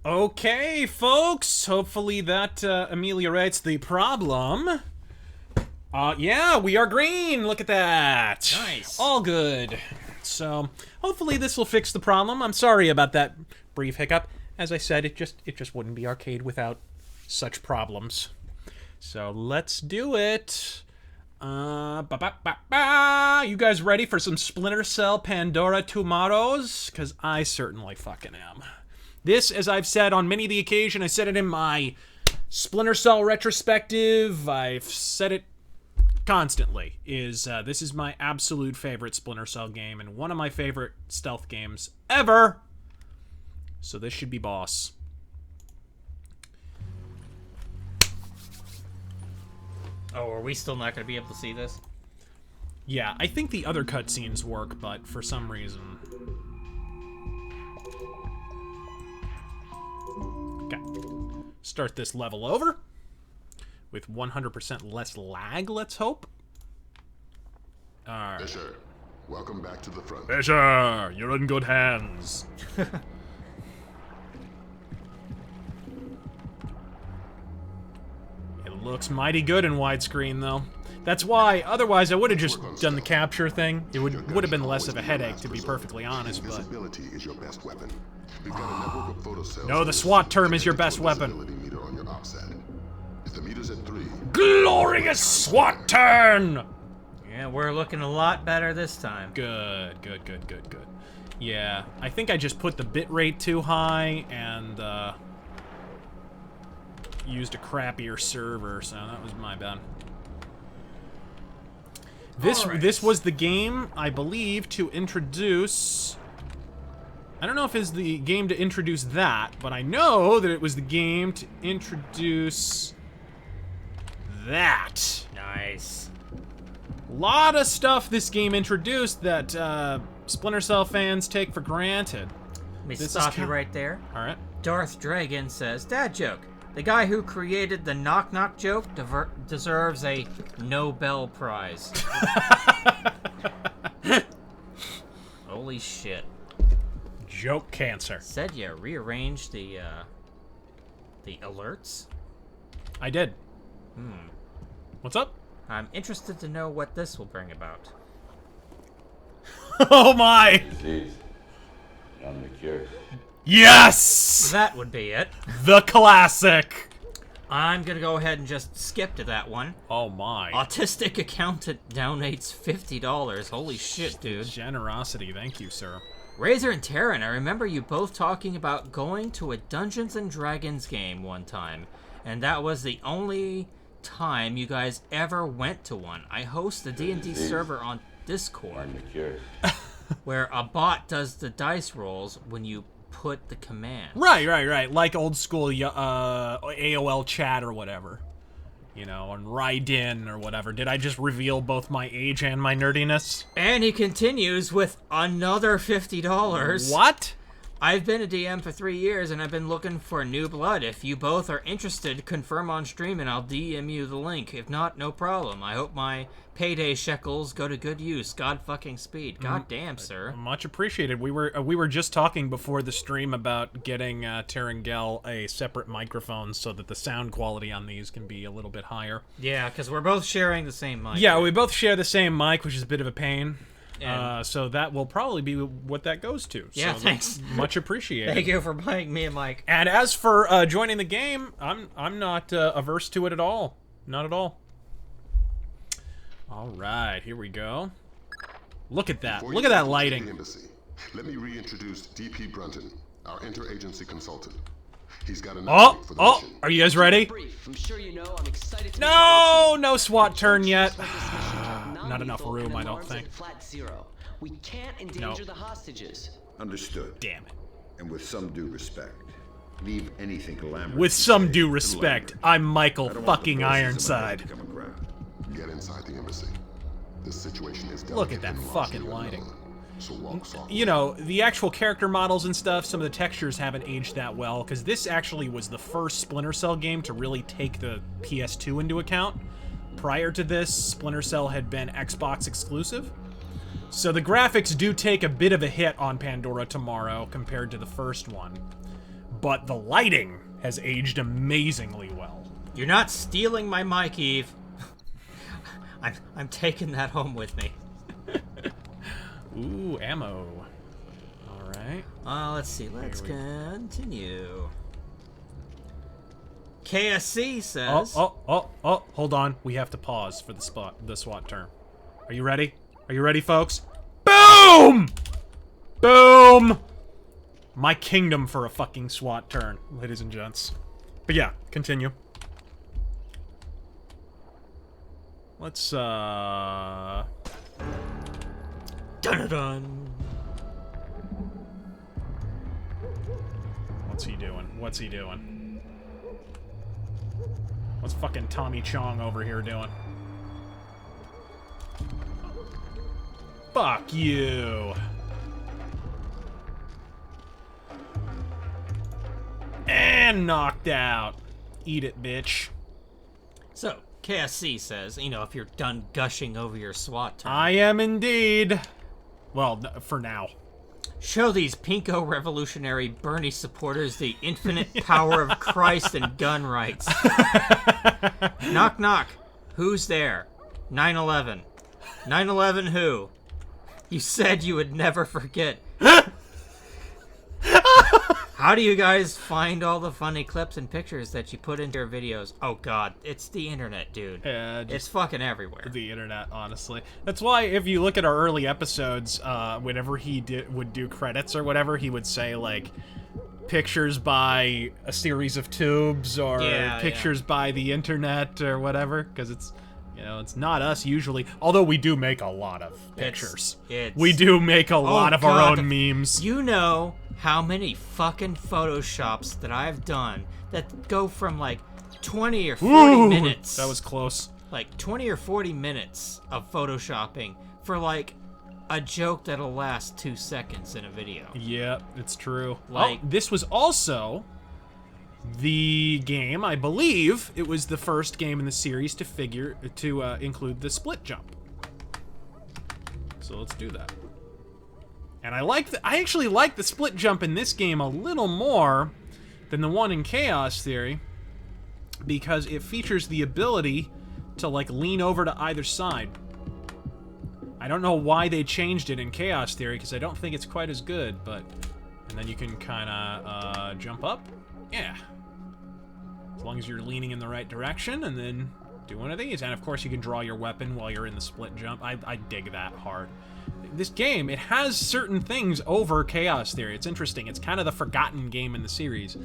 Okay, folks. Hopefully that ameliorates the problem. Yeah, we are green. Look at that. Nice. All good. So, hopefully this will fix the problem. I'm sorry about that brief hiccup. As I said, it just wouldn't be arcade without such problems. So, let's do it. You guys ready for some Splinter Cell Pandora tomorrows? Because I certainly fucking am. This, as I've said on many of the occasion, I said it in my Splinter Cell retrospective, I've said it constantly, this is my absolute favorite Splinter Cell game and one of my favorite stealth games ever. So this should be boss. Oh, are we still not going to be able to see this? Yeah, I think the other cutscenes work, but for some reason... Okay. Start this level over. With 100% less lag, let's hope. Alright. Fisher, welcome back to the front. Fisher, you're in good hands. It looks mighty good in widescreen, though. That's why, otherwise I would have just done the capture thing. It would have been less of a headache, to be perfectly honest, but... Visibility is your best weapon. We've got a network of photo cells. No, the SWAT term is your best weapon. Meter on your OPSAT. If the meter's at 3... Glorious SWAT turn! Yeah, we're looking a lot better this time. Good. Yeah, I think I just put the bitrate too high and used a crappier server, so that was my bad. This was the game, I believe, to introduce... I don't know if it's the game to introduce that, but I know that it was the game to introduce that. Nice. A lot of stuff this game introduced that Splinter Cell fans take for granted. Let me stop you right there. Alright. Darth Dragon says, dad joke. The guy who created the knock knock joke deserves a Nobel Prize. Holy shit. Joke cancer. Said you rearranged the alerts? I did. What's up? I'm interested to know what this will bring about. Oh my! Disease. I'm the cure. Yes! That would be it. The classic! I'm gonna go ahead and just skip to that one. Oh my. Autistic accountant donates $50. Holy shit, dude. Generosity, thank you, sir. Razor and Terran, I remember you both talking about going to a Dungeons and Dragons game one time, and that was the only time you guys ever went to one. I host the D&D server on Discord, I'm the cure. where a bot does the dice rolls when you put the command. Right. Like old school AOL chat or whatever. You know, on Raiden or whatever. Did I just reveal both my age and my nerdiness? And he continues with another $50. What? I've been a DM for 3 years and I've been looking for new blood. If you both are interested, confirm on stream and I'll DM you the link. If not, no problem. I hope my payday shekels go to good use. God fucking speed. God damn, sir. Much appreciated. We were just talking before the stream about getting Terangel a separate microphone so that the sound quality on these can be a little bit higher. Yeah, because we're both sharing the same mic. Yeah, we both share the same mic, which is a bit of a pain. And So that will probably be what that goes to. Yeah, so thanks. Much appreciated. Thank you for buying me a mic. And as for joining the game, I'm not averse to it at all. Not at all. All right, here we go. Look at that. Before Look you at that enter the lighting. Embassy, let me reintroduce DP Brunton, our interagency consultant. He's got an Oh, update for the oh, mission. are you guys ready? Brief. I'm sure you know I'm excited to No, no SWAT turn yet. Not Not enough room, I don't think. Flat zero. We can't endanger the hostages. Understood. Damn it. And with some due respect, leave anything glamorous. With you some say due to respect, London. I'm Michael I don't want fucking the voices in my head Ironside. to come around. Get inside the embassy. This situation is Look at delicate that and fucking largely lighting. unknown, so walk softly. You know, the actual character models and stuff, some of the textures haven't aged that well, because this actually was the first Splinter Cell game to really take the PS2 into account. Prior to this, Splinter Cell had been Xbox exclusive. So the graphics do take a bit of a hit on Pandora tomorrow compared to the first one. but the lighting has aged amazingly well. You're not stealing my mic, Eve. I'm taking that home with me. Ooh, ammo. All right. Let's see. Let's continue. KSC says... Oh, hold on. We have to pause for the SWAT term. Are you ready? Are you ready, folks? Boom! Boom! My kingdom for a fucking SWAT turn, ladies and gents. But yeah, continue. Let's, Dun-dun-dun. What's he doing? What's he doing? What's fucking Tommy Chong over here doing? Fuck you! And knocked out. Eat it, bitch. So, KSC says, you know, if you're done gushing over your SWAT term, I am indeed. Well, for now. show these pinko revolutionary Bernie supporters the infinite power of Christ and gun rights. Knock, knock. Who's there? 9/11. 9/11 who? You said you would never forget. How do you guys find all the funny clips and pictures that you put into your videos? Oh god, it's the internet, dude. Yeah, It's fucking everywhere. the internet, honestly. That's why if you look at our early episodes, whenever he would do credits or whatever, he would say like pictures by a series of tubes or pictures by the internet or whatever, because it's, you know, it's not us usually. Although we do make a lot of pictures. We do make a lot of our own memes. You know how many fucking photoshops that I've done that go from like 20 or 40 minutes. That was close. Like 20 or 40 minutes of photoshopping for like a joke that'll last 2 seconds in a video. Yeah, it's true. Like, this was also the game, I believe, it was the first game in the series to include the split jump. So let's do that. And I actually like the split jump in this game a little more than the one in Chaos Theory, because it features the ability to like lean over to either side. I don't know why they changed it in Chaos Theory, because I don't think it's quite as good, but... And then you can kind of jump up. Yeah. As long as you're leaning in the right direction, and then do one of these. And of course you can draw your weapon while you're in the split jump. I dig that hard. This game, it has certain things over Chaos Theory. It's interesting. It's kind of the forgotten game in the series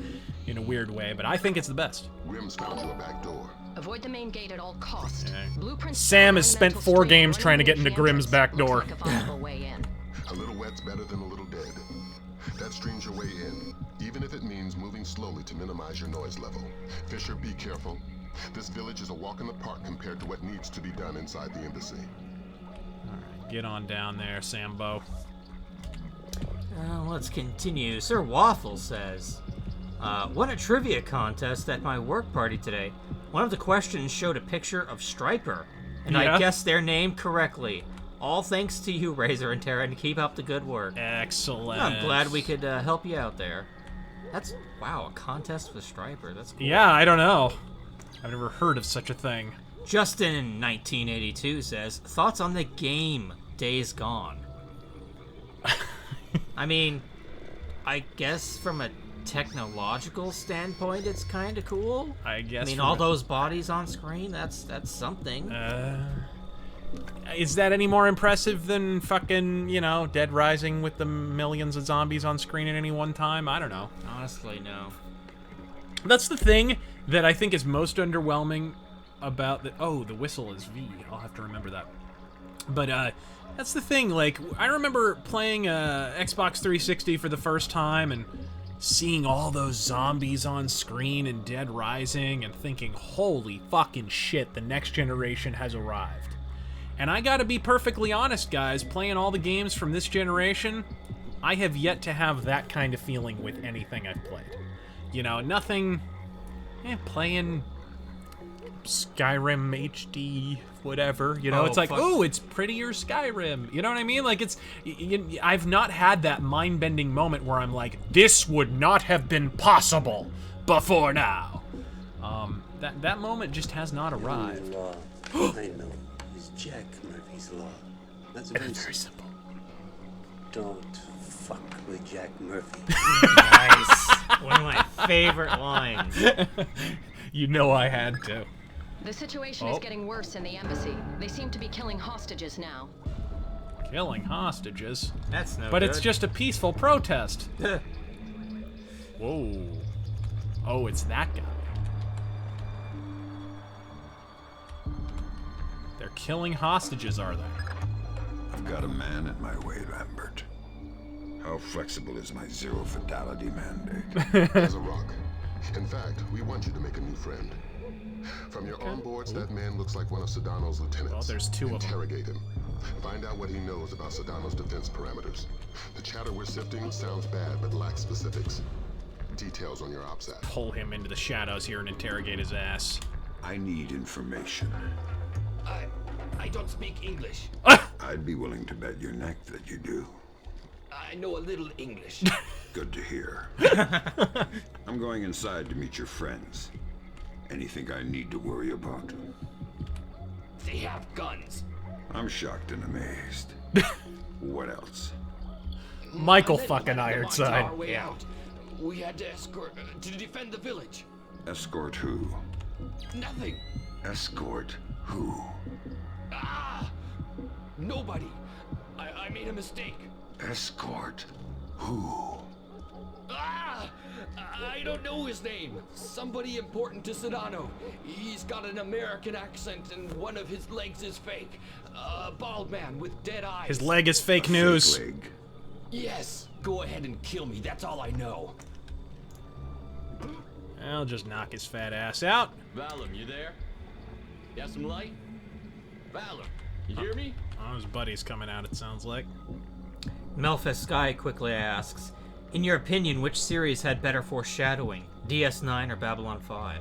in a weird way, but I think it's the best. Grimm's found you a back door. Avoid the main gate at all costs. Blueprints Sam has spent 4 games trying to get into Grimm's back door. Looks like a viable way in. A little wet's better than a little dead. That streams your way in, even if it means moving slowly to minimize your noise level. Fisher, be careful. This village is a walk in the park compared to what needs to be done inside the embassy. Get on down there, Sambo. Let's continue. Sir Waffle says, won a trivia contest at my work party today. One of the questions showed a picture of Striper, and I guessed their name correctly. All thanks to you, Razor and Terra, and keep up the good work. Excellent. I'm glad we could help you out there. That's, wow, a contest with Striper. That's cool. Yeah, I don't know. I've never heard of such a thing. Justin in 1982 says, thoughts on the game Days Gone? I mean, I guess from a technological standpoint, it's kind of cool. I guess. I mean, all those bodies on screen, that's something. Is that any more impressive than fucking, you know, Dead Rising with the millions of zombies on screen at any one time? I don't know. Honestly, no. That's the thing that I think is most underwhelming about the... Oh, the whistle is V. I'll have to remember that. But, that's the thing, like, I remember playing Xbox 360 for the first time and seeing all those zombies on screen in Dead Rising and thinking, holy fucking shit, the next generation has arrived. And I gotta be perfectly honest, guys, playing all the games from this generation, I have yet to have that kind of feeling with anything I've played. You know, nothing... playing Skyrim HD, whatever. You know, it's like, oh, it's prettier Skyrim. You know what I mean? Like, I've not had that mind-bending moment where I'm like, this would not have been possible before now. That moment just has not arrived. Law, I know, is Jack Murphy's law. That's Very simple. Don't fuck with Jack Murphy. Nice. One of my favorite lines. You know I had to. The situation is getting worse in the embassy. They seem to be killing hostages now. Killing hostages? That's no But good. it's just a peaceful protest. Whoa. Oh, it's that guy. They're killing hostages, are they? I've got a man at my way, Lambert. How flexible is my zero fatality mandate? As a rock. In fact, we want you to make a new friend. From your onboards, that man looks like one of Sedano's lieutenants. Well, there's two of them. Interrogate him. Find out what he knows about Sedano's defense parameters. The chatter we're sifting sounds bad, but lacks specifics. Details on your OPSAT. Pull him into the shadows here and interrogate his ass. I need information. I don't speak English. I'd be willing to bet your neck that you do. I know a little English. Good to hear. I'm going inside to meet your friends. Anything I need to worry about? They have guns. I'm shocked and amazed. What else? Michael Let fucking them on Ironside. our way out. We had to escort to defend the village. Escort who? Nothing. Escort who? Ah! Nobody. I made a mistake. Escort who? Ah! I don't know his name. Somebody important to Sedano. He's got an American accent and one of his legs is fake. A bald man with dead eyes. His leg is fake news. Fake leg. Yes. Go ahead and kill me. That's all I know. I'll just knock his fat ass out. Valum, you there? You have some light? Valum, you hear me? Oh, his buddy's coming out, it sounds like. Melphis Sky quickly asks, in your opinion, which series had better foreshadowing, DS9 or Babylon 5?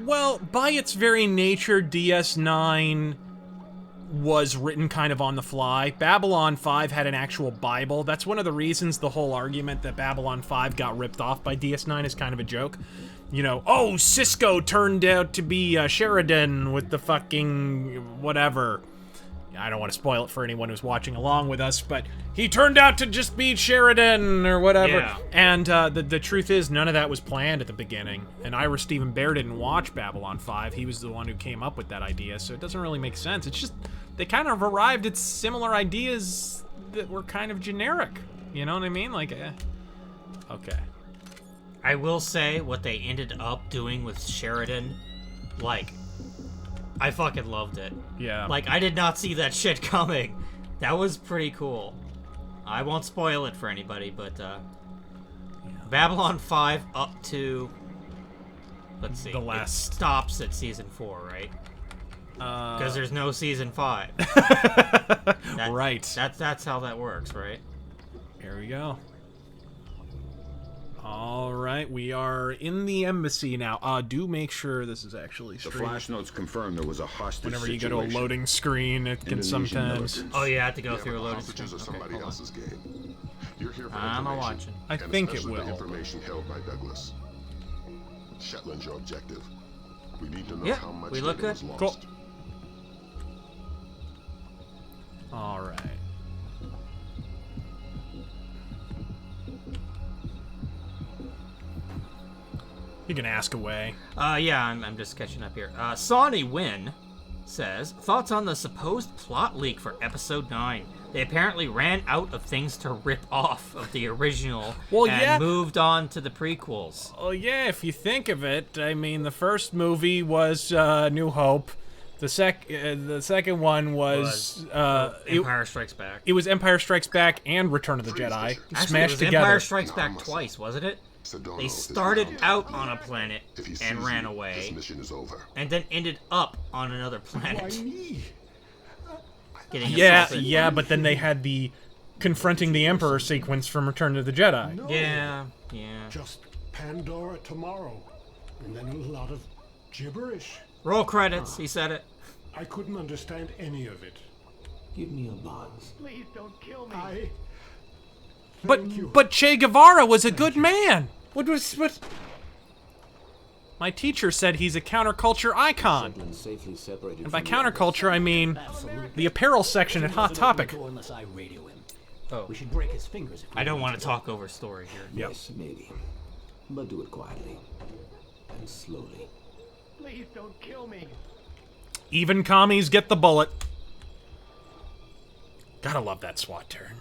Well, by its very nature, DS9 was written kind of on the fly. Babylon 5 had an actual Bible. That's one of the reasons the whole argument that Babylon 5 got ripped off by DS9 is kind of a joke. You know, oh, Cisco turned out to be Sheridan with the fucking whatever. I don't want to spoil it for anyone who's watching along with us, but he turned out to just be Sheridan or whatever. Yeah. And the truth is, none of that was planned at the beginning. And Ira Stephen Bear didn't watch Babylon 5. He was the one who came up with that idea, so it doesn't really make sense. It's just, they kind of arrived at similar ideas that were kind of generic. You know what I mean? Like, okay. I will say what they ended up doing with Sheridan, like, I fucking loved it. Yeah. Like, I did not see that shit coming. That was pretty cool. I won't spoil it for anybody, but, Babylon 5 up to, let's see. The last. It stops at season 4, right? Because there's no season 5. Right. That's how that works, right? Here we go. All right, we are in the embassy now. Do make sure this is actually The streamed. flash notes confirm there was a hostage Whenever you situation. go to a loading screen, it can Indonesian sometimes... militants. Oh, you have to go Yeah, through a but loading hostages screen. are somebody Okay, hold on. else's game. You're here for I'm information, watching. I and think it especially the will. information held by Douglas. Shetland's your objective. We need to know Yeah, how much we look data was good. lost. All right. You can ask away. Yeah, I'm just catching up here. Sonny Wynn says, thoughts on the supposed plot leak for episode 9. They apparently ran out of things to rip off of the original Well, and yeah. moved on to the prequels. Oh yeah, if you think of it, I mean, the first movie was New Hope. The second one was Empire Strikes Back. it was Empire Strikes Back and Return of the Jedi Actually, smashed it was together. Empire Strikes No, Back I must twice, say. wasn't it? Sedano They is started now out dead. on a planet If he and sees ran you, away, This mission is over. and then ended up on another planet. Getting Yeah, assaulted. yeah, but then they had the confronting the Emperor sequence from Return of the Jedi. Yeah, yeah. Just Pandora tomorrow. and then a lot of gibberish. Roll credits, he said it. I couldn't understand any of it. Give me a box. Please don't kill me. But Che Guevara was a good man. What? My teacher said he's a counterculture icon. Safely separated And by from the counterculture, I mean the apparel section at Hot Topic. Unless I radio him. Oh. We should break his fingers. If we I don't want to to talk over story here. Yes, maybe. But do it quietly. And slowly. Please don't kill me. Even commies get the bullet. Gotta love that SWAT turn.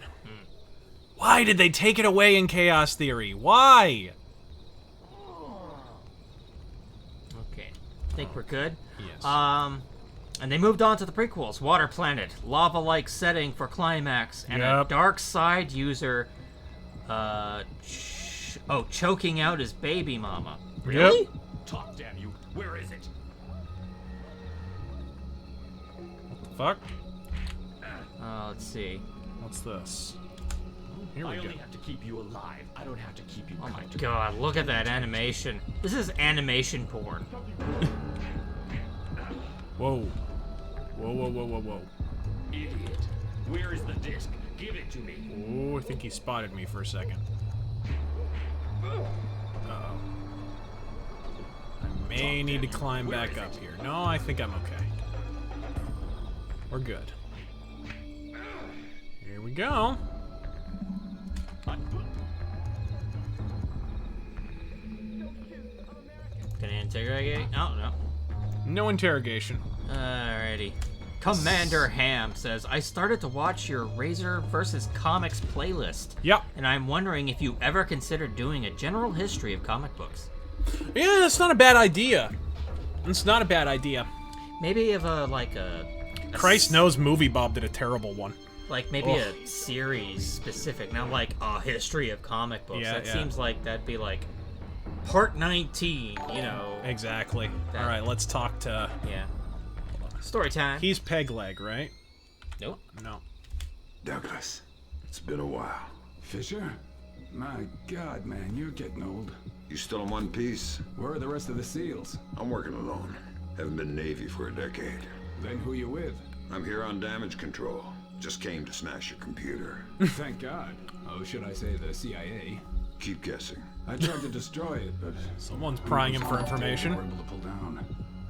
Why did they take it away in Chaos Theory? Why? Okay, I think we're good. Yes. And they moved on to the prequels. Water Planet, lava-like setting for climax, and a dark side user, choking out his baby mama. Really? Yep. Talk, damn you. Where is it? Fuck. Let's see. What's this? Here we I go. only have to keep you alive. I don't have to keep you Oh my kind to god, look at that animation. This is animation porn. Whoa. Whoa. Idiot. Where is the disc? Give it to me. Oh, I think he spotted me for a second. Uh-oh. I may need to climb back up here. No, I think I'm okay. We're good. Here we go. Can I interrogate? Oh, no. No interrogation. Alrighty. Commander Ham says, I started to watch your Razor vs. Comics playlist. Yep. And I'm wondering if you ever considered doing a general history of comic books. Yeah, that's not a bad idea. It's not a bad idea. Maybe of a Christ knows Movie Bob did a terrible one. Like maybe a series specific, not like a history of comic books. Yeah, that yeah. seems like that'd be like part 19, you know. Exactly. That- All right, let's talk to... Yeah. Story time. He's Pegleg, right? Nope. No. Douglas, it's been a while. Fisher? My God, man, you're getting old. You still in one piece? Where are the rest of the SEALs? I'm working alone. Haven't been Navy for a decade. Then who you with? I'm here on damage control. Just came to smash your computer. Thank God. Oh, should I say the CIA? Keep guessing. I tried to destroy it, but... Someone's prying him for information. We're able to pull down.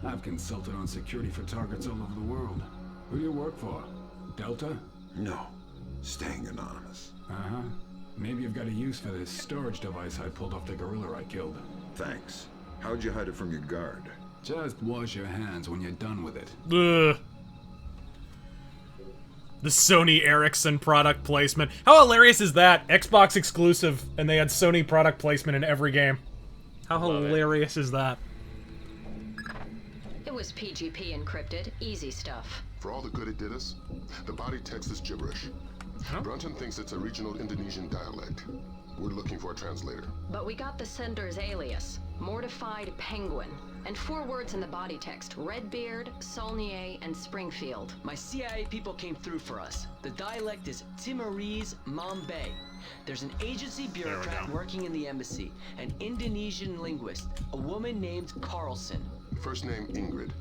I've consulted on security for targets all over the world. Who do you work for? Delta? No. Staying anonymous. Uh-huh. Maybe you've got a use for this storage device I pulled off the gorilla I killed. Thanks. How'd you hide it from your guard? Just wash your hands when you're done with it. Ugh. The Sony Ericsson product placement. How hilarious is that? Xbox exclusive, and they had Sony product placement in every game. How hilarious is that? It was PGP encrypted. Easy stuff. For all the good it did us, the body text is gibberish. Brunton thinks it's a regional Indonesian dialect. We're looking for a translator. But we got the sender's alias, Mortified Penguin, and 4 words in the body text: Redbeard, Saulnier, and Springfield. My CIA people came through for us. The dialect is Timorese Mambe. There's an agency bureaucrat working in the embassy, an Indonesian linguist, a woman named Carlson. First name Ingrid.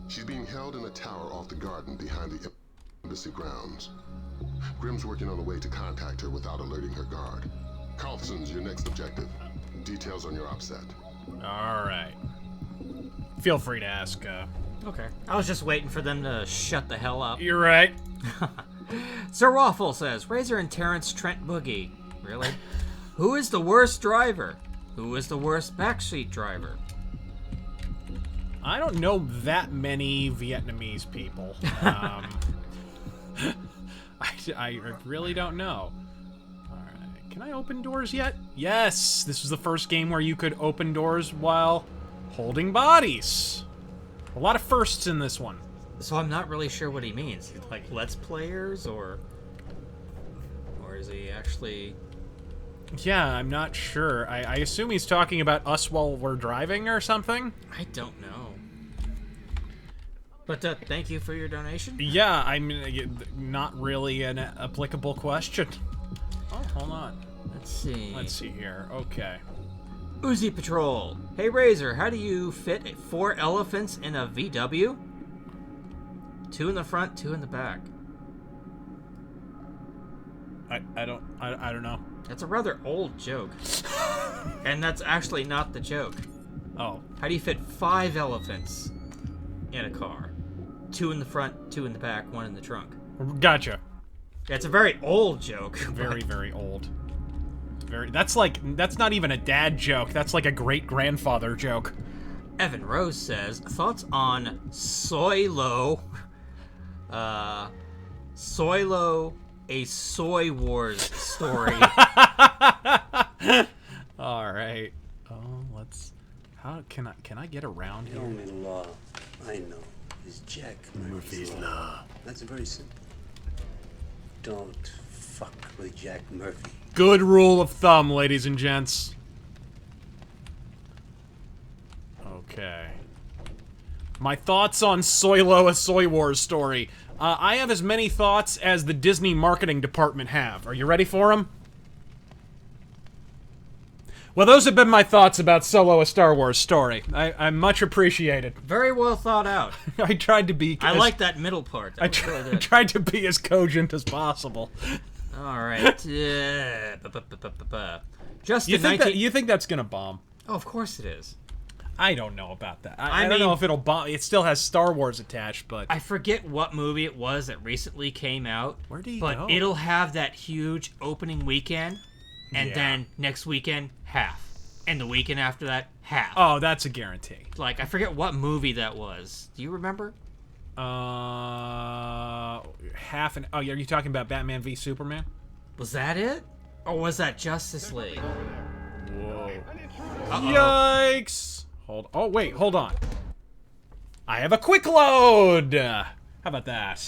She's being held in a tower off the garden behind the embassy grounds. Grimm's working on a way to contact her without alerting her guard. Carlson's your next objective. Details on your OPSAT. Alright. Feel free to ask. Okay. I was just waiting for them to shut the hell up. You're right. Sir Waffle says, Razor and Terrence Trent Boogie. Really? Who is the worst driver? Who is the worst backseat driver? I don't know that many Vietnamese people. I really don't know. Alright, can I open doors yet? Yes! This was the first game where you could open doors while holding bodies. A lot of firsts in this one. So I'm not really sure what he means. Like, Let's Players, or is he actually... Yeah, I'm not sure. I assume he's talking about us while we're driving or something? I don't know. But thank you for your donation. Yeah, I mean, not really an applicable question. Oh, hold on. Let's see. Let's see here. Okay. Uzi Patrol. Hey Razor, how do you fit 4 elephants in a VW? 2 in the front, 2 in the back. I don't know. That's a rather old joke. And that's actually not the joke. Oh. How do you fit 5 elephants in a car? 2 in the front, 2 in the back, 1 in the trunk. Gotcha. It's a very old joke. Very, very old. That's not even a dad joke. That's like a great-grandfather joke. Evan Rose says, thoughts on Soylo. Soylo, a Soy Wars story. All right. How can I get around here? The only law I know is Jack Murphy's law. That's very simple. Don't fuck with Jack Murphy. Good rule of thumb, ladies and gents. Okay. My thoughts on Soylo, a Soy Wars story. I have as many thoughts as the Disney marketing department have. Are you ready for them? Well, those have been my thoughts about Solo, a Star Wars story. I much appreciated. Very well thought out. I tried to be... I like that middle part. I tried to be as cogent as possible. All right. Justin, you think that's gonna bomb? Oh, of course it is. I don't know about that. I don't know if it'll bomb. It still has Star Wars attached, but... I forget what movie it was that recently came out. Where do you go? But it'll have that huge opening weekend, and then next weekend, half. And the weekend after that, half. Oh, that's a guarantee. Like, I forget what movie that was. Do you remember? Half an... Oh, are you talking about Batman v Superman? Was that it? Or was that Justice League? Whoa. Uh-oh. Yikes! Oh, wait, hold on. I have a quick load! How about that?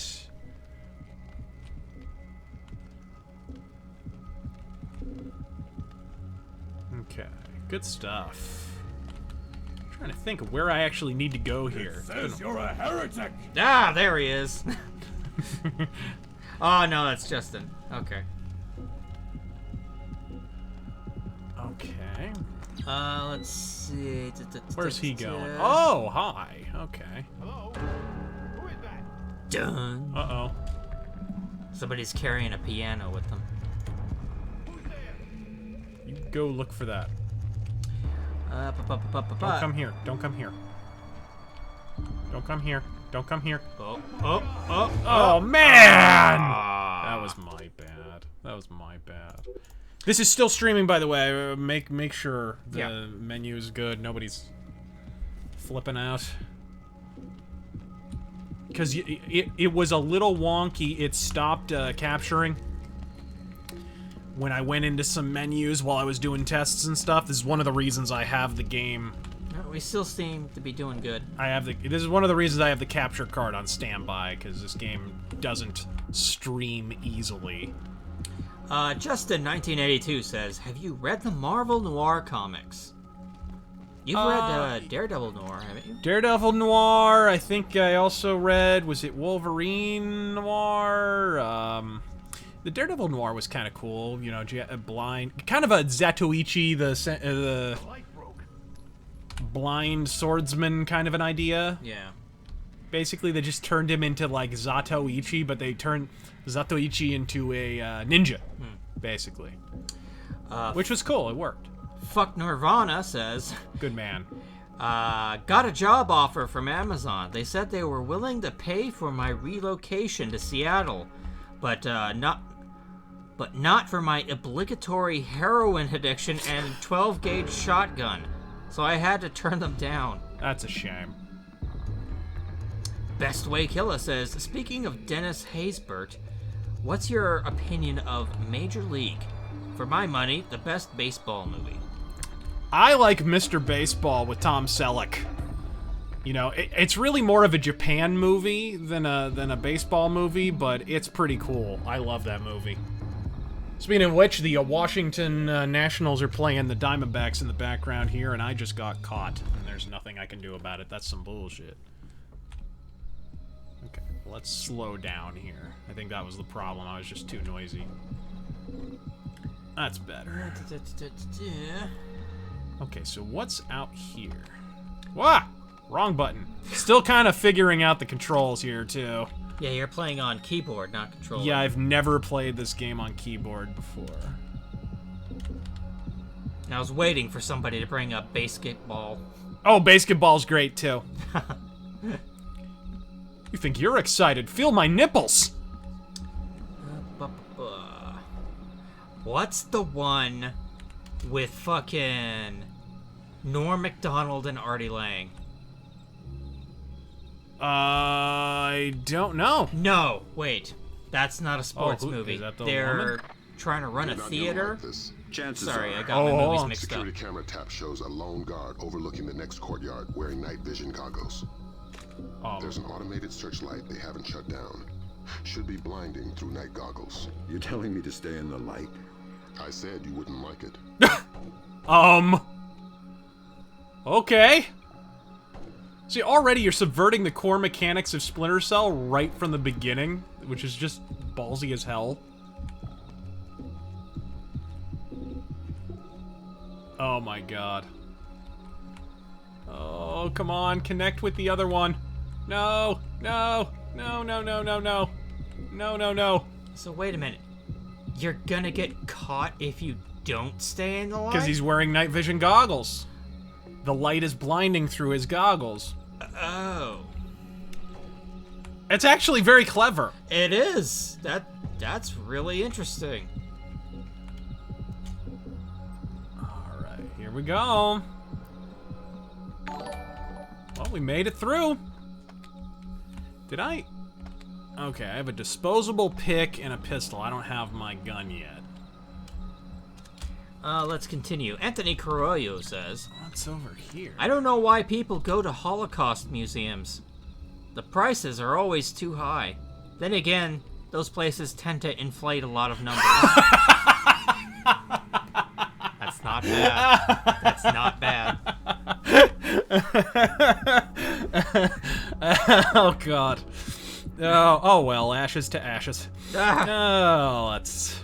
Okay, good stuff. I'm trying to think of where I actually need to go here. It says you're a heretic! Ah, there he is. Oh, no, that's Justin. Okay. Okay. Let's see. Where's he going? Oh, hi. Okay. Hello? Who is that? Done. Uh-oh. Somebody's carrying a piano with them. Who's there? You go look for that. Don't come here. Don't come here. Don't come here. Don't come here. Oh, man! That was my bad. That was my bad. This is still streaming, by the way. Make sure the menu is good. Nobody's flipping out. Because it was a little wonky. It stopped capturing when I went into some menus while I was doing tests and stuff. This is one of the reasons I have the game. No, we still seem to be doing good. This is one of the reasons I have the capture card on standby, because this game doesn't stream easily. Justin 1982 says, have you read the Marvel Noir comics? You've read Daredevil Noir, haven't you? Daredevil Noir, I think I also read, was it Wolverine Noir? The Daredevil Noir was kind of cool, you know, blind, kind of a Zatoichi, the blind swordsman kind of an idea. Yeah. Basically, they just turned him into, like, Zatoichi, but they turned Zatoichi into a ninja, basically. Which was cool. It worked. Fuck Nirvana says... Good man. Got a job offer from Amazon. They said they were willing to pay for my relocation to Seattle, but not for my obligatory heroin addiction and 12-gauge shotgun. So I had to turn them down. That's a shame. Best Way Killer says, speaking of Dennis Haysbert, what's your opinion of Major League? For my money, the best baseball movie. I like Mr. Baseball with Tom Selleck. You know, it's really more of a Japan movie than a baseball movie, but it's pretty cool. I love that movie. Speaking of which, the Washington Nationals are playing the Diamondbacks in the background here, and I just got caught, and there's nothing I can do about it. That's some bullshit. Okay, let's slow down here. I think that was the problem. I was just too noisy. That's better. Oh Okay, so what's out here? Wah! Wrong button. Still kind of figuring out the controls here, too. Yeah, you're playing on keyboard, not controller. Yeah, I've never played this game on keyboard before. And I was waiting for somebody to bring up basketball. Oh, basketball's great, too. You think you're excited? Feel my nipples! What's the one with fucking Norm Macdonald and Artie Lang? I don't know. No, wait. That's not a sports movie. Is that the They're woman? trying to run a theater. Sorry, I are. got my movies mixed up. Security camera tap shows a lone guard overlooking the next courtyard wearing night vision goggles. There's an automated searchlight they haven't shut down. Should be blinding through night goggles. You're telling me to stay in the light? I said you wouldn't like it. Okay. See, already you're subverting the core mechanics of Splinter Cell right from the beginning, which is just ballsy as hell. Oh my god. Oh, come on, connect with the other one. No, no, no, no, no, no, no. No, no, no. So wait a minute. You're gonna get caught if you don't stay in the light? Because he's wearing night vision goggles. The light is blinding through his goggles. Oh. It's actually very clever. It is. That's really interesting. Alright, here we go. Well, we made it through. Did I? Okay, I have a disposable pick and a pistol. I don't have my gun yet. Let's continue. Anthony Carollo says, what's over here? I don't know why people go to Holocaust museums. The prices are always too high. Then again, those places tend to inflate a lot of numbers. That's not bad. That's not bad. Oh, God. Oh, well, ashes to ashes. Oh, let's...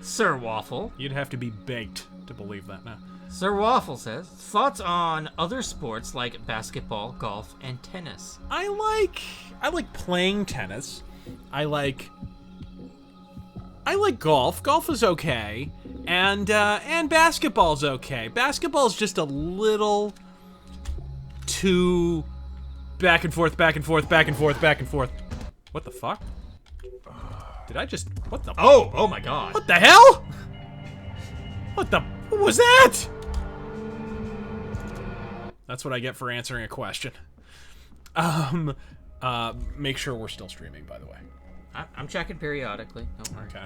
Sir Waffle. You'd have to be baked to believe that now. Sir Waffle says, thoughts on other sports like basketball, golf, and tennis? I like playing tennis. I like golf. Golf is okay. And basketball's okay. Basketball's just a little too back and forth, back and forth, back and forth, back and forth. What the fuck? Did I just... What the... Oh my god. What the hell? What was that? That's what I get for answering a question. Make sure we're still streaming, by the way. I'm checking periodically. Don't worry. Okay.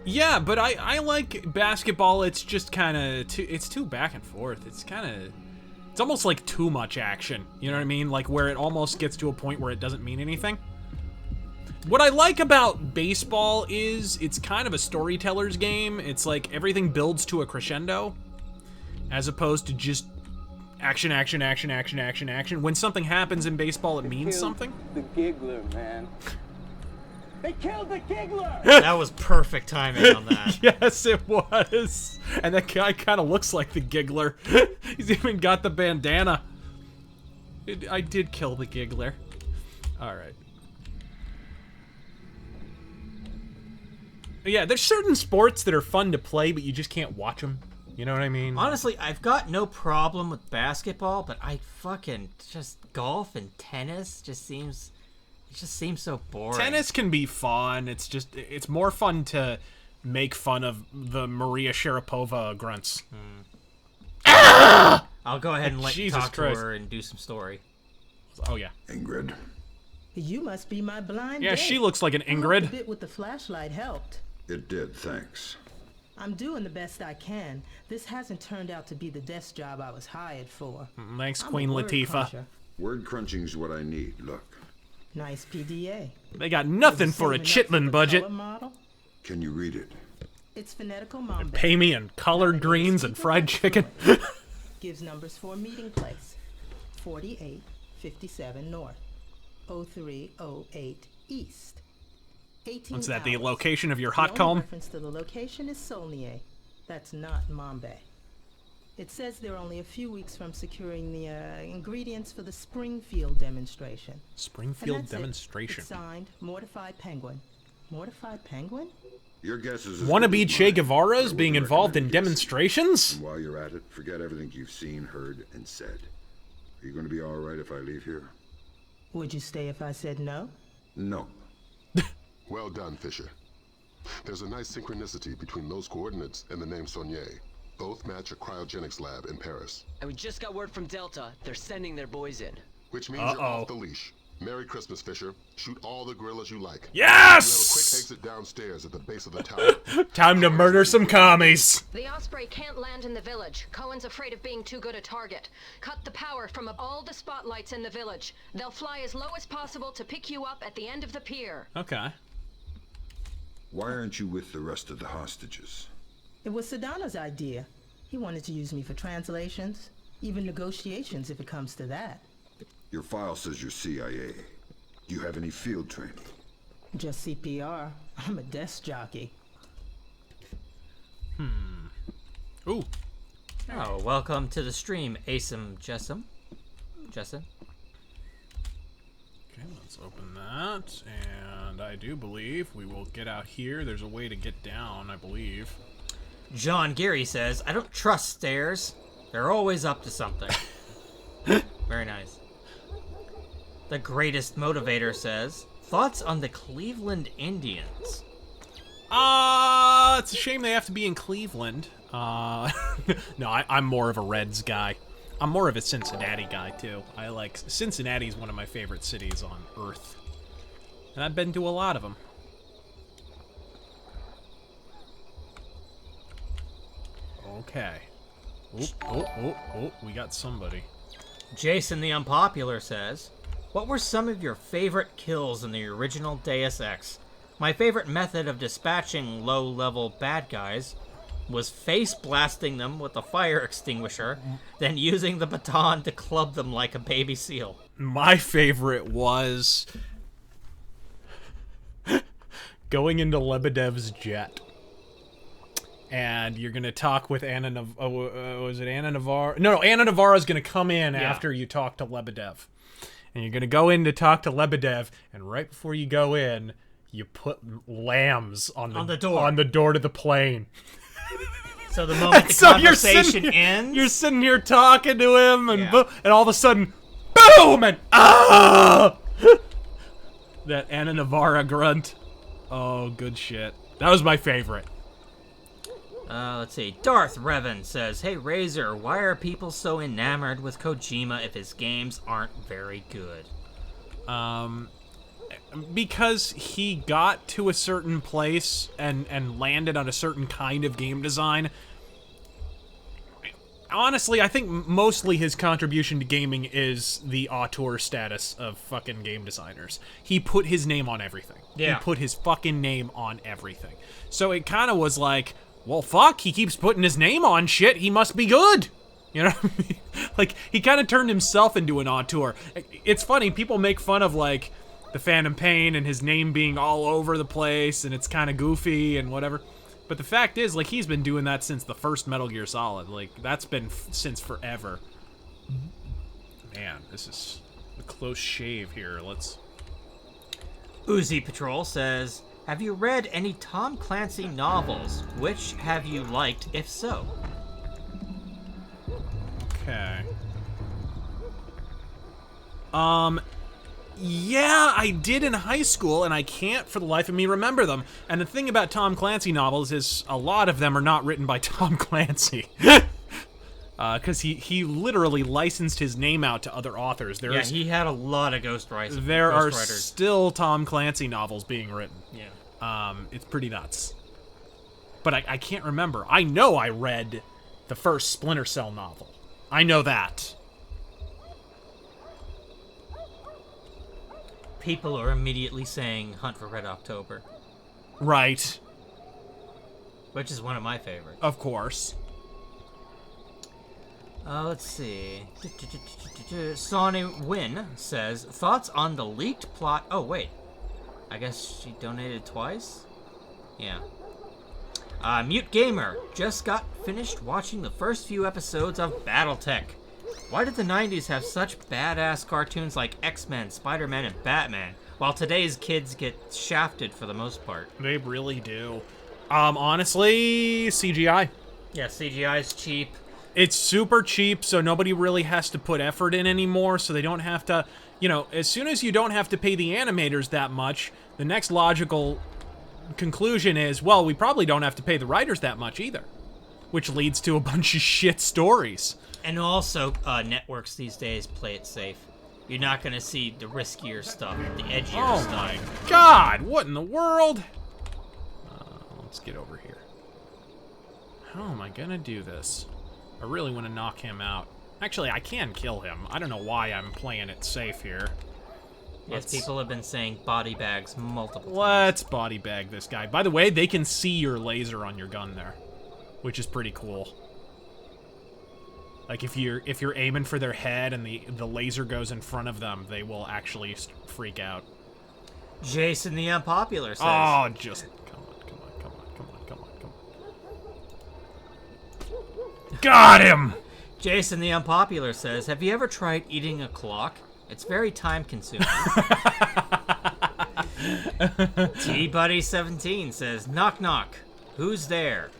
Yeah, but I like basketball. It's just kind of... It's too back and forth. It's kind of... It's almost like too much action, you know what I mean? Like where it almost gets to a point where it doesn't mean anything. What I like about baseball is it's kind of a storyteller's game. It's like everything builds to a crescendo as opposed to just action, action, action, action, action, action. When something happens in baseball, it means something. The giggler, man. They killed the giggler! That was perfect timing on that. Yes, it was. And that guy kind of looks like the giggler. He's even got the bandana. I did kill the giggler. Alright. Yeah, there's certain sports that are fun to play, but you just can't watch them. You know what I mean? Honestly, I've got no problem with basketball, but I fucking just golf and tennis just seems... It just seems so boring. Tennis can be fun. It's more fun to make fun of the Maria Sharapova grunts. I'll go ahead and let you Jesus talk Christ. to her and do some story. Oh, yeah. Ingrid. You must be my blind Yeah, date. she looks like an I hope Ingrid. the bit with the flashlight helped. It did, thanks. I'm doing the best I can. This hasn't turned out to be the desk job I was hired for. Thanks, I'm a Queen word Latifah. cruncher. Word crunching's what I need. Look. Nice PDA. They got nothing for a Chitlin budget. Color model? Can you read it? It's phonetical Mamba. Pay me in collard greens and fried chicken. Gives numbers for a meeting place. 4857 North. 0308 East. 18 What's that, the hours. location of your The hot only comb? reference to the location is Solnier. That's not Mombay. It says they're only a few weeks from securing the ingredients for the Springfield demonstration. Springfield And that's demonstration. It's signed, Mortified Penguin. Mortified Penguin? Your guess is as Wannabe good as Che mine. Guevara's I being wouldn't involved in recommend guessing. demonstrations? And while you're at it, forget everything you've seen, heard, and said. Are you going to be all right if I leave here? Would you stay if I said no? No. Well done, Fisher. There's a nice synchronicity between those coordinates and the name Saulnier. Both match a cryogenics lab in Paris. And we just got word from Delta. They're sending their boys in. Which means you're off the leash. Merry Christmas, Fisher. Shoot all the gorillas you like. Yes! You have a quick exit downstairs at the base of the tower. Time to murder some commies. The Osprey can't land in the village. Cohen's afraid of being too good a target. Cut the power from all the spotlights in the village. They'll fly as low as possible to pick you up at the end of the pier. Okay. Why aren't you with the rest of the hostages? It was Sedano's idea. He wanted to use me for translations, even negotiations if it comes to that. Your file says you're CIA. Do you have any field training? Just CPR. I'm a desk jockey. Ooh. Oh, welcome to the stream, Asim Jessam. Jesson. Okay, let's open that. And I do believe we will get out here. There's a way to get down, I believe. John Geary says, I don't trust stairs. They're always up to something. Very nice. The Greatest Motivator says, thoughts on the Cleveland Indians? It's a shame they have to be in Cleveland. No, I'm more of a Reds guy. I'm more of a Cincinnati guy, too. Cincinnati's one of my favorite cities on Earth. And I've been to a lot of them. Okay. Oh, we got somebody. Jason the Unpopular says, what were some of your favorite kills in the original Deus Ex? My favorite method of dispatching low-level bad guys was face blasting them with a fire extinguisher, then using the baton to club them like a baby seal. My favorite was going into Lebedev's jet. And you're going to talk with Anna was it Anna Navarro? No, Anna Navarro's going to come in after you talk to Lebedev. And you're going to go in to talk to Lebedev, and right before you go in, you put lambs on the door to the plane. So the moment the conversation ends, you're sitting here talking to him, and and all of a sudden, boom, and that Anna Navarro grunt. Oh, good shit. That was my favorite. Let's see. Darth Revan says, hey, Razor, why are people so enamored with Kojima if his games aren't very good? Because he got to a certain place and landed on a certain kind of game design. Honestly, I think mostly his contribution to gaming is the auteur status of fucking game designers. He put his name on everything. Yeah. He put his fucking name on everything. So it kind of was like, well, fuck, he keeps putting his name on shit, he must be good. You know what I mean? Like, he kind of turned himself into an auteur. It's funny, people make fun of, like, the Phantom Pain and his name being all over the place, and it's kind of goofy and whatever. But the fact is, like, he's been doing that since the first Metal Gear Solid. Like, that's been since forever. Man, this is a close shave here. Let's... Uzi Patrol says, have you read any Tom Clancy novels? Which have you liked, if so? Okay. Yeah, I did in high school, and I can't for the life of me remember them. And the thing about Tom Clancy novels is a lot of them are not written by Tom Clancy. Because he literally licensed his name out to other authors. He had a lot of ghostwriters. There are still Tom Clancy novels being written. Yeah. It's pretty nuts. But I can't remember. I know I read the first Splinter Cell novel. I know that. People are immediately saying Hunt for Red October. Right. Which is one of my favorites. Of course. Let's see. Sonny Wynn says, thoughts on the leaked plot... Oh, wait. I guess she donated twice? Yeah. Mute Gamer just got finished watching the first few episodes of BattleTech. Why did the 90s have such badass cartoons like X-Men, Spider-Man, and Batman, while today's kids get shafted for the most part? They really do. Honestly, CGI. Yeah, CGI's cheap. It's super cheap, so nobody really has to put effort in anymore, so they don't have to... You know, as soon as you don't have to pay the animators that much, the next logical conclusion is, well, we probably don't have to pay the writers that much either. Which leads to a bunch of shit stories. And also, networks these days play it safe. You're not gonna see the riskier stuff, the edgier stuff. Oh my god, what in the world? Let's get over here. How am I gonna do this? I really want to knock him out. Actually, I can kill him. I don't know why I'm playing it safe here. Yes, people have been saying body bags multiple times. Let's body bag this guy. By the way, they can see your laser on your gun there, which is pretty cool. Like if you're aiming for their head and the laser goes in front of them, they will actually freak out. Jason the Unpopular says. Oh, just come on. Got him! Jason the Unpopular says, have you ever tried eating a clock? It's very time consuming. T-Buddy17 says, knock knock. Who's there?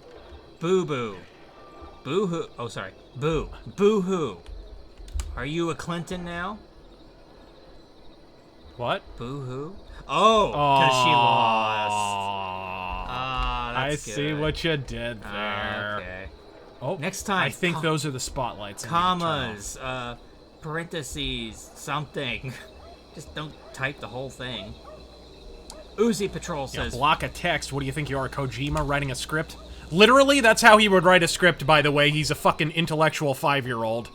Boo boo. Boo hoo. Oh, sorry. Boo. Boo hoo. Are you a Clinton now? What? Boo hoo. Oh, because she lost. I see what you did there. Okay. Oh, next time. I think those are the spotlights. Commas, parentheses, something. Just don't type the whole thing. Uzi Patrol says... block a text. What do you think you are, Kojima, writing a script? Literally, that's how he would write a script, by the way. He's a fucking intellectual 5-year-old.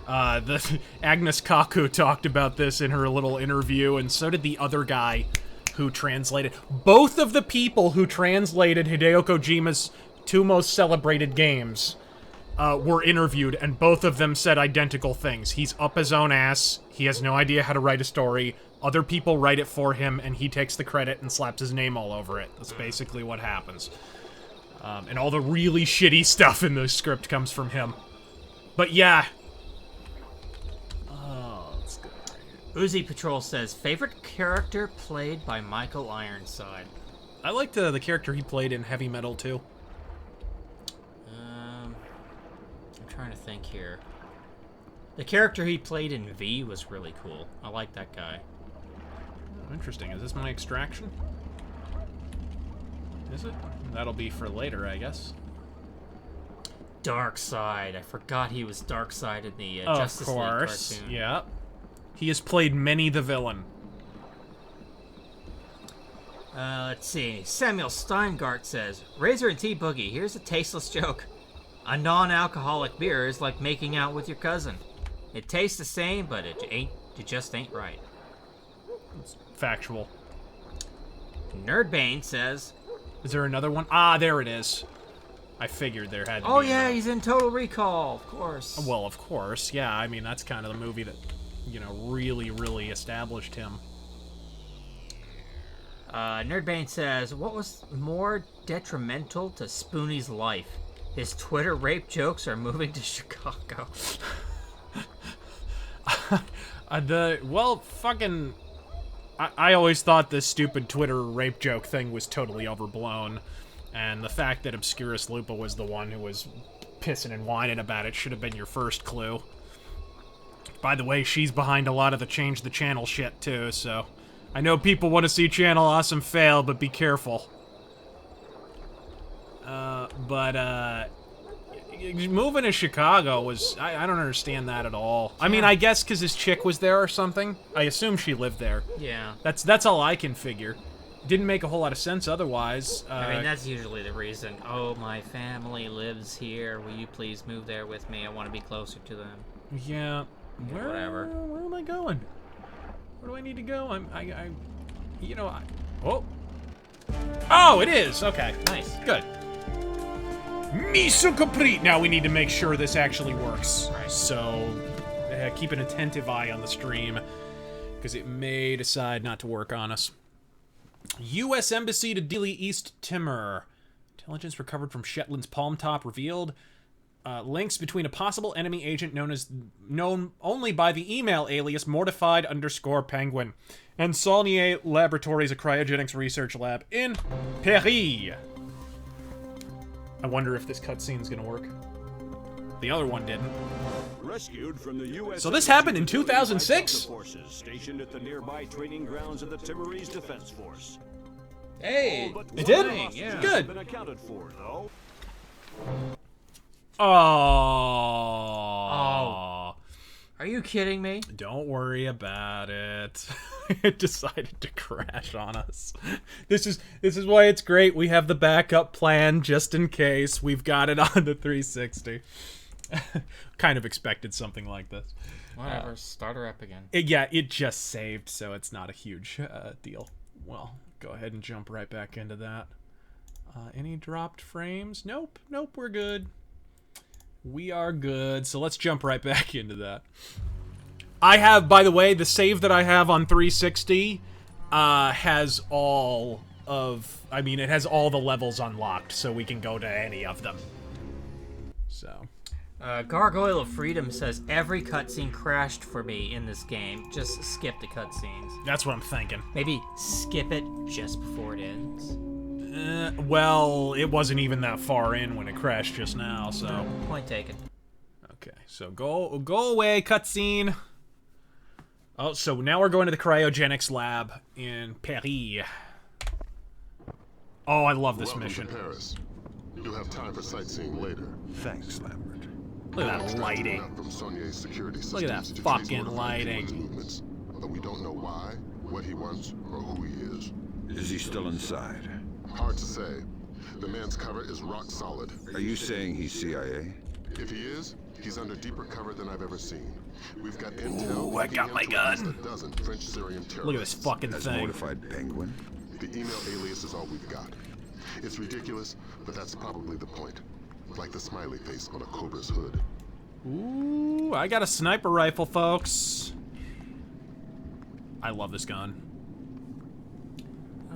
The Agnes Kaku talked about this in her little interview, and so did the other guy who translated. Both of the people who translated Hideo Kojima's 2 most celebrated games were interviewed, and both of them said identical things. He's up his own ass. He has no idea how to write a story. Other people write it for him, and he takes the credit and slaps his name all over it. That's basically what happens. And all the really shitty stuff in the script comes from him. But yeah. Oh, let's go right here. Uzi Patrol says, favorite character played by Michael Ironside. I liked the character he played in Heavy Metal, too. I'm trying to think here. The character he played in V was really cool. I like that guy. Oh, interesting. Is this my extraction? Is it? That'll be for later, I guess. Darkseid. I forgot he was Darkseid in the Justice League cartoon. Yeah. He has played many the villain. Let's see. Samuel Steingart says, Razor and T-Boogie, here's a tasteless joke. A non-alcoholic beer is like making out with your cousin. It tastes the same, but it just ain't right. It's factual. Nerdbane says... Is there another one? Ah, there it is. I figured there had to be. Oh, yeah, he's in Total Recall, of course. Well, of course. Yeah, I mean, that's kind of the movie that, you know, really, really established him. Nerdbane says, what was more detrimental to Spoonie's life? His Twitter rape jokes or moving to Chicago? I always thought this stupid Twitter rape joke thing was totally overblown, and the fact that Obscurus Lupa was the one who was pissing and whining about it should have been your first clue. By the way, she's behind a lot of the Change the Channel shit, too, so... I know people want to see Channel Awesome fail, but be careful. Moving to Chicago was... I don't understand that at all. I mean, I guess because his chick was there or something. I assume she lived there. Yeah. That's all I can figure. Didn't make a whole lot of sense otherwise. I mean, that's usually the reason. Oh, my family lives here. Will you please move there with me? I want to be closer to them. Yeah. Whatever. Where am I going? Where do I need to go? Oh, it is! Okay. Nice. Good. Mission complete! Now we need to make sure this actually works. Right. So, keep an attentive eye on the stream, because it may decide not to work on us. U.S. Embassy to Dili, East Timor. Intelligence recovered from Shetland's Palm Top revealed links between a possible enemy agent known only by the email alias Mortified_Penguin and Saulnier Laboratories, a cryogenics research lab in Paris. I wonder if this cutscene's gonna work. The other one didn't. Rescued from the US So this happened in 2006? Forces stationed at the nearby training grounds of the Timorese Defense Force. Hey, it did? Yeah. Good. Been accounted for, though. Oh. Are you kidding me? Don't worry about it. It decided to crash on us. This is why it's great. We have the backup plan just in case. We've got it on the 360. Kind of expected something like this. Whatever. Start her up again. It just saved, so it's not a huge deal. Well, go ahead and jump right back into that. Any dropped frames? Nope, we're good. We are good, so let's jump right back into that. I have, by the way, the save that I have on 360 has all of... I mean, it has all the levels unlocked, so we can go to any of them. So... Gargoyle of Freedom says, every cutscene crashed for me in this game. Just skip the cutscenes. That's what I'm thinking. Maybe skip it just before it ends. Well, it wasn't even that far in when it crashed just now, so... Point taken. Okay, so go away, cutscene. Oh, so now we're going to the cryogenics lab in Paris. Oh, I love this mission. To Paris. You'll have time for sightseeing later. Thanks, Lambert. Look at that lighting. Look at that fucking lighting. But we don't know why, what he wants, or who he is. Is he still inside? Hard to say. The man's cover is rock solid. Are you saying he's CIA? If he is, he's under deeper cover than I've ever seen. We've got intel. Ooh, I got my gun. Look at this fucking thing. Mortified Penguin. The email alias is all we've got. It's ridiculous, but that's probably the point. Like the smiley face on a cobra's hood. Ooh, I got a sniper rifle, folks. I love this gun.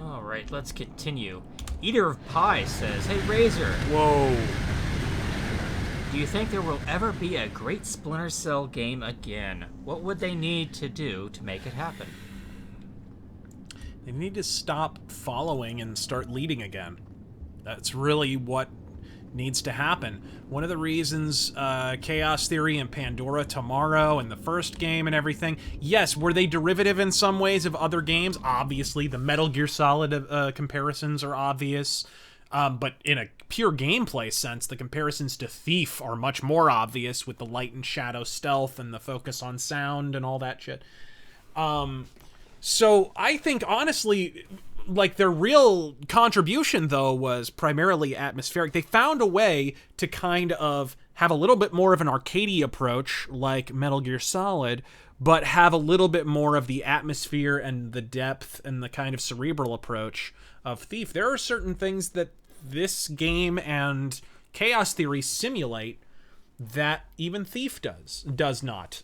Alright, let's continue. Eater of Pie says, hey Razor. Whoa. Do you think there will ever be a great Splinter Cell game again? What would they need to do to make it happen? They need to stop following and start leading again. That's really what needs to happen. One of the reasons Chaos Theory and Pandora Tomorrow and the first game and everything, yes, were they derivative in some ways of other games? Obviously, the Metal Gear Solid comparisons are obvious, but in a pure gameplay sense, the comparisons to Thief are much more obvious with the light and shadow stealth and the focus on sound and all that shit. So I think, honestly, like, their real contribution, though, was primarily atmospheric. They found a way to kind of have a little bit more of an arcadey approach, like Metal Gear Solid, but have a little bit more of the atmosphere and the depth and the kind of cerebral approach of Thief. There are certain things that this game and Chaos Theory simulate that even Thief does not.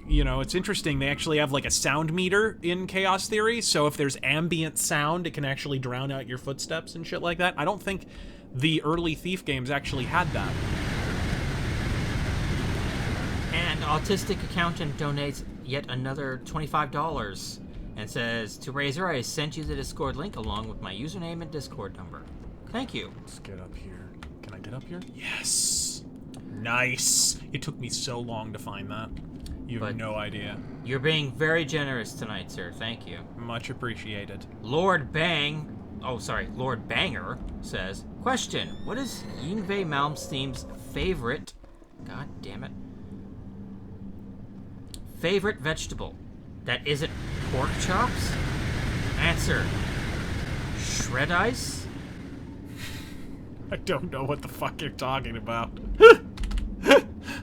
You know, it's interesting. They actually have, like, a sound meter in Chaos Theory, so if there's ambient sound, it can actually drown out your footsteps and shit like that. I don't think the early Thief games actually had that. And Autistic Accountant donates yet another $25 and says, to Razor, I sent you the Discord link along with my username and Discord number. Thank you. Let's get up here. Can I get up here? Yes! Nice! It took me so long to find that. You have no idea. You're being very generous tonight, sir. Thank you. Much appreciated. Lord Banger says, question, what is Yngwie Malmsteen's favorite, god damn it, favorite vegetable that isn't pork chops? Answer, shred ice? I don't know what the fuck you're talking about.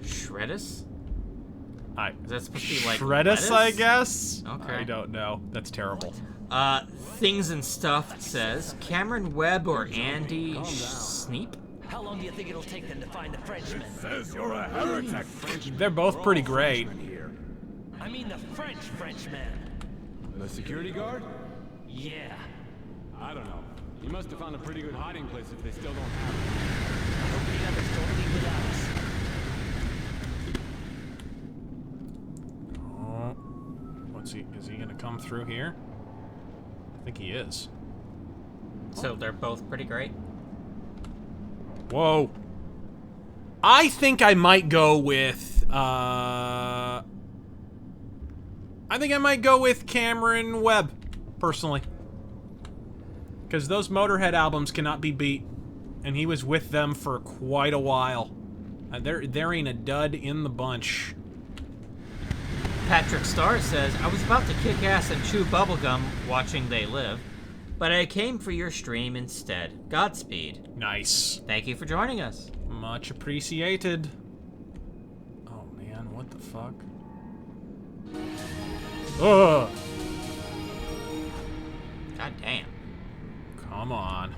Shreddus? Is that supposed to be like Shreddus, lettuce? I guess? Okay. I don't know. That's terrible. Things and Stuff says, Cameron Webb or Andy Sneap? How long do you think it'll take them to find the Frenchman? Says you're a heretic. They're both pretty great. I mean the Frenchman. The security guard? Yeah. I don't know. You must have found a pretty good hiding place if they still don't have it. I hope the others don't leave without us. Oh, what's he? Is he gonna come through here? I think he is. So they're both pretty great. Whoa. I think I might go with, I think I might go with Cameron Webb, personally. Because those Motorhead albums cannot be beat. And he was with them for quite a while. There ain't a dud in the bunch. Patrick Starr says, I was about to kick ass and chew bubblegum watching They Live, but I came for your stream instead. Godspeed. Nice. Thank you for joining us. Much appreciated. Oh man, what the fuck? Ugh. God damn. Come on.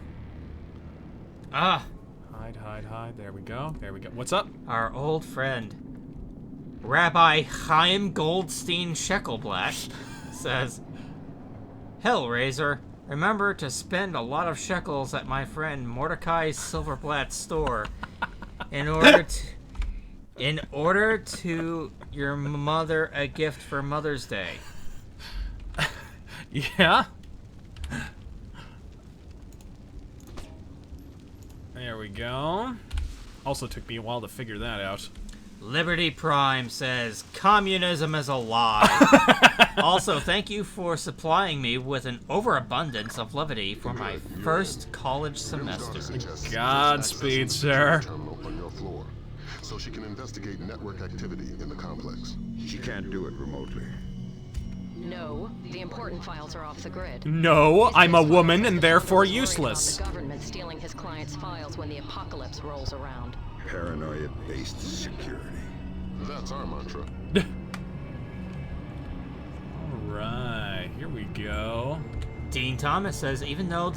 Ah. Hide, hide, hide. There we go. There we go. What's up? Our old friend, Rabbi Chaim Goldstein Sheckelblatt, says, Hellraiser, remember to spend a lot of shekels at my friend Mordecai Silverblatt's store in order to your mother a gift for Mother's Day. Yeah? There we go. Also took me a while to figure that out. Liberty Prime says, communism is a lie. Also, thank you for supplying me with an overabundance of levity for my first college semester. Godspeed, sir. On your floor, so she can investigate network activity in the complex. She can't do it remotely. No, the important files are off the grid. No, I'm a woman and therefore Stories useless. about the government stealing his clients' files when the apocalypse rolls around. Paranoia-based security. That's our mantra. Alright, here we go. Dean Thomas says, even though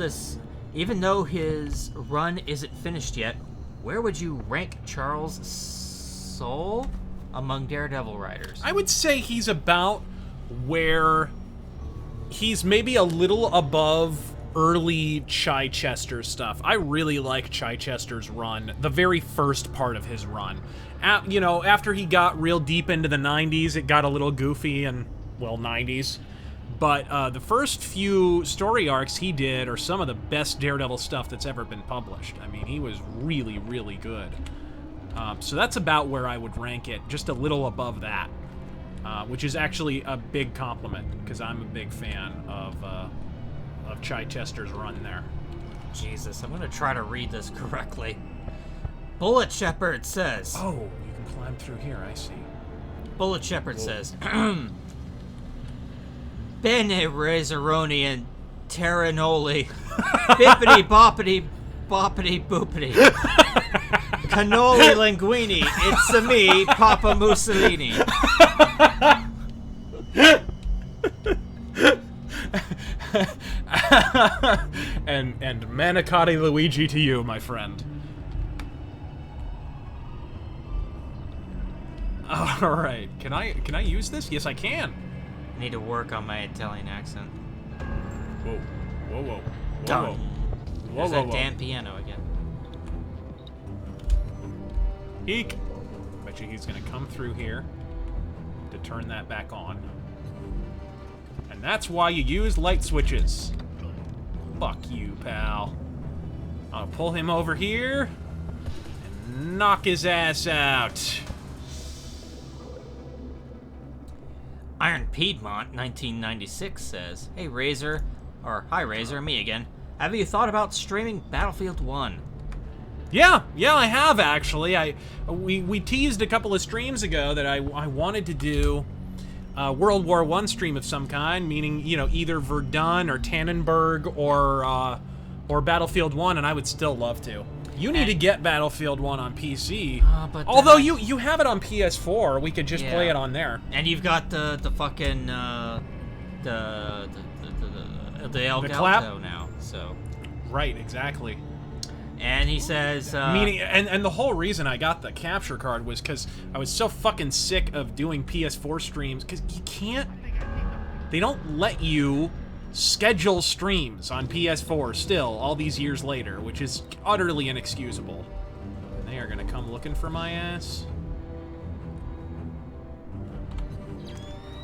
his run isn't finished yet, where would you rank Charles Soule among Daredevil writers? I would say he's about where he's maybe a little above early Chichester stuff. I really like Chichester's run, the very first part of his run. You know, after he got real deep into the 90s, it got a little goofy and, well, 90s. But the first few story arcs he did are some of the best Daredevil stuff that's ever been published. I mean, he was really, really good. So that's about where I would rank it, just a little above that. Which is actually a big compliment, because I'm a big fan of Chichester's run there. Jesus, I'm gonna try to read this correctly. Bullet Shepherd says... Oh, you can climb through here, I see. Bullet Shepherd says... Bene Razoroni and Terranoli. Bippity boppity boppity boopity. Cannoli linguini. It's a me, Papa Mussolini. and manicotti Luigi to you, my friend. All right, can I use this? Yes, I can. I need to work on my Italian accent. Whoa, whoa, whoa, Done. whoa, There's whoa, that damn piano again. Eek. Bet you he's gonna come through here to turn that back on. And that's why you use light switches. Fuck you, pal. I'll pull him over here and knock his ass out. Iron Piedmont 1996 says, Hey Razor, or hi Razor, me again. Have you thought about streaming Battlefield 1? Yeah, I have actually. We teased a couple of streams ago that I wanted to do a World War I stream of some kind, meaning, you know, either Verdun or Tannenberg or Battlefield 1, and I would still love to. You need to get Battlefield 1 on PC. But although you have it on PS4, we could just play it on there. And you've got the fucking the Elgato clap? now, so. Right, exactly. And he says... Meaning, and the whole reason I got the capture card was because I was so fucking sick of doing PS4 streams, because you can't... They don't let you schedule streams on PS4 still, all these years later, which is utterly inexcusable. And they are gonna come looking for my ass.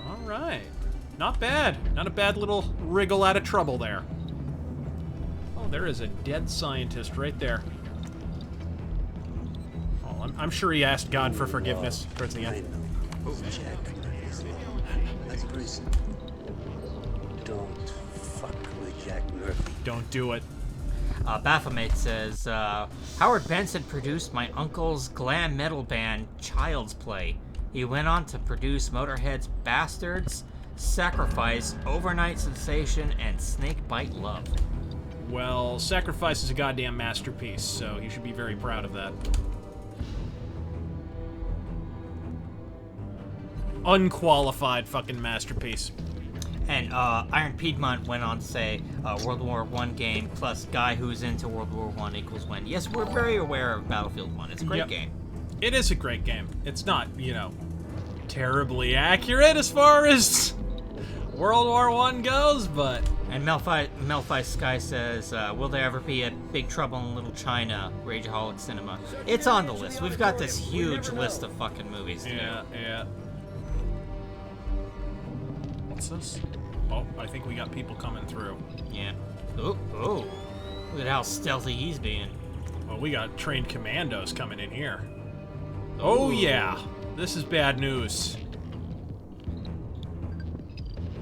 Alright. Not bad. Not a bad little wriggle out of trouble there. Oh, there is a dead scientist right there. Oh, I'm sure he asked God for forgiveness towards the end. Oh, Jack. That's very simple. Don't fuck with Jack Murphy. Don't do it. Baphomet says, Howard Benson produced my uncle's glam metal band, Child's Play. He went on to produce Motorhead's Bastards, Sacrifice, Overnight Sensation, and Snakebite Love. Well, Sacrifice is a goddamn masterpiece, so you should be very proud of that. Unqualified fucking masterpiece. And Iron Piedmont went on to say, World War I game plus guy who's into World War I equals win. Yes, we're very aware of Battlefield 1. It's a great game. It is a great game. It's not, you know, terribly accurate as far as World War I goes, but... And Melfi Sky says, will there ever be a Big Trouble in Little China, Rageaholic Cinema? It's on the list. We've got this huge list of fucking movies. Yeah. What's this? Oh, I think we got people coming through. Yeah. Oh. Look at how stealthy he's being. Well, we got trained commandos coming in here. Oh, yeah. This is bad news.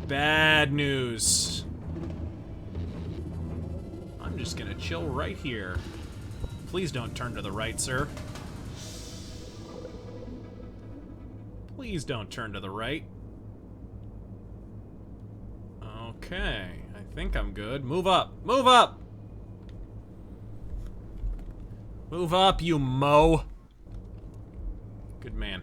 Bad news. I'm just gonna chill right here. Please don't turn to the right, sir. Please don't turn to the right. Okay, I think I'm good. Move up! Move up! Move up, you mo! Good man.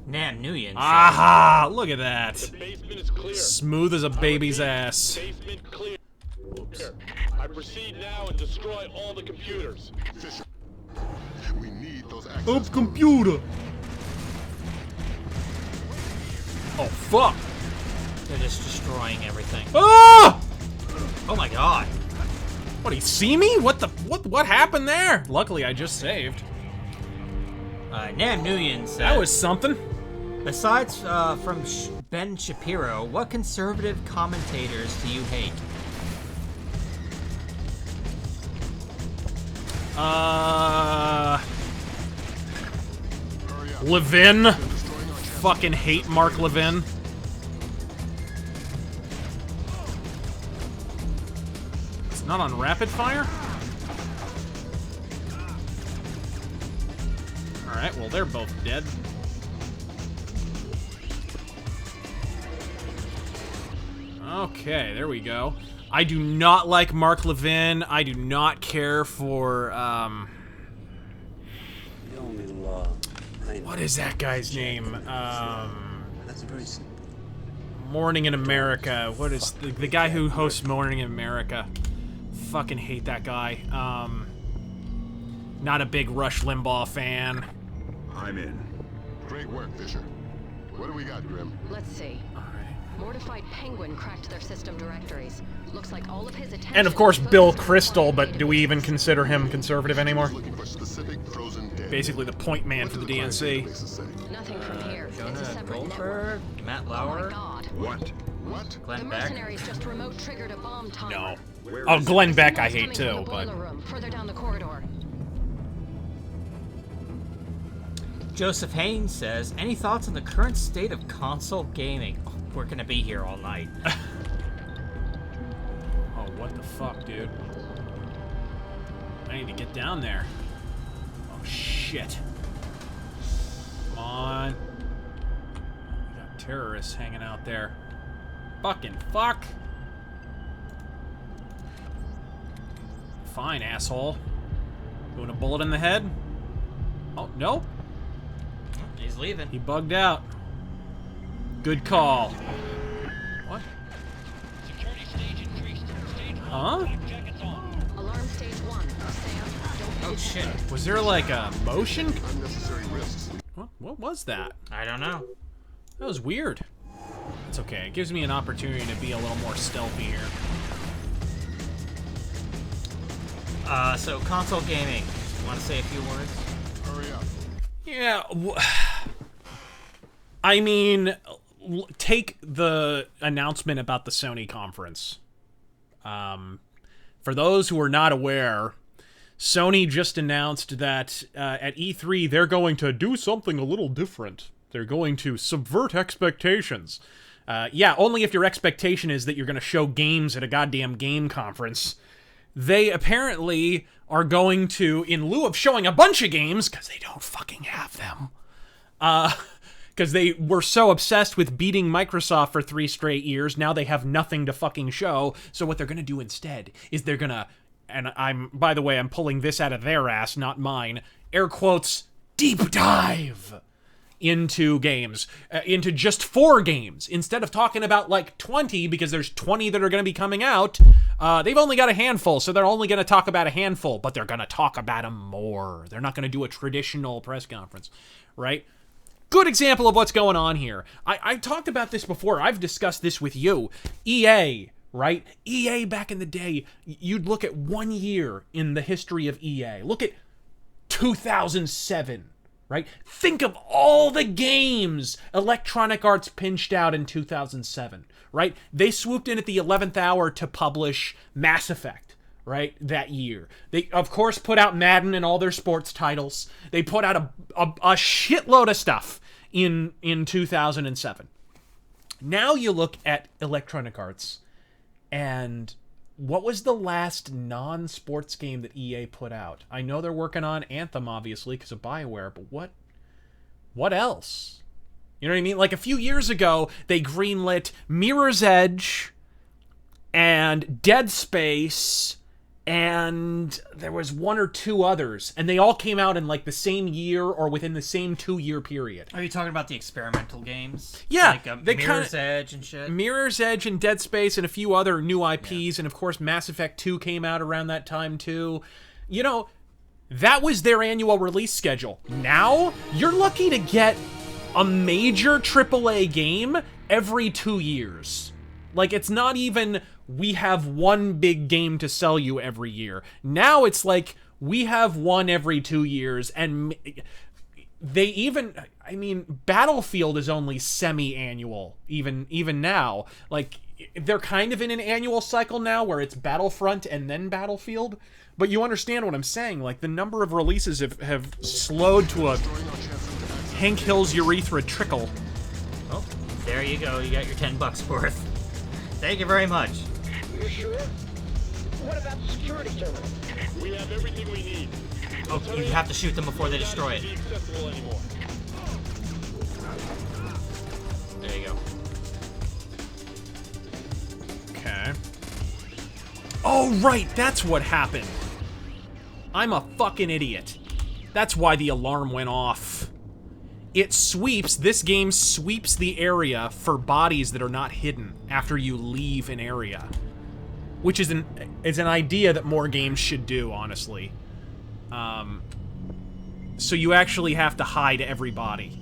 Nam Nguyen. Aha! Look at that. The basement is clear. Smooth as a baby's ass. Basement clear. Oops. I proceed now and destroy all the computers. Fisher, we need those access Up computer! Oh, fuck! They're just destroying everything. Ah! Oh my god. What, he see me? What happened there? Luckily, I just saved. Nam Nguyen says... That was something. Besides from Ben Shapiro, what conservative commentators do you hate? Levin. Fucking hate Mark Levin. It's not on rapid fire? Alright, well, they're both dead. Okay, there we go. I do not like Mark Levin. I do not care for, The only law I know. what is that guy's name? That's very simple. Morning in America. What is the guy who hosts Morning in America? Fucking hate that guy. Not a big Rush Limbaugh fan. I'm in. Great work, Fisher. What do we got, Grim? Let's see. Mortified Penguin cracked their system directories. Looks like all of his attention... And of course, Bill Crystal, but do we even consider him conservative anymore? Basically the point man for the DNC. Nothing from here. It's a Jonah separate Goldberg, Matt Lauer. Oh my god. What? Glenn The Beck. mercenaries just remote triggered a bomb timer. No. Oh, Glenn Beck I hate Coming from too, the but... boiler room, further down the corridor. Joseph Haynes says, any thoughts on the current state of console gaming? Oh, we're gonna be here all night. Oh, what the fuck, dude? I need to get down there. Oh, shit. Come on. We got terrorists hanging out there. Fucking fuck. Fine, asshole. Doing a bullet in the head? Oh, nope. He's leaving. He bugged out. Good call. What? Huh? Alarm stage 1. Sam, don't Oh shit. Was there like a motion? Unnecessary risks. What was that? I don't know. That was weird. It's okay. It gives me an opportunity to be a little more stealthy here. So console gaming. Want to say a few words? Hurry up. Yeah. I mean, take the announcement about the Sony conference. For those who are not aware, Sony just announced that at E3 they're going to do something a little different. They're going to subvert expectations. Yeah, only if your expectation is that you're going to show games at a goddamn game conference. They apparently are going to, in lieu of showing a bunch of games, because they don't fucking have them, because they were so obsessed with beating Microsoft for 3 straight years, now they have nothing to fucking show. So what they're going to do instead is they're going to, and by the way, I'm pulling this out of their ass, not mine, air quotes, deep dive into games, into just 4 games. Instead of talking about like 20, because there's 20 that are going to be coming out, they've only got a handful, so they're only going to talk about a handful, but they're going to talk about them more. They're not going to do a traditional press conference, right? Good example of what's going on here. I've talked about this before. I've discussed this with you. EA, right? EA back in the day, you'd look at 1 year in the history of EA. Look at 2007. Right? Think of all the games Electronic Arts pinched out in 2007, right? They swooped in at the 11th hour to publish Mass Effect, right, that year. They, of course, put out Madden and all their sports titles. They put out a shitload of stuff in 2007. Now you look at Electronic Arts, and what was the last non-sports game that EA put out? I know they're working on Anthem, obviously, because of BioWare, but what else? You know what I mean? Like, a few years ago, they greenlit Mirror's Edge and Dead Space, and there was 1 or 2 others, and they all came out in, like, the same year or within the same 2-year period. Are you talking about the experimental games? Yeah. Like Mirror's Edge and shit? Mirror's Edge and Dead Space and a few other new IPs, and of course Mass Effect 2 came out around that time too. You know, that was their annual release schedule. Now, you're lucky to get a major AAA game every 2 years. Like, it's not even, we have one big game to sell you every year. Now it's like, we have one every 2 years, and they even, I mean, Battlefield is only semi-annual, even now. Like, they're kind of in an annual cycle now, where it's Battlefront and then Battlefield. But you understand what I'm saying. Like, the number of releases have slowed to a Hank Hill's urethra trickle. Oh, there you go. You got your $10 worth. Thank you very much. You sure? What about the security terminal? We have everything we need. Oh, you have to shoot them before they destroy it. There you go. Okay. Oh, right, that's what happened. I'm a fucking idiot. That's why the alarm went off. It sweeps, this game sweeps the area for bodies that are not hidden after you leave an area. Which is an idea that more games should do, honestly. So you actually have to hide everybody.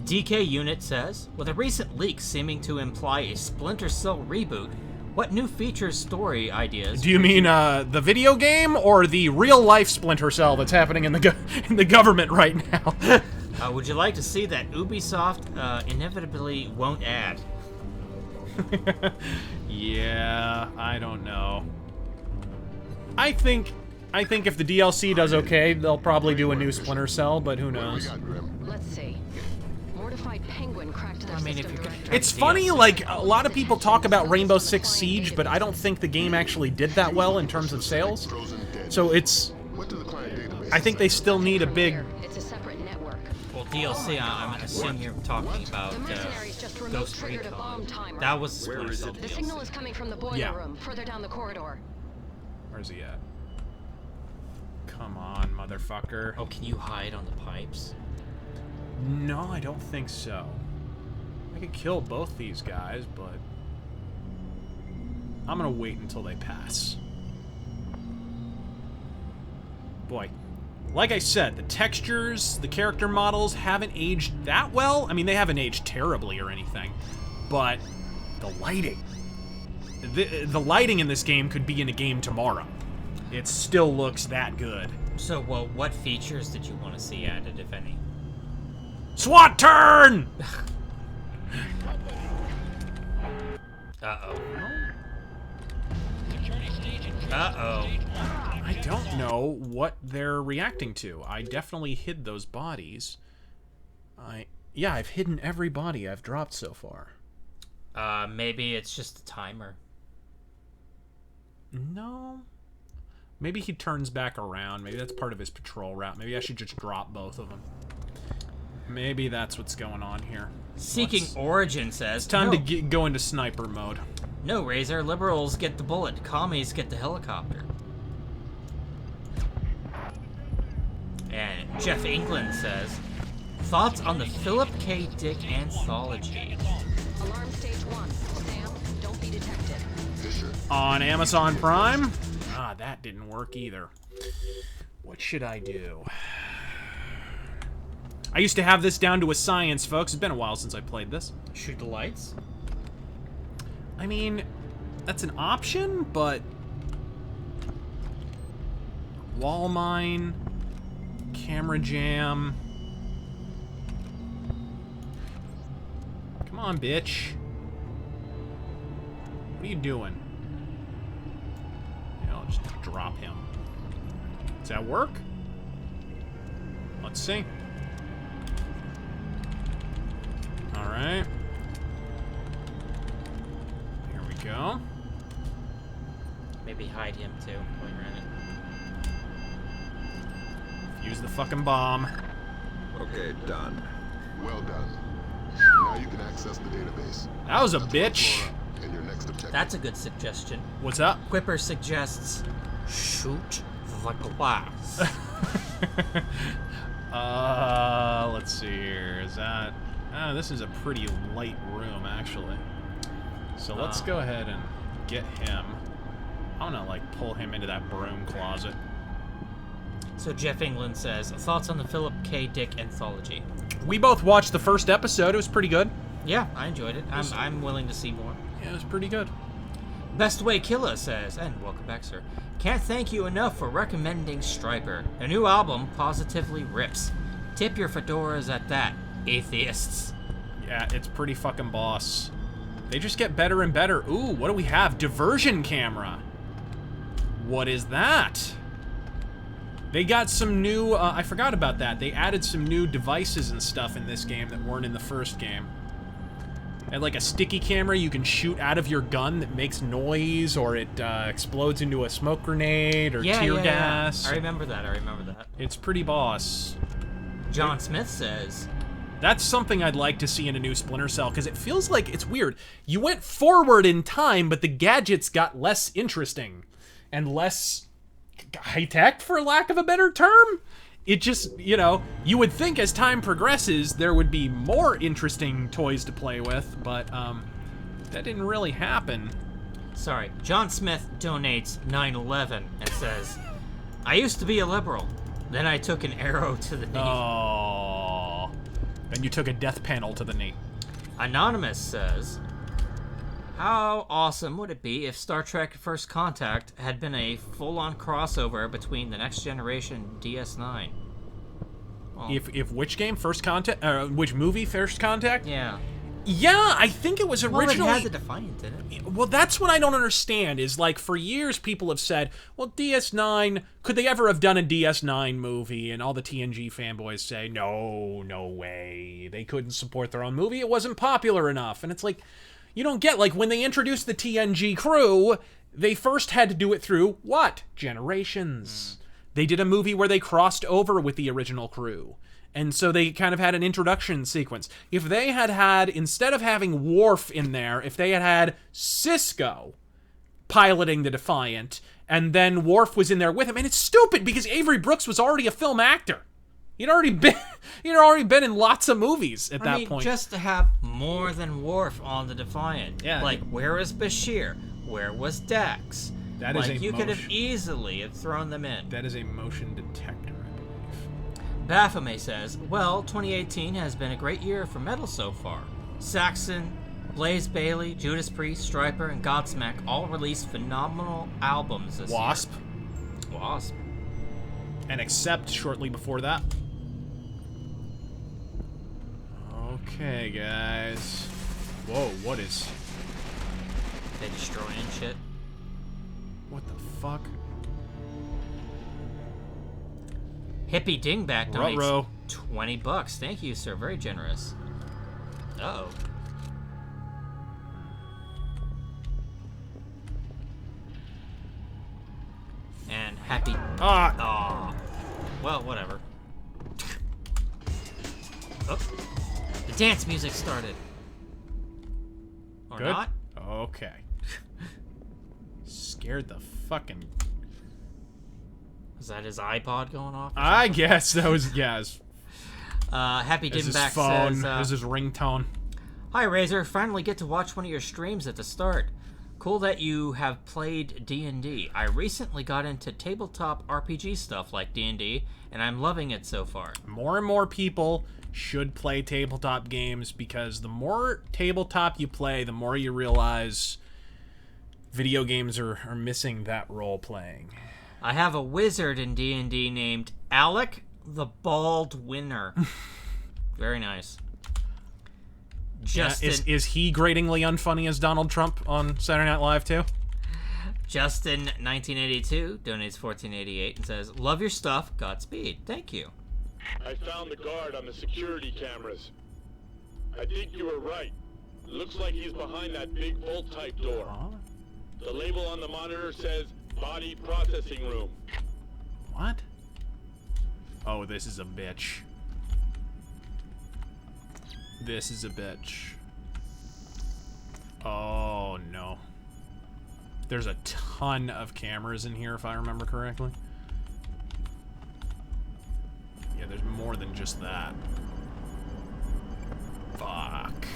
DK Unit says, with a recent leak seeming to imply a Splinter Cell reboot, what new features, story ideas... Do you mean the video game or the real-life Splinter Cell that's happening in the government right now? Would you like to see that Ubisoft inevitably won't add? Yeah, I don't know. I think if the DLC does okay, they'll probably do a new Splinter Cell, but who knows? Let's see. Mortified Penguin cracked their system directory. It's funny, like, a lot of people talk about Rainbow Six Siege, but I don't think the game actually did that well in terms of sales. So it's... I think they still need a big... It's a separate network. Well, DLC, I'm assuming you're talking about Ghost Recon. That was Splinter Cell The DLC. signal is coming from the boiler room, further down the corridor. Where's he at? Come on, motherfucker. Oh, can you hide on the pipes? No, I don't think so. I could kill both these guys, but... I'm gonna wait until they pass. Boy. Like I said, the textures, the character models haven't aged that well. I mean, they haven't aged terribly or anything. but the lighting. The lighting in this game could be in a game tomorrow. It still looks that good. So, well, what features did you want to see added, if any? SWAT turn! Uh-oh. Uh-oh. I don't know what they're reacting to. I definitely hid those bodies. Yeah, I've hidden every body I've dropped so far. Maybe it's just a timer. No. Maybe he turns back around. Maybe that's part of his patrol route. Maybe I should just drop both of them. Maybe that's what's going on here. Seeking Origin says... It's time to go into sniper mode. No, Razor. Liberals get the bullet. Commies get the helicopter. And Jeff England says... Thoughts on the Philip K. Dick anthology? Alarm stage 1. Sam, don't be detected. On Amazon Prime? Ah, that didn't work either. What should I do? I used to have this down to a science, folks. It's been a while since I played this. Shoot the lights? I mean, that's an option, but... Wall mine... Camera jam... Come on, bitch. What are you doing? Yeah, I'll just drop him. Does that work? Let's see. Alright. Here we go. Maybe hide him, too, while you're in it. Use the fucking bomb. Okay, done. Well done. Now you can access the database. That was a bitch. And your next objective. That's a good suggestion. What's up? Quipper suggests shoot the glass. Let's see here. Is that... this is a pretty light room, actually. So let's go ahead and get him. I'm gonna, like, pull him into that broom closet. So Jeff England says, thoughts on the Philip K. Dick anthology? We both watched the first episode. It was pretty good. Yeah, I enjoyed it. I'm willing to see more. Yeah, it was pretty good. Best Way Killer says, and welcome back, sir. Can't thank you enough for recommending Striper. Their new album positively rips. Tip your fedoras at that, atheists. Yeah, it's pretty fucking boss. They just get better and better. Ooh, what do we have? Diversion camera. What is that? They got some new, I forgot about that. They added some new devices and stuff in this game that weren't in the first game. They had like a sticky camera you can shoot out of your gun that makes noise, or it explodes into a smoke grenade, or tear gas. Yeah. I remember that. It's pretty boss. John Smith says... That's something I'd like to see in a new Splinter Cell, because it feels like it's weird. You went forward in time, but the gadgets got less interesting and less high-tech, for lack of a better term. It just, you know, you would think as time progresses there would be more interesting toys to play with, but that didn't really happen. Sorry, John Smith donates 9/11 and says, I used to be a liberal, then I took an arrow to the knee. Oh, then you took a death panel to the knee. Anonymous says, how awesome would it be if Star Trek First Contact had been a full-on crossover between the Next Generation and DS9? Well, If which game? First Contact? Which movie? First Contact? Yeah. Yeah, I think it was originally... Well, it had the Defiant, didn't it? Well, that's what I don't understand, is like, for years people have said, well, DS9, could they ever have done a DS9 movie? And all the TNG fanboys say, no, no way. They couldn't support their own movie. It wasn't popular enough. And it's like... You don't get, like, when they introduced the TNG crew, they first had to do it through, what? Generations. They did a movie where they crossed over with the original crew. And so they kind of had an introduction sequence. If they had, instead of having Worf in there, if they had Cisco piloting the Defiant, and then Worf was in there with him, and it's stupid because Avery Brooks was already a film actor. He'd already been in lots of movies at that point. Just to have more than Worf on the Defiant. Yeah. Like, where is Bashir? Where was Dax? That is like, you could have easily have thrown them in. That is a motion detector, I believe. Baphomet says, well, 2018 has been a great year for metal so far. Saxon Blaze Bayley, Judas Priest, Stryper, and Godsmack all released phenomenal albums this Wasp. year. Wasp. And Accept shortly before that. Okay, guys. Whoa, what is... They destroying shit. What the fuck? Hippie Dingback donates Ruh-roh. $20. Thank you, sir. Very generous. Uh-oh. And happy... Ah! Well, whatever. Oh. The dance music started. Or Good? not? Okay. Scared the fucking... Is that his iPod going off? I guess that was... Yes. Happy This is Dimback his phone. says... This is his ringtone. Hi, Razor. Finally get to watch one of your streams at the start. Cool that you have played D&D. I recently got into tabletop RPG stuff like D&D, and I'm loving it so far. More and more people should play tabletop games because the more tabletop you play, the more you realize video games are missing that role-playing. I have a wizard in D&D named Alec the Bald Winner. Very nice. Justin, yeah, is he gratingly unfunny as Donald Trump on Saturday Night Live too? Justin 1982 donates $14.88 and says, "Love your stuff. Godspeed." Thank you. I found the guard on the security cameras. I think you were right. Looks like he's behind that big vault-type door. The label on the monitor says body processing room. What? Oh, this is a bitch. This is a bitch. Oh, no. There's a ton of cameras in here, if I remember correctly. Yeah, there's more than just that. Fuck.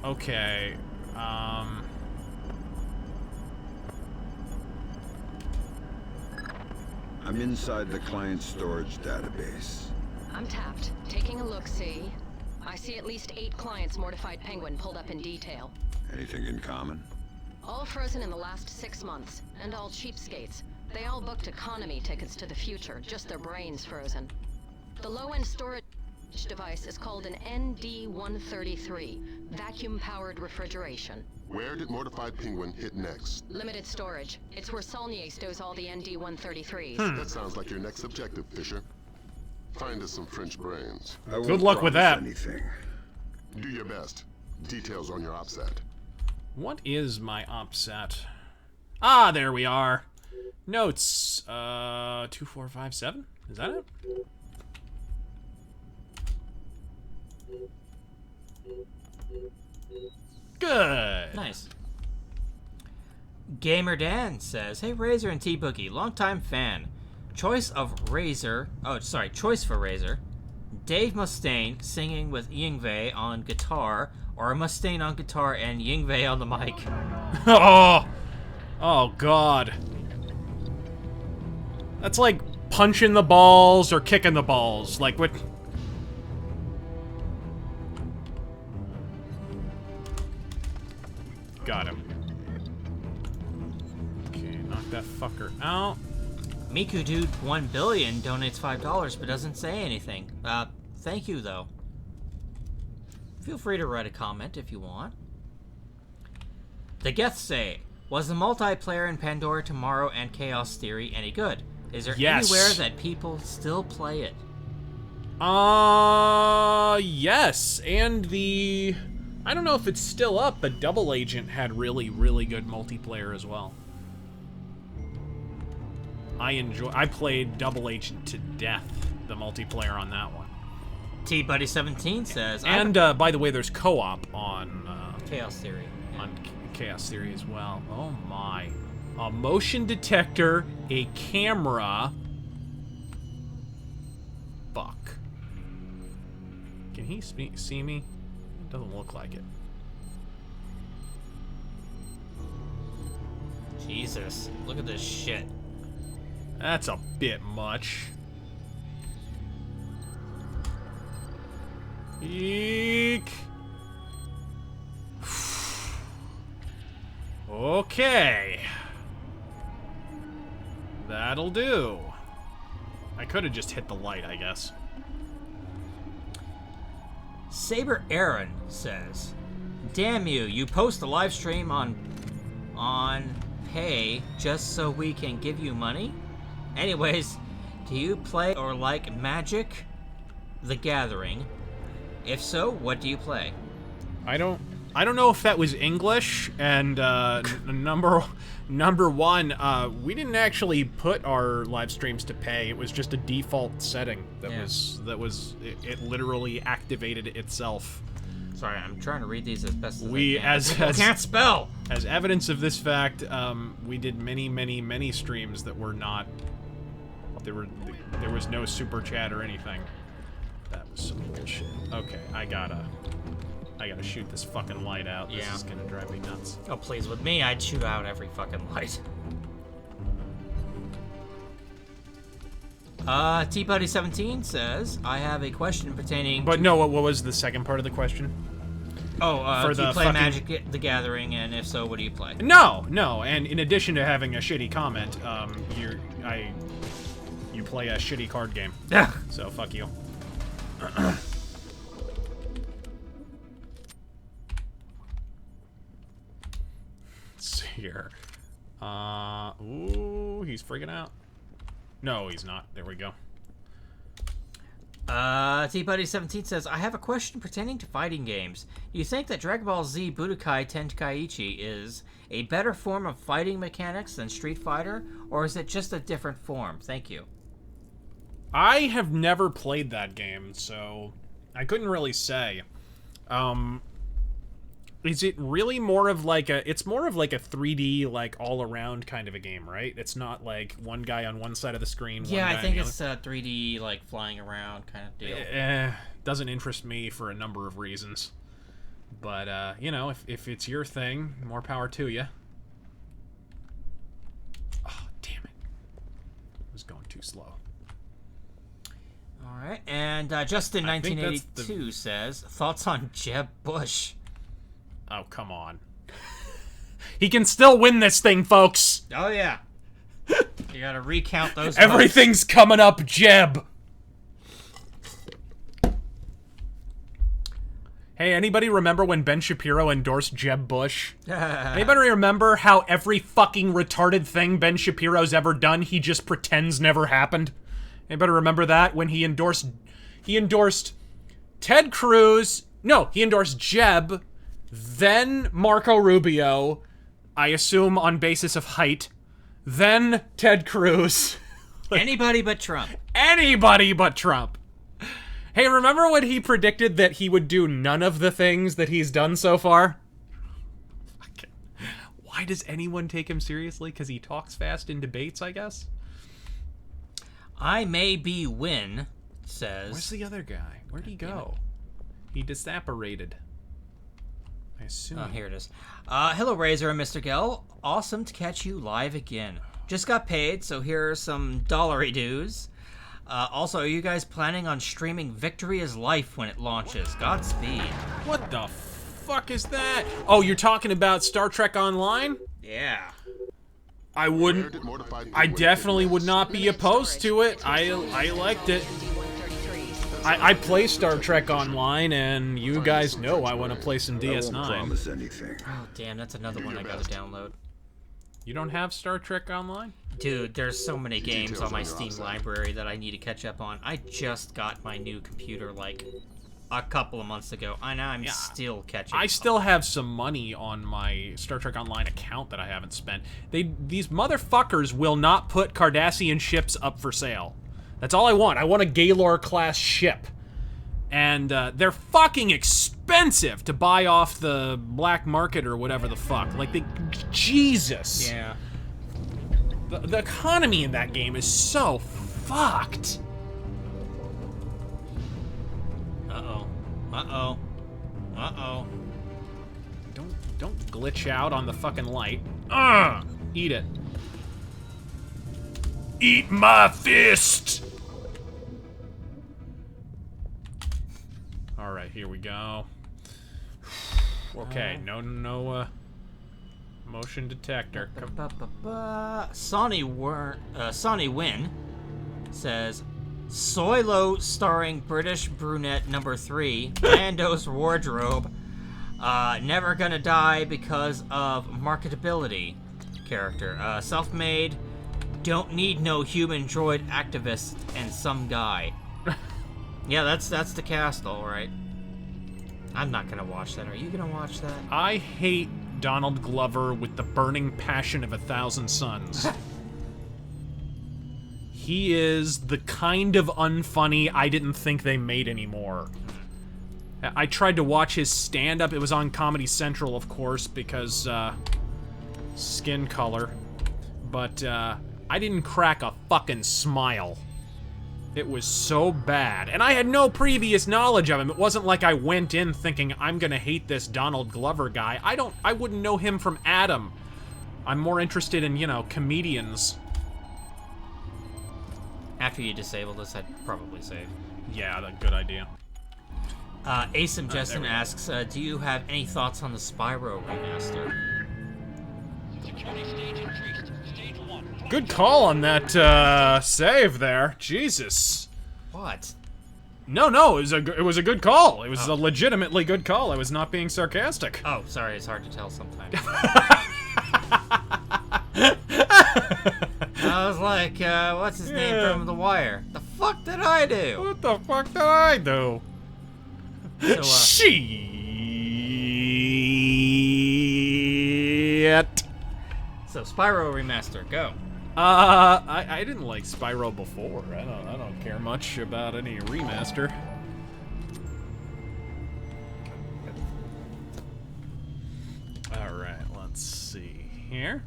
Okay, I'm inside the client storage database. I'm tapped. Taking a look-see. I see at least 8 clients Mortified Penguin pulled up in detail. Anything in common? All frozen in the last 6 months, and all cheapskates. They all booked economy tickets to the future, just their brains frozen. The low-end storage device is called an ND-133, vacuum-powered refrigeration. Where did Mortified Penguin hit next? Limited storage. It's where Saulnier stores all the ND-133s. That sounds like your next objective, Fisher. Find us some French brains. Good luck with that. Anything. Do your best. Details on your OPSAT. What is my OPSAT? Ah, there we are. Notes. 2457? Is that it? Good. Nice. Gamer Dan says, "Hey Razor and T-Boogie, longtime fan. Choice for Razor. Dave Mustaine singing with Yingwei on guitar, or Mustaine on guitar and Yingwei on the mic." Oh God. That's like punching the balls or kicking the balls. Like what? Got him. Okay, knock that fucker out. Miku Dude 1 billion donates $5 but doesn't say anything. Thank you though. Feel free to write a comment if you want. The Geth say, "Was the multiplayer in Pandora Tomorrow and Chaos Theory any good? Is there anywhere that people still play it?" Yes, and I don't know if it's still up, but Double Agent had really, really good multiplayer as well. I played Double Agent to death, the multiplayer on that one. T-Buddy17 says... And, by the way, there's co-op on... Chaos Theory. Yeah. On Chaos Theory as well. Oh, my. A motion detector, a camera... Fuck. Can he see me? It doesn't look like it. Jesus. Look at this shit. That's a bit much. Eek. Okay. That'll do. I could have just hit the light, I guess. Saber Aaron says, "Damn you! You post a live stream on pay just so we can give you money? Anyways, do you play or like Magic: The Gathering? If so, what do you play?" I don't know if that was English, and number one, we didn't actually put our live streams to pay. It was just a default setting it literally activated itself. Sorry, I'm trying to read these as best as We, I can. as Can't spell. As evidence of this fact, we did many streams that were not. There was no super chat or anything. That was some bullshit. Okay, I gotta shoot this fucking light out. This is gonna drive me nuts. Oh, please, with me, I'd shoot out every fucking light. T-Buddy17 says, "I have a question pertaining But no, what was the second part of the question? Do you play Magic: The Gathering, and if so, what do you play?" No, and in addition to having a shitty comment, you play a shitty card game. Yeah. So, fuck you. Let's see here. Ooh, he's freaking out. No, he's not. There we go. T-Buddy17 says, "I have a question pertaining to fighting games. Do you think that Dragon Ball Z Budokai Tenkaichi is a better form of fighting mechanics than Street Fighter, or is it just a different form? Thank you." I have never played that game, so I couldn't really say. Is it really more of like it's more of like a 3D, like, all-around kind of a game, right? It's not like one guy on one side of the screen, Yeah, one guy I think on the it's a 3D, like, flying around kind of deal. Doesn't interest me for a number of reasons. But, you know, if it's your thing, more power to you. Oh, damn it. It was going too slow. Alright, and Justin1982 says, "Thoughts on Jeb Bush?" Oh, come on. He can still win this thing, folks! Oh, yeah. You gotta recount those Everything's votes. coming up, Jeb! Hey, anybody remember when Ben Shapiro endorsed Jeb Bush? Anybody remember how every fucking retarded thing Ben Shapiro's ever done, he just pretends never happened? Anybody remember that? When he endorsed Ted Cruz... No, he endorsed Jeb... Then Marco Rubio, I assume on basis of height. Then Ted Cruz. Anybody but Trump. Anybody but Trump. Hey, remember when he predicted that he would do none of the things that he's done so far? Why does anyone take him seriously? Because he talks fast in debates, I guess? I May Be Win says... Where's the other guy? Where'd he go? He disapparated. I assume. Oh, here it is. Hello, Razor and Mr. Gell. Awesome to catch you live again. Just got paid, so here are some dollary dues. Also, are you guys planning on streaming Victory is Life when it launches? Godspeed. What the fuck is that? Oh, you're talking about Star Trek Online? Yeah. I wouldn't... I definitely would not be opposed to it. I liked it. I play Star Trek Online, and you guys know I want to play some DS9. I won't promise anything. Oh, damn, that's another one I gotta download. You don't have Star Trek Online? Dude, there's so many games on my Steam library that I need to catch up on. I just got my new computer, like, a couple of months ago. I'm still catching up. I still have some money on my Star Trek Online account that I haven't spent. These motherfuckers will not put Cardassian ships up for sale. That's all I want. I want a Gaylor-class ship. And they're fucking expensive to buy off the black market or whatever the fuck. Like, Jesus. Yeah. The economy in that game is so fucked. Uh-oh. Uh-oh. Uh-oh. Don't glitch out on the fucking light. Eat it. Eat my fist! Alright. right, here we go. Okay, no motion detector. Sonny Wynn says, Soilo starring British brunette number 3, Lando's wardrobe, never gonna die because of marketability character. Self-made, don't need no human droid activist, and some guy. Yeah, that's the cast, all right. I'm not gonna watch that. Are you gonna watch that? I hate Donald Glover with the burning passion of 1,000 suns. He is the kind of unfunny I didn't think they made anymore. I tried to watch his stand-up. It was on Comedy Central, of course, because, skin color. But, I didn't crack a fucking smile. It was so bad. And I had no previous knowledge of him. It wasn't like I went in thinking, I'm gonna hate this Donald Glover guy. I wouldn't know him from Adam. I'm more interested in, you know, comedians. After you disable this, I'd probably save. Yeah, that's a good idea. Asim Justin asks, do you have any thoughts on the Spyro remaster? Security stage increased. Stage 1. Good call on that, save there. Jesus. What? No, it was a good call. It was a legitimately good call. I was not being sarcastic. Oh, sorry, it's hard to tell sometimes. I was like, what's his name from The Wire? The fuck did I do? What the fuck did I do? So, Shit. So Spyro remaster, go. I didn't like Spyro before. I don't care much about any remaster. All right, let's see here.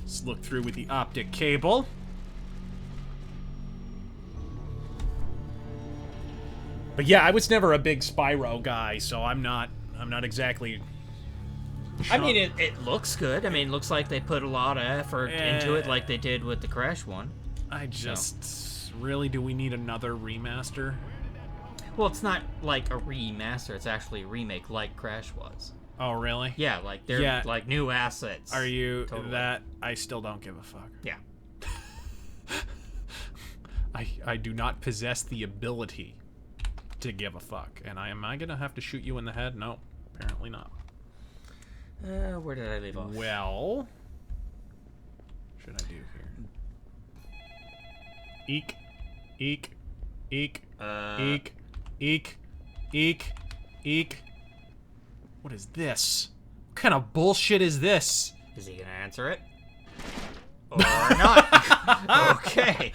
Let's look through with the optic cable. But yeah, I was never a big Spyro guy, so I'm not exactly. I mean, it looks good. I mean, it looks like they put a lot of effort into it, like they did with the Crash one. Really, do we need another remaster? Well, it's not like a remaster. It's actually a remake, like Crash was. Oh, really? Yeah, like they're like new assets. Are you totally. that? I still don't give a fuck. Yeah. I do not possess the ability to give a fuck. And am I gonna have to shoot you in the head? No, apparently not. Where did I leave off? Well, what should I do here? Eek, eek, eek, eek, eek, eek, eek. What is this? What kind of bullshit is this? Is he gonna answer it? Or not? Okay.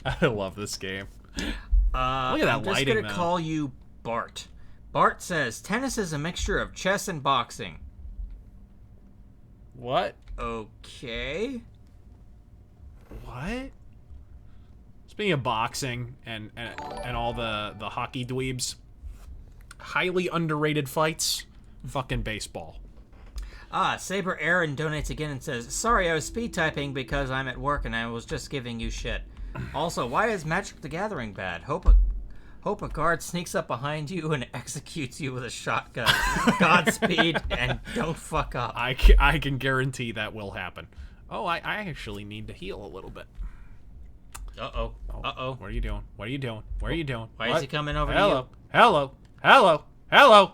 I love this game. Look at that I'm lighting, just gonna call you Bart. Bart says, tennis is a mixture of chess and boxing. What? Okay. What? Speaking of boxing and all the hockey dweebs, highly underrated fights, fucking baseball. Saber Aaron donates again and says, sorry, I was speed typing because I'm at work and I was just giving you shit. Also, why is Magic the Gathering bad? Hope a guard sneaks up behind you and executes you with a shotgun. Godspeed and don't fuck up. I can guarantee that will happen. Oh, I actually need to heal a little bit. Uh-oh. Uh-oh. What are you doing? What are you doing? Where are you doing? Why is he coming over Hello. to you? Hello. Hello. Hello.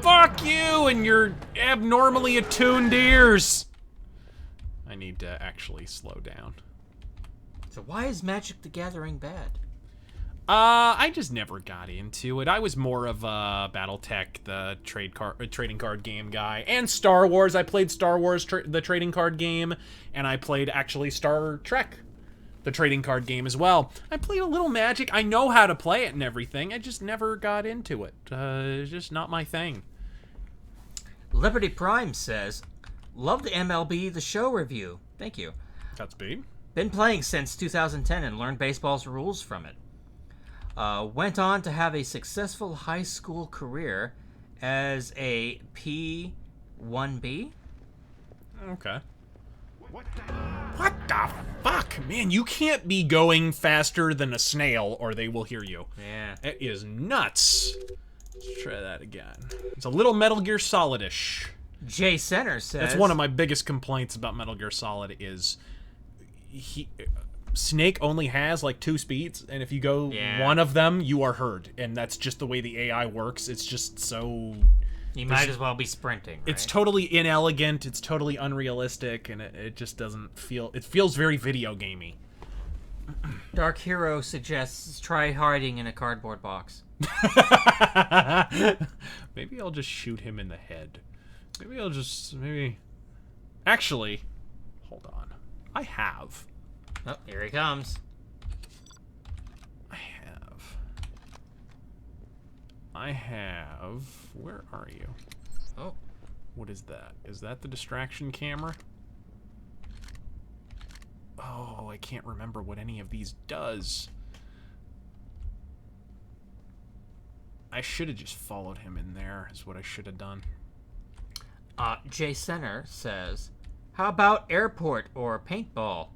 Fuck you and your abnormally attuned ears. I need to actually slow down. So why is Magic the Gathering bad? I just never got into it. I was more of a BattleTech, the trading card game guy, and Star Wars. I played Star Wars, the trading card game, and I played actually Star Trek, the trading card game as well. I played a little Magic. I know how to play it and everything. I just never got into it. It's just not my thing. Liberty Prime says, love the MLB The Show review. Thank you. That's big. Been playing since 2010 and learned baseball's rules from it. Went on to have a successful high school career as a P1B. Okay. What the fuck? Man, you can't be going faster than a snail or they will hear you. Yeah. It is nuts. Let's try that again. It's a little Metal Gear Solid-ish. Jay Center says... That's one of my biggest complaints about Metal Gear Solid is... Snake only has like 2 speeds, and if you go one of them, you are heard. And that's just the way the AI works. It's just so... You might as well be sprinting, right? It's totally inelegant, it's totally unrealistic, and it just doesn't feel... It feels very video gamey. Dark Hero suggests try hiding in a cardboard box. Maybe I'll just shoot him in the head. Maybe I'll just... Maybe... Actually, hold on. I have... Oh, here he comes. I have... Where are you? Oh. What is that? Is that the distraction camera? Oh, I can't remember what any of these does. I should have just followed him in there, is what I should have done. Jay Center says, how about airport or paintball?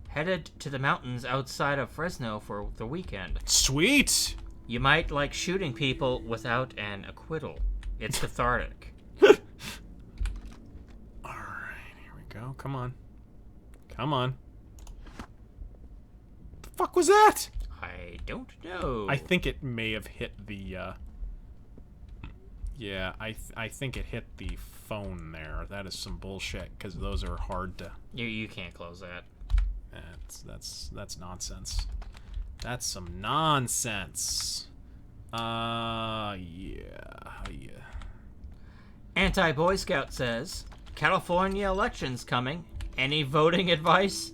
Headed to the mountains outside of Fresno for the weekend. Sweet! You might like shooting people without an acquittal. It's cathartic. Alright, here we go. Come on. Come on. The fuck was that? I don't know. I think it may have hit the, Yeah, I think it hit the phone there. That is some bullshit, because those are hard to... You can't close that. That's nonsense. That's some nonsense. Yeah. Anti-Boy Scout says, California elections coming. Any voting advice?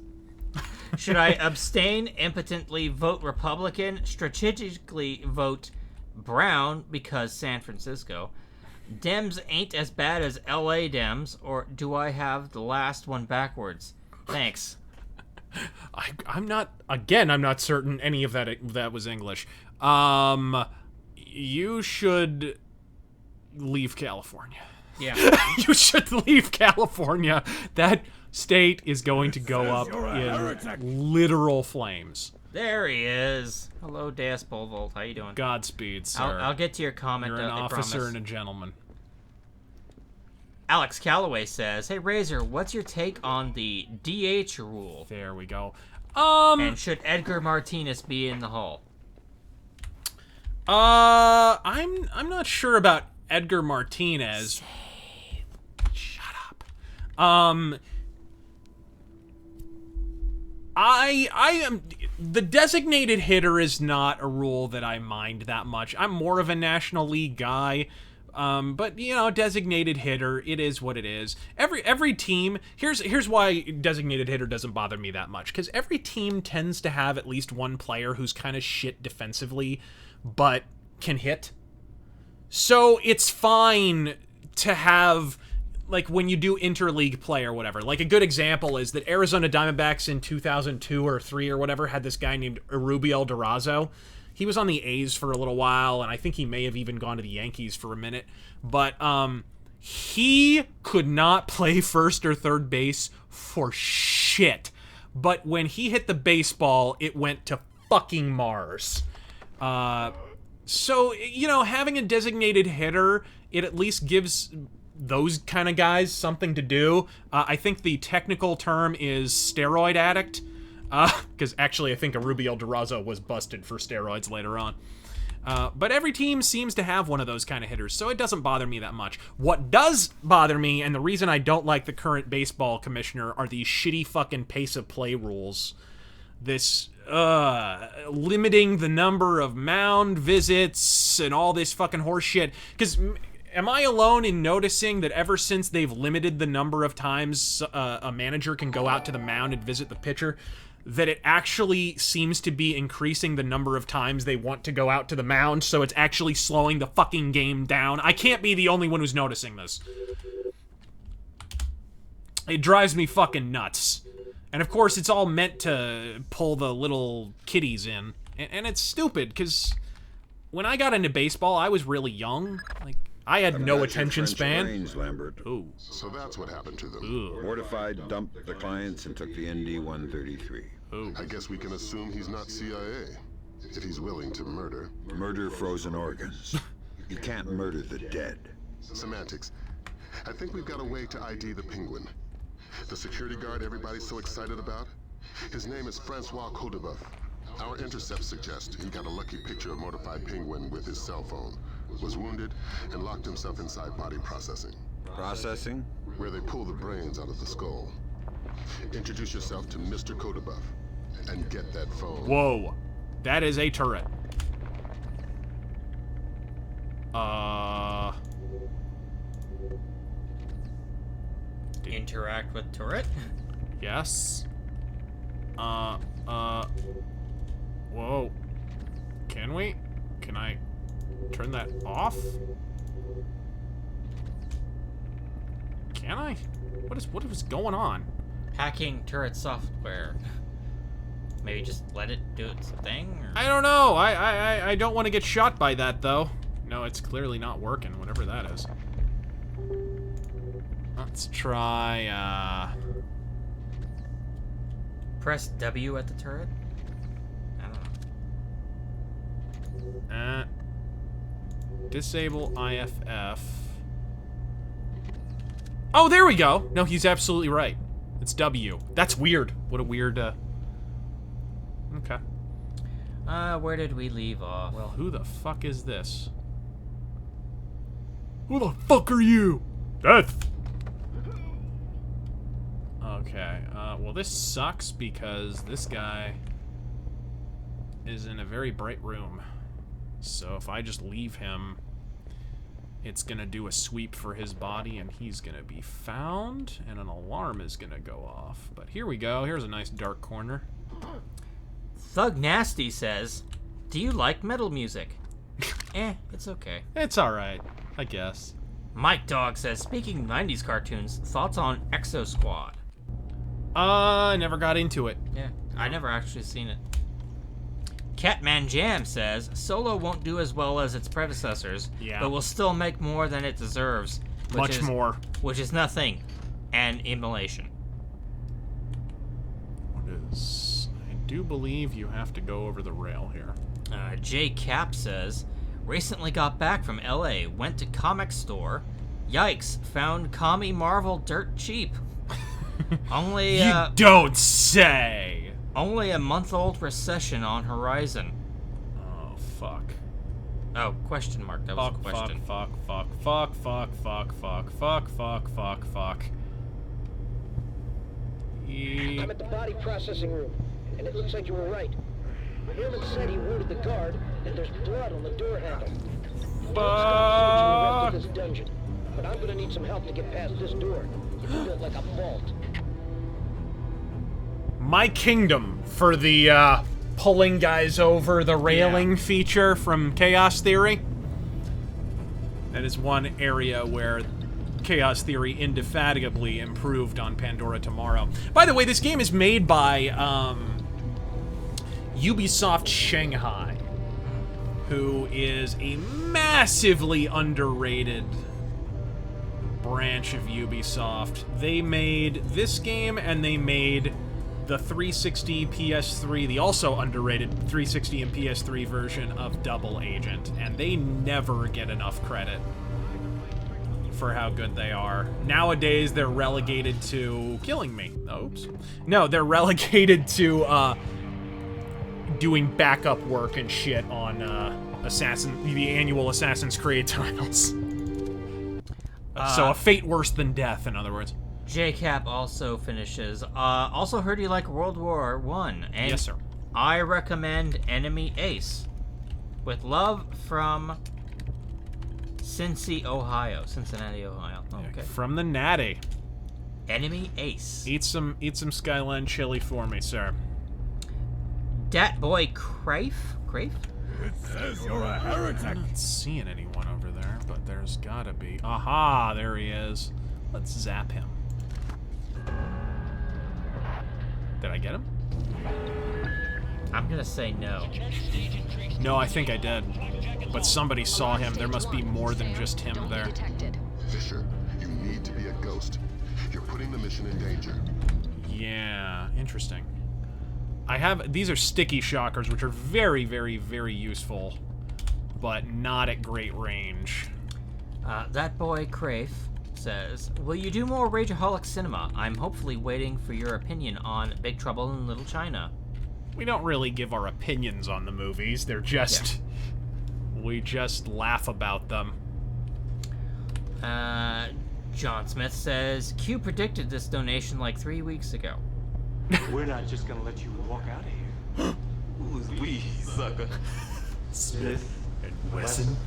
Should I abstain, impotently vote Republican, strategically vote Brown because San Francisco? Dems ain't as bad as LA Dems, or do I have the last one backwards? Thanks. I'm not certain any of that was English. You should leave California. Yeah. You should leave California. That state is going to go up in literal flames. There he is. Hello, Deus Bolvold. How you doing? Godspeed, sir. I'll get to your comment. You're an officer promise. and a gentleman. Alex Calloway says, hey, Razor, what's your take on the DH rule? There we go. And should Edgar Martinez be in the Hall? I'm not sure about Edgar Martinez. Shut up. I am... The designated hitter is not a rule that I mind that much. I'm more of a National League guy. But, you know, designated hitter, it is what it is. Every team... Here's why designated hitter doesn't bother me that much. Because every team tends to have at least one player who's kind of shit defensively, but can hit. So it's fine to have... Like, when you do interleague play or whatever. Like, a good example is that Arizona Diamondbacks in 2002 or 3 or whatever had this guy named Rubiel Durazo. He was on the A's for a little while, and I think he may have even gone to the Yankees for a minute. But, he could not play first or third base for shit. But when he hit the baseball, it went to fucking Mars. So, you know, having a designated hitter, it at least gives... those kind of guys something to do. I think the technical term is steroid addict, because actually I think a Rubiel Durazo was busted for steroids later on. But every team seems to have one of those kind of hitters, so it doesn't bother me that much. What does bother me, and the reason I don't like the current baseball commissioner, are these shitty fucking pace of play rules. This, limiting the number of mound visits and all this fucking horse shit, because... Am I alone in noticing that ever since they've limited the number of times a manager can go out to the mound and visit the pitcher, that it actually seems to be increasing the number of times they want to go out to the mound, so it's actually slowing the fucking game down? I can't be the only one who's noticing this. It drives me fucking nuts. And of course, it's all meant to pull the little kiddies in. And it's stupid, because when I got into baseball, I was really young. Like, I had no That's your attention French span. brains, Lambert. Ooh. So that's what happened to them. Mortified, dumped the clients and took the ND-133. Ooh. I guess we can assume he's not CIA. If he's willing to murder. Murder frozen organs. You can't murder the dead. Semantics. I think we've got a way to ID the Penguin. The security guard everybody's so excited about? His name is Francois Codeboeuf. Our intercepts suggest he got a lucky picture of Mortified Penguin with his cell phone, was wounded, and locked himself inside body processing. Processing? Where they pull the brains out of the skull. Introduce yourself to Mr. Codeboeuf and get that phone. Whoa. That is a turret. Interact with turret? Yes. Whoa. Can we? Can I turn that off? Can I? What was going on? Hacking turret software. Maybe just let it do its thing? Or? I don't know. I don't want to get shot by that, though. No, it's clearly not working, whatever that is. Let's try, Press W at the turret? I don't know. Disable IFF. Oh, there we go. No, he's absolutely right. It's W. That's weird. What a weird, Okay. Where did we leave off? Well, who the fuck is this? Who the fuck are you? Death! Okay, well this sucks because this guy is in a very bright room. So if I just leave him, it's gonna do a sweep for his body and he's gonna be found and an alarm is gonna go off. But here we go, here's a nice dark corner. Thug Nasty says, do you like metal music? It's okay. It's alright, I guess. Mike Dog says, speaking of 90s cartoons, thoughts on Exo Squad? I never got into it. Yeah, I never actually seen it. Catman Jam says, Solo won't do as well as its predecessors, but will still make more than it deserves. Much more. Which is nothing. And immolation. What is... I do believe you have to go over the rail here. J Cap says, recently got back from LA, went to comic store. Yikes, found Commie Marvel dirt cheap. Only You don't say! Only a month-old recession on horizon. Oh, fuck. Oh, question mark. That was a question. Fuck. I'm at the body processing room, and it looks like you were right. Hammond said he wounded the guard, and there's blood on the door handle. Fuck! This dungeon, but I'm gonna need some help to get past this door. It's built like a vault. My kingdom for the pulling guys over the railing feature from Chaos Theory. That is one area where Chaos Theory indefatigably improved on Pandora tomorrow. By the way, this game is made by Ubisoft Shanghai, who is a massively underrated branch of Ubisoft. They made this game and they made the 360 PS3, the also underrated 360 and PS3 version of Double Agent, and they never get enough credit for how good they are. Nowadays, they're relegated to killing me. Oops. No, they're relegated to doing backup work and shit on the annual Assassin's Creed titles. So a fate worse than death, in other words. JCap also finishes. Also heard you like World War I. And yes, sir. I recommend Enemy Ace. With love from Cincinnati, Ohio. Oh, okay. From the Natty. Enemy Ace. Eat some Skyline chili for me, sir. Dat boy Crafe? It says you're a heretic. I'm not seeing anyone over there, but there's gotta be. Aha, there he is. Let's zap him. Did I get him? I'm gonna say no. No, I think I did. But somebody saw him. There must be more than just him there. Fisher, you need to be a ghost. You're putting the mission in danger. Yeah, interesting. These are sticky shockers, which are very, very, very useful, but not at great range. That boy Crafe says, will you do more Rageaholic cinema? I'm hopefully waiting for your opinion on Big Trouble in Little China. We don't really give our opinions on the movies. They're just... Yeah. We just laugh about them. John Smith says, Q predicted this donation like 3 weeks ago. We're not just gonna let you walk out of here. Who's we, sucker? Smith and Wesson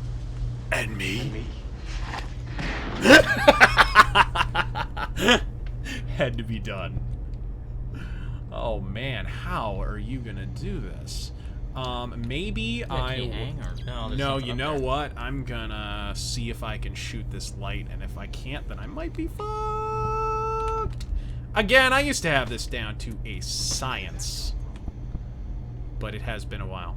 and me. Had to be done. Oh man, how are you gonna do this? Maybe No, you know what? I'm gonna see if I can shoot this light, and if I can't, then I might be fucked. Again, I used to have this down to a science, but it has been a while.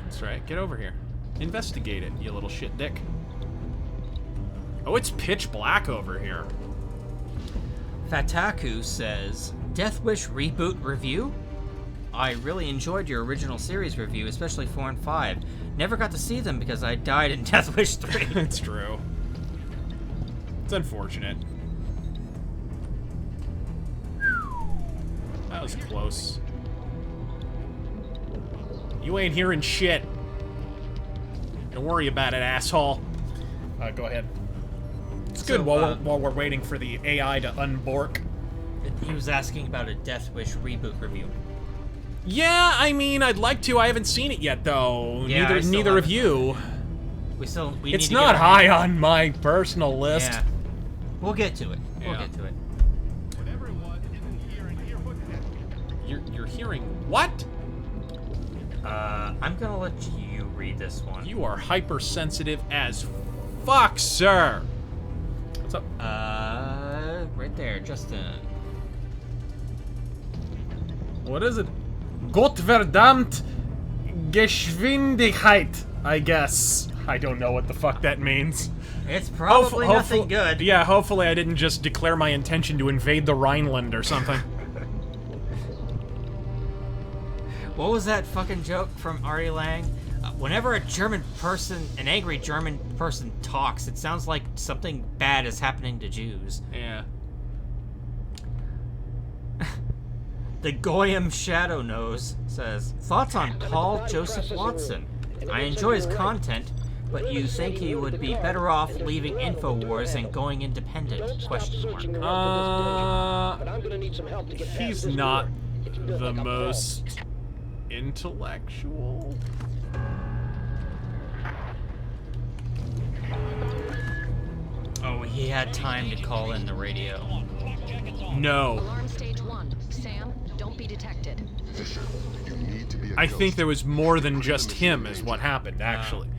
That's right. Get over here. Investigate it, you little shit dick. Oh, it's pitch black over here. Fataku says, Death Wish reboot review? I really enjoyed your original series review, especially 4 and 5. Never got to see them because I died in Death Wish 3. It's true. It's unfortunate. That was close. You ain't hearing shit. Don't worry about it, asshole. Go ahead. It's good while we're waiting for the AI to unbork. He was asking about a Death Wish reboot review. Yeah, I mean, I'd like to. I haven't seen it yet, though. Yeah, neither of you. It's not high on my personal list. Yeah. We'll get to it. We'll get to it. You're hearing what? I'm gonna let you read this one. You are hypersensitive as fuck, sir. What's up? Right there, Justin. What is it? Gottverdammt Geschwindigkeit, I guess. I don't know what the fuck that means. It's probably nothing good. Yeah, hopefully I didn't just declare my intention to invade the Rhineland or something. What was that fucking joke from Ari Lang? Whenever an angry German person talks, it sounds like something bad is happening to Jews. Yeah. The Goyim Shadow Nose says, thoughts on Paul Joseph Watson? I enjoy his content, but you think he would be better off leaving InfoWars and going independent? Question mark. He's not the most intellectual. Oh, he had time to call in the radio. No. Alarm stage 1. Sam, don't be detected. Fisher, you need to be a I think there was more than just him is what happened, actually.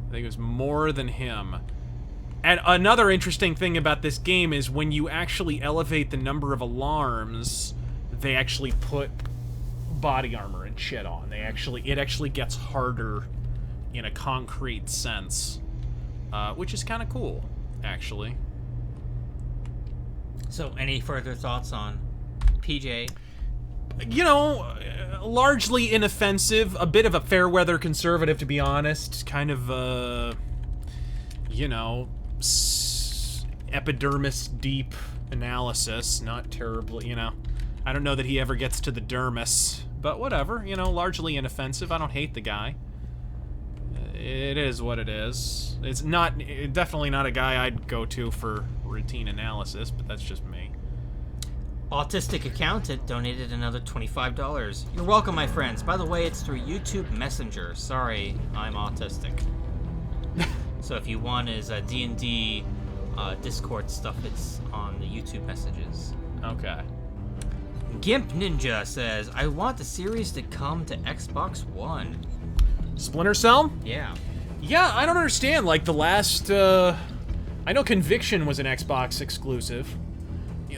I think it was more than him. And another interesting thing about this game is when you actually elevate the number of alarms, they actually put body armor and shit on. It actually gets harder in a concrete sense, which is kind of cool, actually. So, any further thoughts on PJ? You know, largely inoffensive, a bit of a fair-weather conservative, to be honest. Kind of, you know, epidermis-deep analysis. Not terribly, you know. I don't know that he ever gets to the dermis, but whatever. You know, largely inoffensive. I don't hate the guy. It is what it is. It's definitely not a guy I'd go to for routine analysis, but that's just me. Autistic Accountant donated another $25. You're welcome, my friends. By the way, it's through YouTube Messenger. Sorry, I'm autistic. So if you want his D&D Discord stuff, it's on the YouTube messages. Okay. Gimp Ninja says, I want the series to come to Xbox One. Splinter Cell? Yeah. Yeah, I don't understand. Like, the last, I know Conviction was an Xbox exclusive.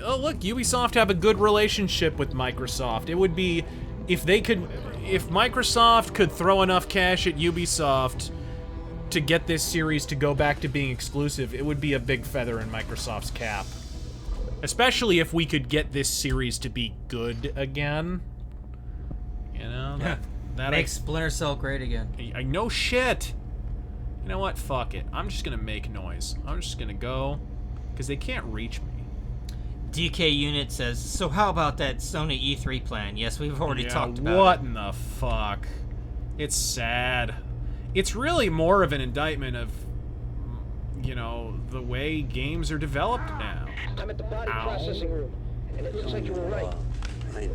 look, Ubisoft have a good relationship with Microsoft. It would be, if Microsoft could throw enough cash at Ubisoft to get this series to go back to being exclusive, it would be a big feather in Microsoft's cap. Especially if we could get this series to be good again. You know, that makes Splinter Cell great again. I know shit. You know what? Fuck it. I'm just gonna make noise. I'm just gonna go, because they can't reach me. DK Unit says, so how about that Sony E3 plan? Yes, we've already talked about What it. in the fuck? It's sad. It's really more of an indictment of, you know, the way games are developed now. I'm at the body processing room, and it looks like you were right.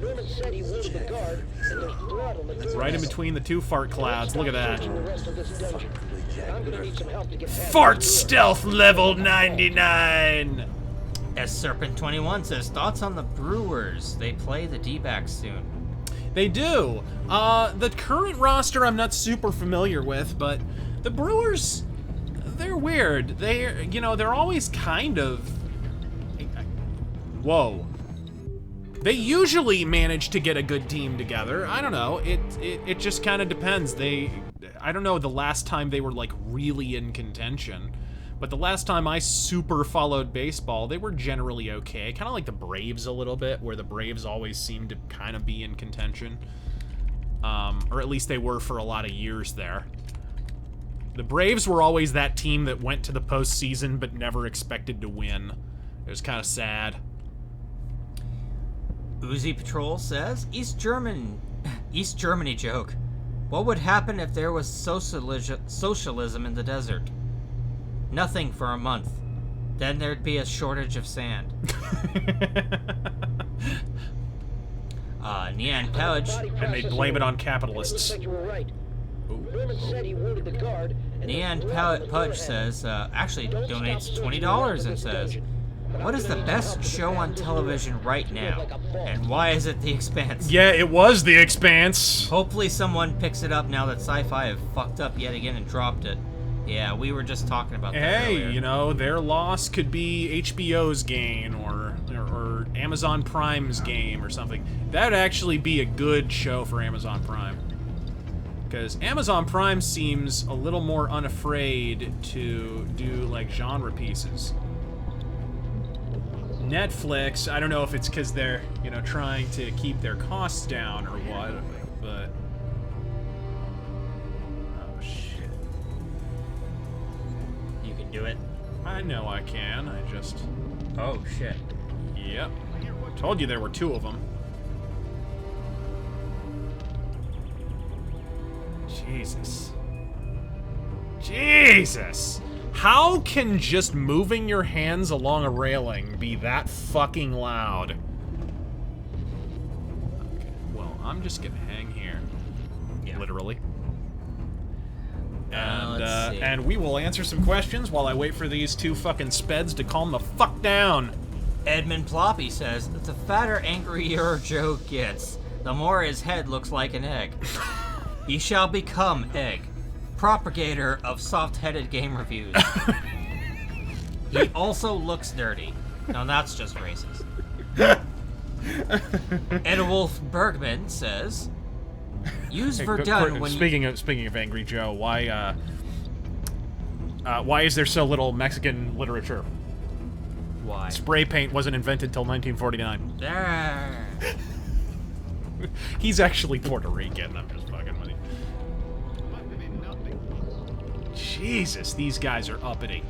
Norman said he wounded the guard, and there's blood on the door. Right in between the two fart clouds. Look at that. The rest of this dungeon. I'm gonna need some help to get past Fart stealth level 99! As Serpent21 says, thoughts on the Brewers? They play the D-backs soon. They do. The current roster I'm not super familiar with, but the Brewers, they're weird. They're always kind of... Whoa. They usually manage to get a good team together. I don't know. It just kind of depends. I don't know the last time they were, like, really in contention. But the last time I super followed baseball, they were generally okay. Kind of like the Braves a little bit, where the Braves always seemed to kind of be in contention. Or at least they were for a lot of years there. The Braves were always that team that went to the postseason but never expected to win. It was kind of sad. Uzi Patrol says, East Germany joke. What would happen if there was socialism in the desert? Nothing for a month. Then there'd be a shortage of sand. Nean Pudge. And they blame it on capitalists. Nean Pudge says, actually donates $20 and says, what is the best show on television right now? And why is it The Expanse? Yeah, it was The Expanse. Hopefully someone picks it up now that Sci-Fi have fucked up yet again and dropped it. Yeah, we were just talking about that earlier. You know, their loss could be HBO's gain or Amazon Prime's game or something. That would actually be a good show for Amazon Prime. Because Amazon Prime seems a little more unafraid to do, like, genre pieces. Netflix, I don't know if it's because they're, you know, trying to keep their costs down or what, but... Oh, shit. You can do it? I know I can, I just... Oh, shit. Yep. Told you there were two of them. Jesus. Jesus! How can just moving your hands along a railing be that fucking loud? Okay, well, I'm just gonna hang here. Yeah. Literally. And we will answer some questions while I wait for these two fucking speds to calm the fuck down. Edmund Ploppy says, the fatter, angrier Joe gets, the more his head looks like an egg. He shall become egg. Propagator of soft-headed game reviews. He also looks dirty. Now that's just racist. Edwulf Bergman says, use Verdun when speaking of Angry Joe, why is there so little Mexican literature? Why? Spray paint wasn't invented till 1949. There. He's actually Puerto Rican. I'm just fucking with you. Jesus, these guys are uppity.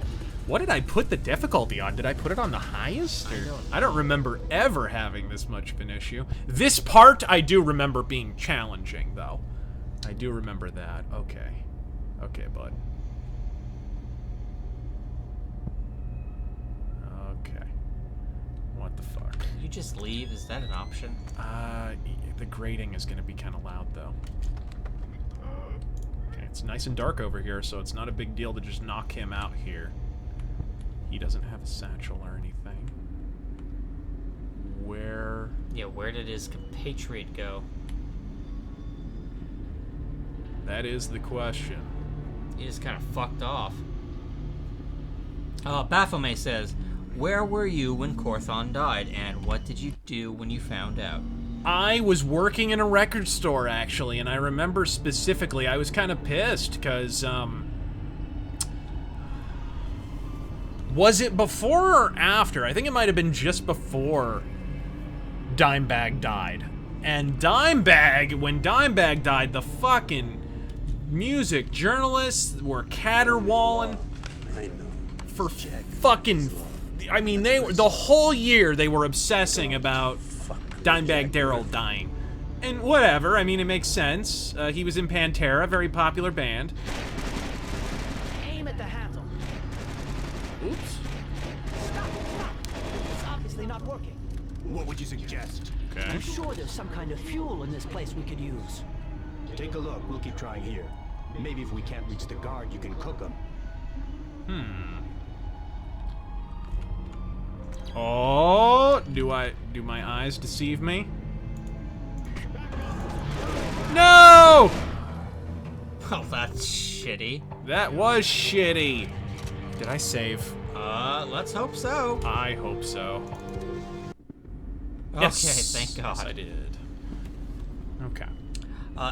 What did I put the difficulty on? Did I put it on the highest? I don't remember ever having this much of an issue. This part, I do remember being challenging, though. I do remember that. Okay. Okay, bud. Okay. What the fuck? You just leave? Is that an option? The grating is gonna be kind of loud, though. Okay, it's nice and dark over here, so it's not a big deal to just knock him out here. He doesn't have a satchel or anything. Where... Yeah, where did his compatriot go? That is the question. He just kind of fucked off. Baphomet says, Where were you when Corthon died, and what did you do when you found out? I was working in a record store, actually, and I remember specifically I was kind of pissed, because, was it before or after? I think it might have been just before Dimebag died. And Dimebag, when Dimebag died, the fucking music journalists were caterwauling for fucking... I mean, they were, the whole year they were obsessing about Dimebag Darrell dying. And whatever, I mean, it makes sense. He was in Pantera, very popular band. Aim at the handle. Oops. Stop. It's obviously not working. What would you suggest? Okay. I'm sure there's some kind of fuel in this place we could use. Take a look. We'll keep trying here. Maybe if we can't reach the guard, you can cook them. Oh, do my eyes deceive me? No! Oh, that's shitty. That was shitty. Did I save? Let's hope so. I hope so. Okay, Yes. thank God. Yes, I did. Okay.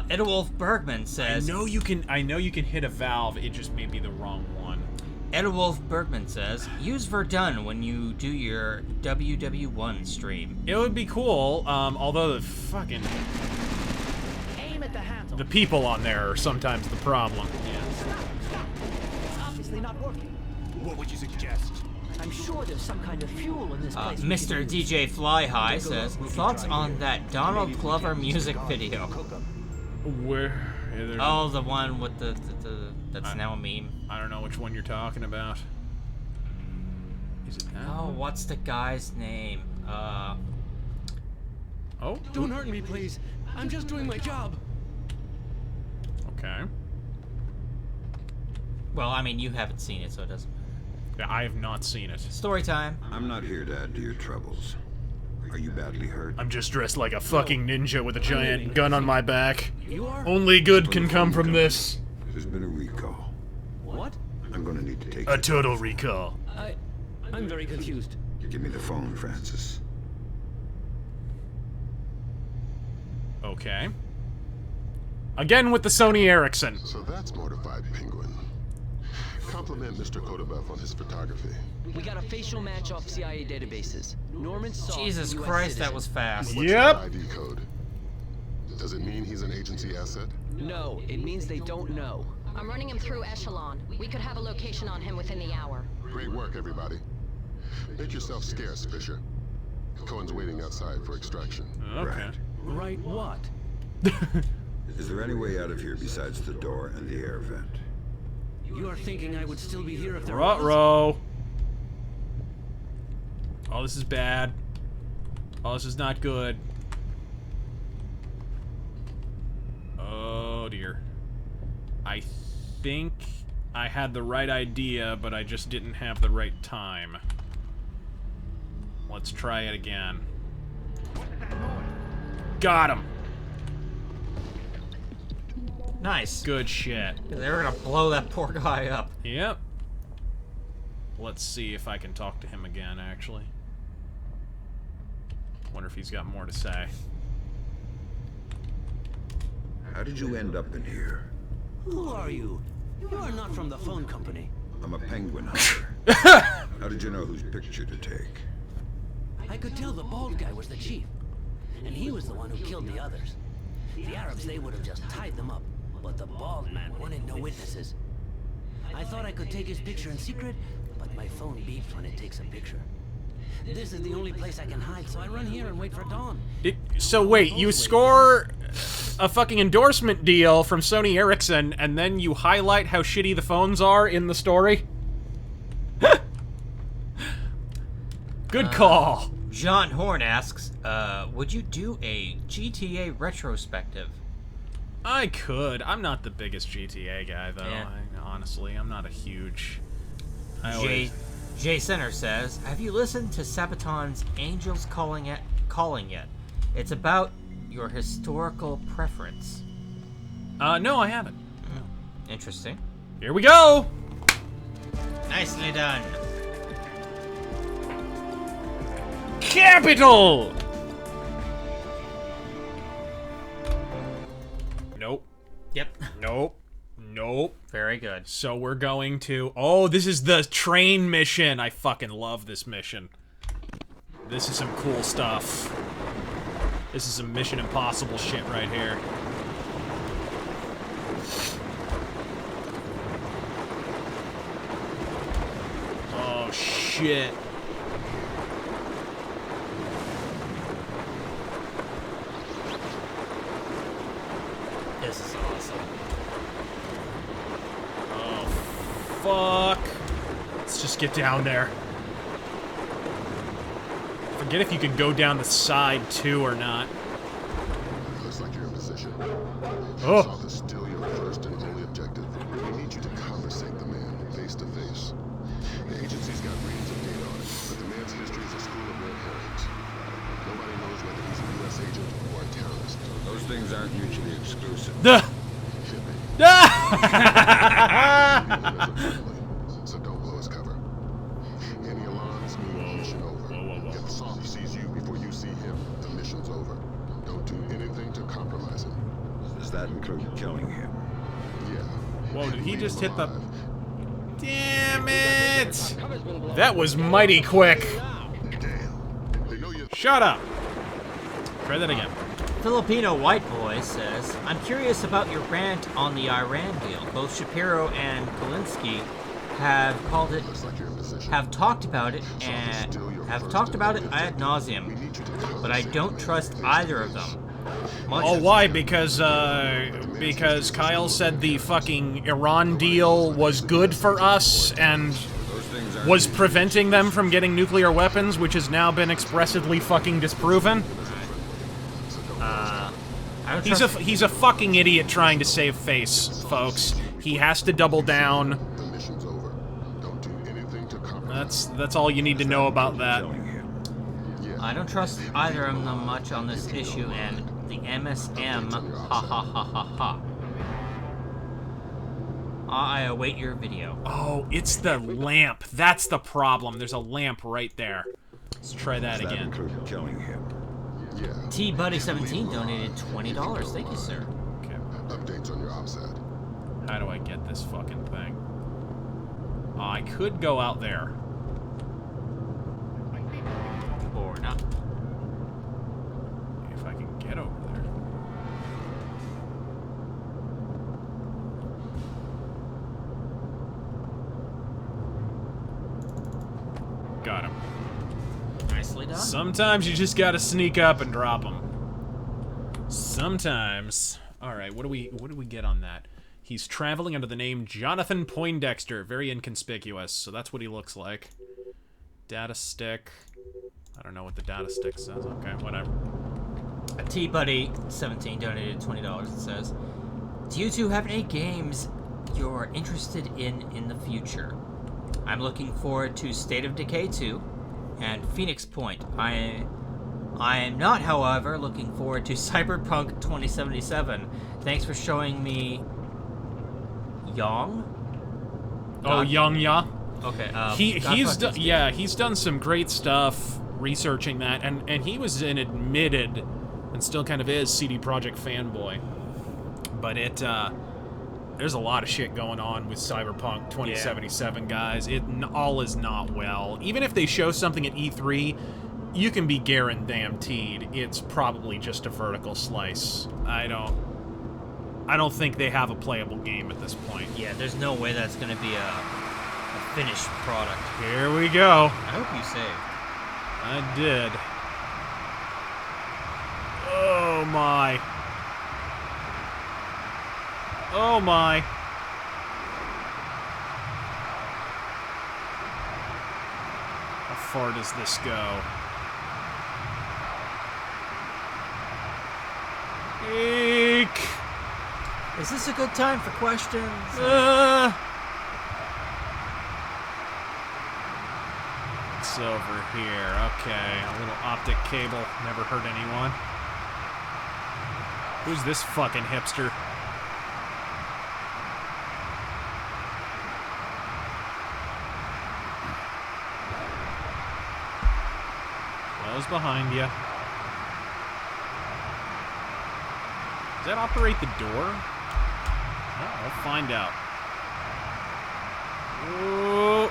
Edwolf Bergman says... I know you can hit a valve, it just may be the wrong one. Edwolf Bergman says, use Verdun when you do your WW1 stream. It would be cool, although the fucking... Aim at the handle. The people on there are sometimes the problem. Stop. It's obviously not working. What would you suggest? I'm sure there's some kind of fuel in this place. we Mr. could use. DJ Fly High says, thoughts on that Donald Glover music video? Where? Oh, the one with the that's now a meme. I don't know which one you're talking about. Is it that? Oh, what's the guy's name? Oh? Don't hurt me, please. I'm just doing my job. Okay. Well, I mean, you haven't seen it, so it doesn't matter. Yeah, I have not seen it. Story time. I'm not here to add to your troubles. Are you badly hurt? I'm just dressed like a fucking ninja with a giant gun on my back. You are? Only good can come from this. There's been a recall. What? I'm gonna need to take A total recall. I'm very confused. Give me the phone, Francis. Okay. Again with the Sony Ericsson. So that's Mortified Penguin. Compliment Mr. Kodobev on his photography. We got a facial match off CIA databases. Norman saw Jesus Christ, that was fast. What's Yep. the ID code? Does it mean he's an agency asset? No, it means they don't know. I'm running him through Echelon. We could have a location on him within the hour. Great work, everybody. Make yourself scarce, Fisher. Cohen's waiting outside for extraction. Okay. Right what? Is there any way out of here besides the door and the air vent? You are thinking I would still be here if there Ruh-roh. Oh, this is bad. Oh, this is not good. Oh, dear. I think I had the right idea, but I just didn't have the right time. Let's try it again. Got him. Nice. Good shit. They were gonna blow that poor guy up. Yep. Let's see if I can talk to him again, actually. Wonder if he's got more to say. How did you end up in here? Who are you? You are not from the phone company. I'm a penguin hunter. How did you know whose picture to take? I could tell the bald guy was the chief. And he was the one who killed the others. The Arabs, they would have just tied them up. But the bald man wanted no witnesses. I thought I could take his picture in secret, but my phone beeps when it takes a picture. This is the only place I can hide, so I run here and wait for dawn. So wait, you score a fucking endorsement deal from Sony Ericsson, and then you highlight how shitty the phones are in the story? Good call. John Horn asks, would you do a GTA retrospective? I could. I'm not the biggest GTA guy, though. Yeah. Honestly, I'm not a huge... Jay Center says, have you listened to Sabaton's Angels Calling Yet? It's about your historical preference. No, I haven't. Interesting. Here we go! Nicely done. capital! Nope. Yep. Nope. Nope. Very good. So we're going to... Oh, this is the train mission. I fucking love this mission. This is some cool stuff. This is some Mission Impossible shit right here. Oh, shit. This is awesome. Oh, fuck. Let's just get down there. Forget if you could go down the side, too, or not. Looks like you're in position. Oh. South is still your first and only objective. We need you to conversate the man, face to face. The agency's got reams of data on it, but the man's history is a school of red herrings. Nobody knows whether he's a U.S. agent or a terrorist. Those things aren't mutually exclusive. Duh. So don't blow his cover. Any alarms mean mission over. If Soft sees you before you see him, the mission's over. Don't do anything to compromise him. Does that include killing him? Yeah. Whoa, did he just hit the... Damn it! That was mighty quick. Shut up. Try that again. Filipino White Boy says, I'm curious about your rant on the Iran deal. Both Shapiro and Kalinsky have talked about it ad nauseum, but I don't trust either of them. Why? Because Kyle said the fucking Iran deal was good for us and was preventing them from getting nuclear weapons, which has now been expressively fucking disproven. He's a fucking idiot trying to save face, folks. He has to double down. That's all you need to know about that. I don't trust either of them much on this issue, and the MSM, ha ha ha ha ha. I await your video. Oh, it's the lamp. That's the problem. There's a lamp right there. Let's try that again. Killing him. T-Buddy17 donated $20. Thank you, sir. Okay. Updates on your ops ad. How do I get this fucking thing? I could go out there. Or not. If I can get over there. Got him. Nicely done. Sometimes you just gotta sneak up and drop them. Sometimes. All right, what do we get on that? He's traveling under the name Jonathan Poindexter. Very inconspicuous, so that's what he looks like. Data stick. I don't know what the data stick says. Okay, whatever. T-Buddy17 donated $20. It says, do you two have any games you're interested in the future? I'm looking forward to State of Decay 2 and Phoenix Point. I am not, however, looking forward to Cyberpunk 2077. Thanks for showing me Yang? Oh, Yang Ya? Okay, he's done some great stuff researching that, and he was an admitted, and still kind of is, CD Projekt fanboy. But there's a lot of shit going on with Cyberpunk 2077, guys. It all is not well. Even if they show something at E3, you can be guaranteed it's probably just a vertical slice. I don't think they have a playable game at this point. Yeah, there's no way that's gonna be a finished product. Here we go. I hope you saved. I did. Oh my. Oh my. How far does this go? Eek! Is this a good time for questions? It's over here. Okay, a little optic cable. Never hurt anyone. Who's this fucking hipster? Those behind you. Does that operate the door? Well, we'll find out. Whoa.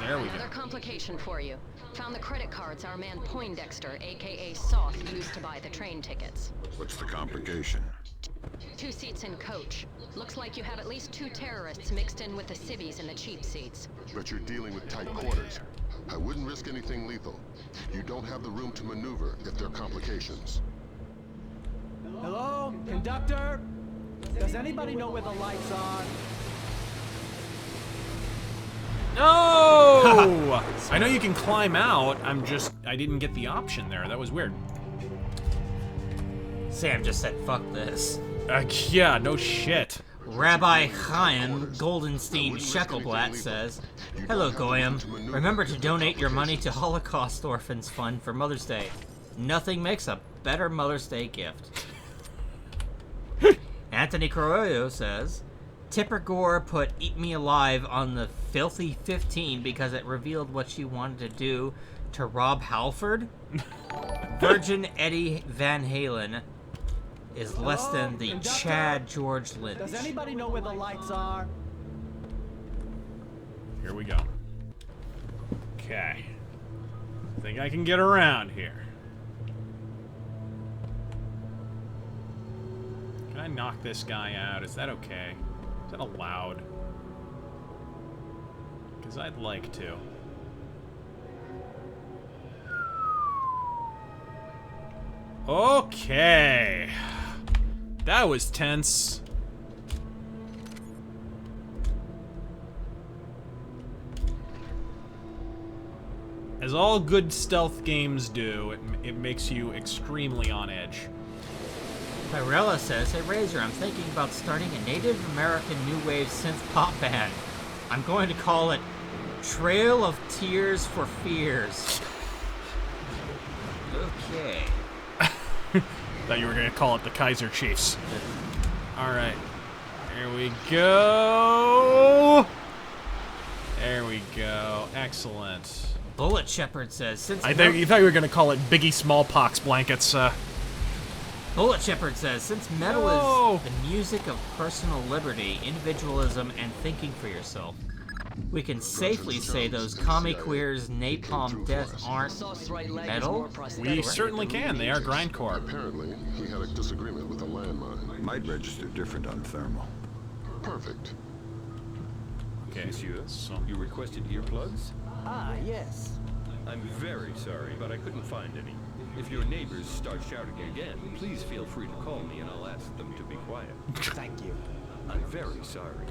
There we go. Another complication for you. Found the credit cards our man Poindexter, aka Soth, used to buy the train tickets. What's the complication? 2 seats in coach. Looks like you had at least 2 terrorists mixed in with the civvies in the cheap seats. But you're dealing with tight quarters. I wouldn't risk anything lethal. You don't have the room to maneuver if there are complications. Hello? Conductor? Does anybody know where the lights are? No! I know you can climb out. I didn't get the option there. That was weird. Sam just said, fuck this. Yeah, no shit. Rabbi Chaim Goldenstein Sheckelblatt says, "Hello, Goyim. Remember to donate your money to Holocaust Orphans Fund for Mother's Day. Nothing makes a better Mother's Day gift." Anthony Carollo says, "Tipper Gore put Eat Me Alive on the Filthy 15 because it revealed what she wanted to do to Rob Halford. Virgin Eddie Van Halen is less than the Conductor? Chad George Lynch." Does anybody know where the lights are? Here we go. Okay. Think I can get around here. Can I knock this guy out? Is that okay? Is that allowed? Because I'd like to. Okay. That was tense. As all good stealth games do, it makes you extremely on edge. Tyrella says, "Hey Razor, I'm thinking about starting a Native American new wave synth pop band. I'm going to call it Trail of Tears for Fears." Okay. Thought you were gonna call it the Kaiser Chiefs. Alright. There we go. There we go. Excellent. Bullet Shepherd says, "Since you thought you were gonna call it Biggie Smallpox blankets. Bullet Shepherd says, "Since metal is the music of personal liberty, individualism, and thinking for yourself, we can safely say those commie queers napalm death aren't metal?" We certainly can. They are grindcore. Apparently, he had a disagreement with a landmine. Might register different on thermal. Perfect. Okay, Monsieur, so you requested earplugs? Ah, yes. I'm very sorry, but I couldn't find any. If your neighbors start shouting again, please feel free to call me and I'll ask them to be quiet. Thank you. I'm very sorry.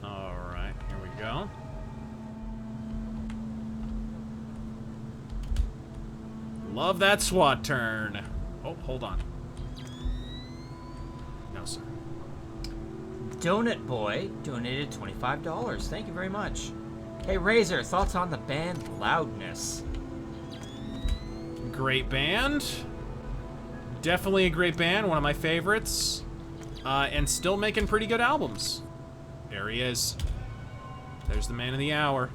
Alright, here we go. Love that SWAT turn. Oh, hold on. No, sir. Donut Boy donated $25. Thank you very much. Hey Razor, thoughts on the band Loudness? Great band. Definitely a great band, one of my favorites. And still making pretty good albums. There he is. There's the man of the hour.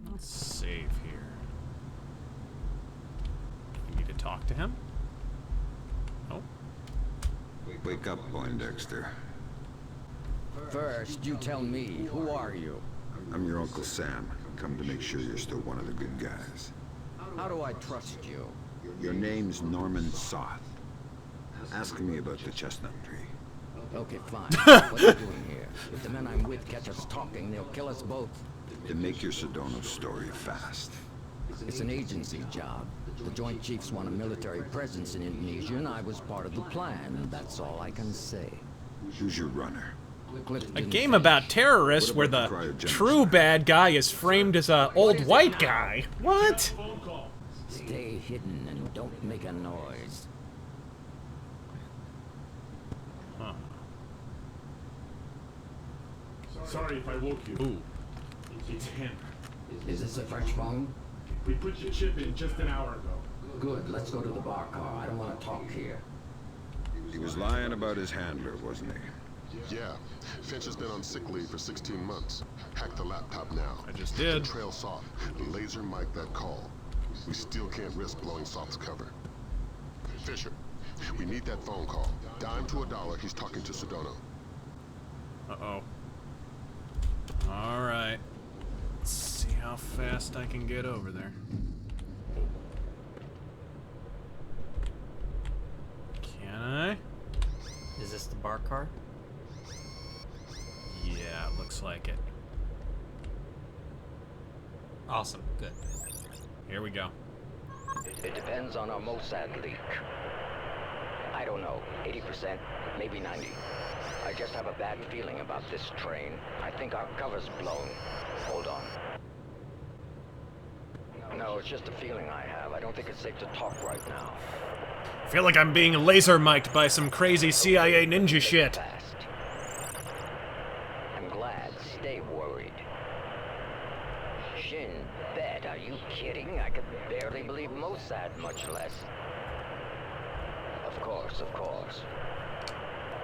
Let's save here. We need to talk to him. Oh. Wake up, Poindexter. First, you tell me, who are you? I'm your Uncle Sam. Come to make sure you're still one of the good guys. How do I trust you? Your name's Norman Soth. Ask me about the chestnut tree. Okay, fine. What are you doing here? If the men I'm with catch us talking, they'll kill us both. Then make your Sedona story fast. It's an agency job. The Joint Chiefs want a military presence in Indonesia, and I was part of the plan. That's all I can say. Who's your runner? A game about terrorists where the true bad guy is framed as a old white guy. What? Stay hidden and don't make a noise. Huh. Sorry if I woke you. Ooh. It's him. Is this a French phone? We put your chip in just an hour ago. Good, let's go to the bar car. I don't want to talk here. He was lying about his handler, wasn't he? Yeah. Finch has been on sick leave for 16 months. Hack the laptop now. I just did. Trail Soft. Laser mic that call. We still can't risk blowing Soft's cover. Fisher, we need that phone call. Dime to $1, he's talking to Sedona. Uh-oh. Alright. Let's see how fast I can get over there. Can I? Is this the bar car? Yeah, it looks like it. Awesome. Good. Here we go. It depends on our Mossad leak. I don't know, 80%, maybe 90. I just have a bad feeling about this train. I think our cover's blown. Hold on. No, it's just a feeling I have. I don't think it's safe to talk right now. I feel like I'm being laser mic'd by some crazy CIA ninja shit. I'm glad. Stay worried. Shin Bet, are you kidding? I could barely believe Mossad, much less. Of course, of course.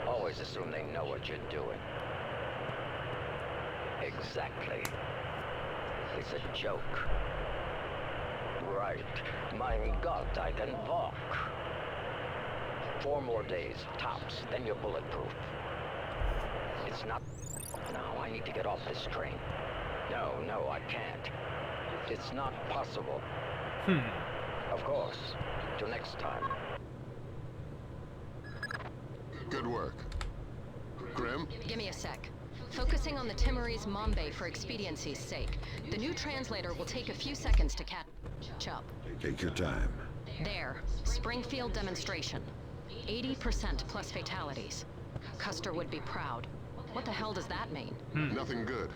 Always assume they know what you're doing. Exactly. It's a joke. Right. Mein Gott, I can walk. 4 more days, tops, then you're bulletproof. It's not... No, I need to get off this train. No, I can't. It's not possible. Of course. Till next time. Good work. Grim? Give me a sec. Focusing on the Timorese Mombay for expediency's sake. The new translator will take a few seconds to catch up. Take your time. There. Springfield demonstration. 80% plus fatalities. Custer would be proud. What the hell does that mean? Nothing good.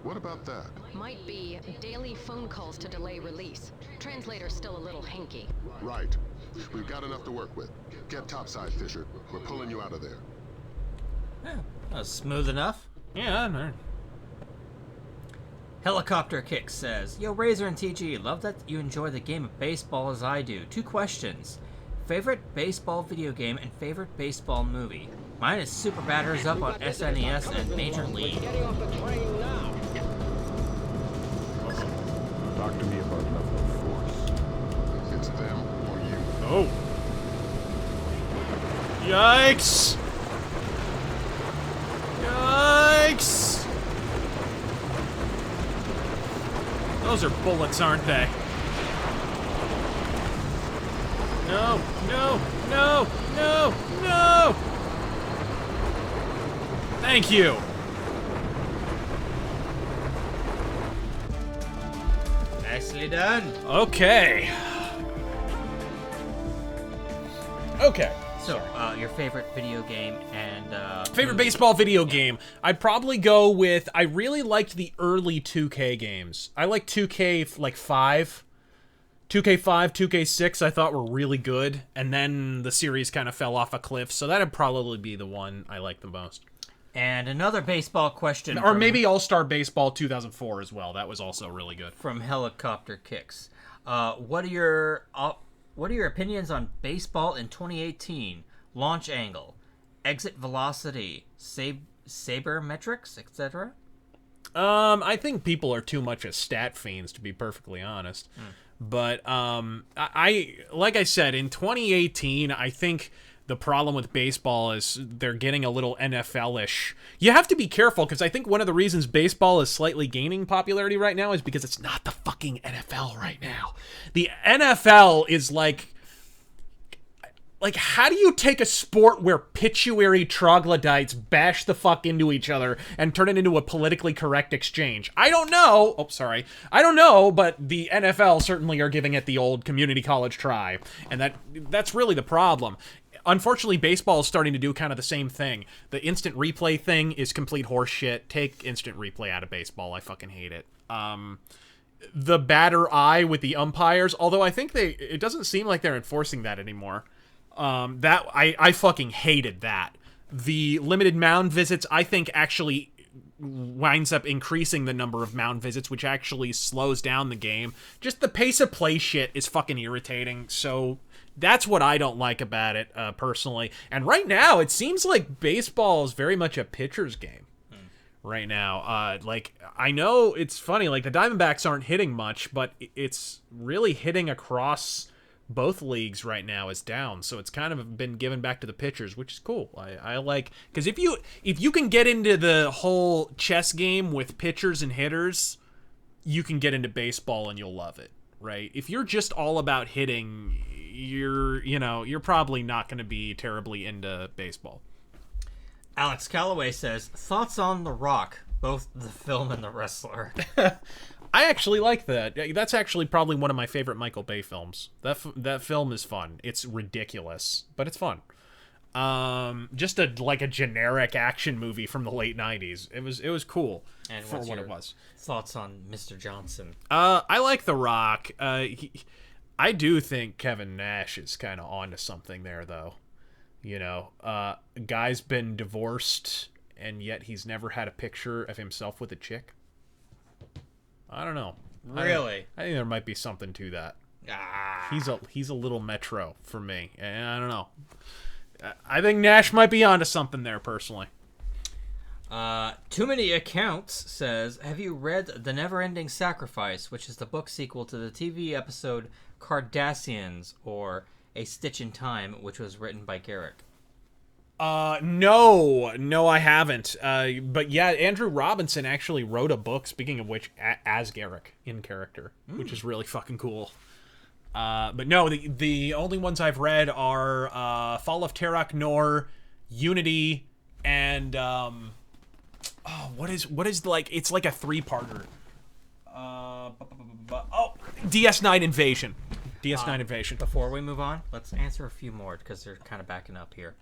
What about that? Might be daily phone calls to delay release. Translator's still a little hinky. Right. We've got enough to work with. Get topside, Fisher. We're pulling you out of there. Yeah, that was smooth enough. Yeah, no. Helicopter Kick says, Yo, Razor and TG, love that you enjoy the game of baseball as I do. 2 questions. Favorite baseball video game and favorite baseball movie? Mine is Super Batters Up on SNES and Major League. Talk to me about level of force. It's them or you. Oh. Yikes! Yikes! Those are bullets, aren't they? No, no, no, no, no! Thank you! Nicely done. Okay. Okay. So, your favorite video game and, favorite baseball video game. I'd probably go with, I really liked the early 2K games. I like 2K, like, 5. 2K5, 2K6 I thought were really good, and then the series kind of fell off a cliff, so that'd probably be the one I like the most. And another baseball question. Or maybe All-Star Baseball 2004 as well. That was also really good. From Helicopter Kicks. What are your opinions on baseball in 2018? Launch angle, exit velocity, sabermetrics, etc.? I think people are too much as stat fiends, to be perfectly honest. But I like I said, in 2018, I think the problem with baseball is they're getting a little NFL-ish. You have to be careful, because I think one of the reasons baseball is slightly gaining popularity right now is because it's not the fucking NFL right now. The NFL is like, how do you take a sport where pituitary troglodytes bash the fuck into each other and turn it into a politically correct exchange? I don't know. Oh, sorry. I don't know, but the NFL certainly are giving it the old community college try. And that's really the problem. Unfortunately, baseball is starting to do kind of the same thing. The instant replay thing is complete horseshit. Take instant replay out of baseball. I fucking hate it. The batter eye with the umpires, although I think it doesn't seem like they're enforcing that anymore. I fucking hated that. The limited mound visits, I think, actually winds up increasing the number of mound visits, which actually slows down the game. Just the pace of play shit is fucking irritating, so That's what I don't like about it, personally. And right now, it seems like baseball is very much a pitcher's game. Right now, like, I know it's funny, like, the Diamondbacks aren't hitting much, but it's really hitting across both leagues right now is down, so it's kind of been given back to the pitchers, which is cool. I like, because if you can get into the whole chess game with pitchers and hitters, you can get into baseball and you'll love it, right? If you're just all about hitting, you're probably not going to be terribly into baseball. Alex Calloway says, thoughts on The Rock, both the film and the wrestler. I actually like that. That's actually probably one of my favorite Michael Bay films. That film is fun. It's ridiculous, but it's fun. Just a generic action movie from the late 90s. It was cool And for what's what your it was. Thoughts on Mr. Johnson? I like The Rock. I do think Kevin Nash is kind of onto something there, though. You know, guy's been divorced, and yet he's never had a picture of himself with a chick. I don't know. Really? I think there might be something to that. He's a little metro for me, and I don't know. I think Nash might be onto something there, personally. Too Many Accounts says, have you read The Never-Ending Sacrifice, which is the book sequel to the TV episode Cardassians, or A Stitch in Time, which was written by Garrick? No, I haven't. But yeah, Andrew Robinson actually wrote a book, speaking of which, as Garrick, in character, which is really fucking cool. But no, the only ones I've read are Fall of Terok Nor, Unity, and what is like, it's like a 3-parter. DS9 Invasion. DS9 Invasion. Before we move on, let's answer a few more because they're kind of backing up here.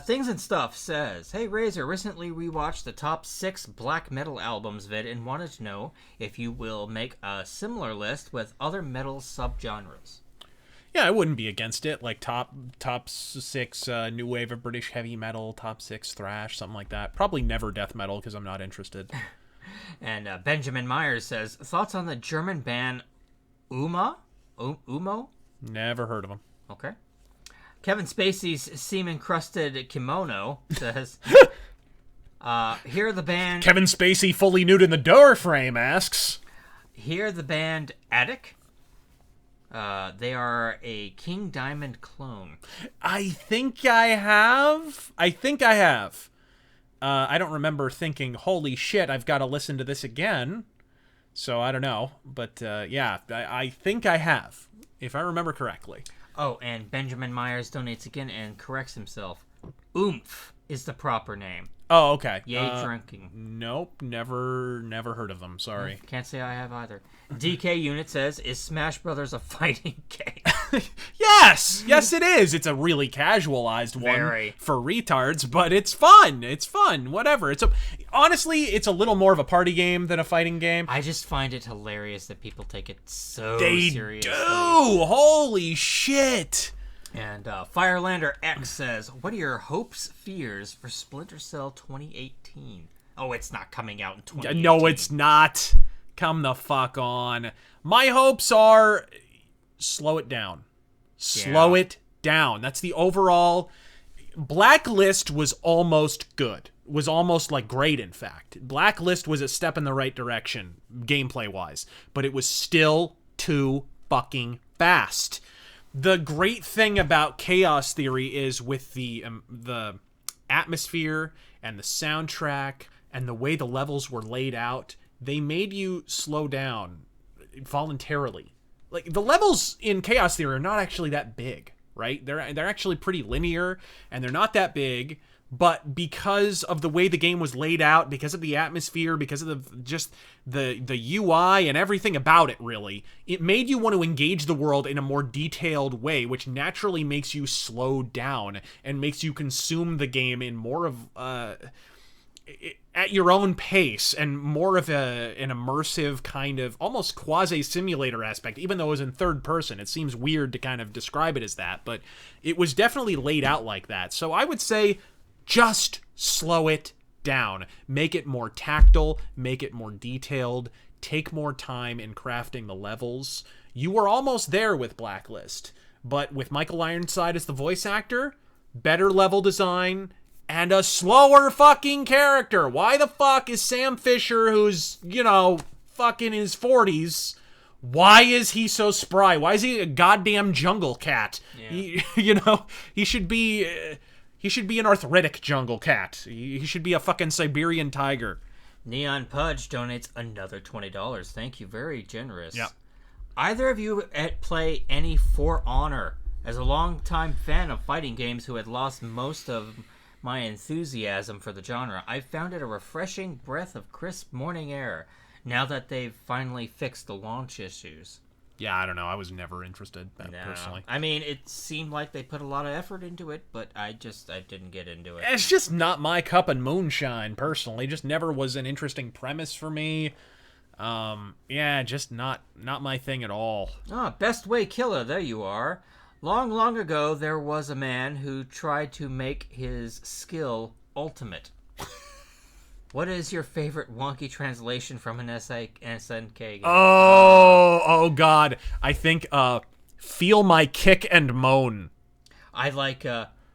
Things and Stuff says, hey Razor, recently rewatched the top 6 black metal albums vid and wanted to know if you will make a similar list with other metal subgenres. Yeah, I wouldn't be against it. Like top 6 new wave of British heavy metal, top 6 thrash, something like that. Probably never death metal because I'm not interested. And Benjamin Myers says, thoughts on the German band Umo? Never heard of them. Okay. Kevin Spacey's semen-crusted kimono says, hear the band... Kevin Spacey fully nude in the door frame asks, hear the band Attic? They are a King Diamond clone. I think I have. I don't remember thinking, holy shit, I've got to listen to this again. So I don't know. But yeah, I think I have, if I remember correctly. Oh, and Benjamin Myers donates again and corrects himself. Oomph is the proper name. Oh, okay. Yay, drinking. Nope, never heard of them. Sorry. Can't say I have either. DK Unit says, is Smash Brothers a fighting game? Yes, it is. It's a really casualized one for retards, but it's fun. It's fun. Whatever. Honestly, it's a little more of a party game than a fighting game. I just find it hilarious that people take it so they seriously. They do. Holy shit. And Firelander X says, what are your hopes, fears for Splinter Cell 2018? Oh, it's not coming out in 2018. No, it's not. Come the fuck on. My hopes are slow it down. Slow it down. That's the overall. Blacklist was almost good. Was almost like great, in fact. Blacklist was a step in the right direction, gameplay-wise. But it was still too fucking fast. The great thing about Chaos Theory is with the atmosphere and the soundtrack and the way the levels were laid out, they made you slow down voluntarily. Like, the levels in Chaos Theory are not actually that big, right? They're actually pretty linear, and they're not that big, but because of the way the game was laid out, because of the atmosphere, because of the UI and everything about it, really, it made you want to engage the world in a more detailed way, which naturally makes you slow down and makes you consume the game in more of at your own pace and more of an immersive kind of almost quasi-simulator aspect. Even though it was in third person, it seems weird to kind of describe it as that, but it was definitely laid out like that. So I would say just slow it down. Make it more tactile, make it more detailed, take more time in crafting the levels. You were almost there with Blacklist, but with Michael Ironside as the voice actor, better level design, and a slower fucking character. Why the fuck is Sam Fisher, who's, you know, fucking in his 40s, why is he so spry? Why is he a goddamn jungle cat? Yeah. He should be an arthritic jungle cat. He should be a fucking Siberian tiger. Neon Pudge donates another $20. Thank you, very generous. Yeah. Either of you play any For Honor? As a longtime fan of fighting games who had lost most of my enthusiasm for the genre, I found it a refreshing breath of crisp morning air now that they've finally fixed the launch issues. Yeah, I don't know. I was never interested, personally. I mean, it seemed like they put a lot of effort into it, but I didn't get into it. It's just not my cup of moonshine, personally. Just never was an interesting premise for me. Yeah, just not my thing at all. Best Way Killer, there you are. Long, long ago, there was a man who tried to make his skill ultimate. What is your favorite wonky translation from an SNK game? Oh, God. I think, feel my kick and moan. I like,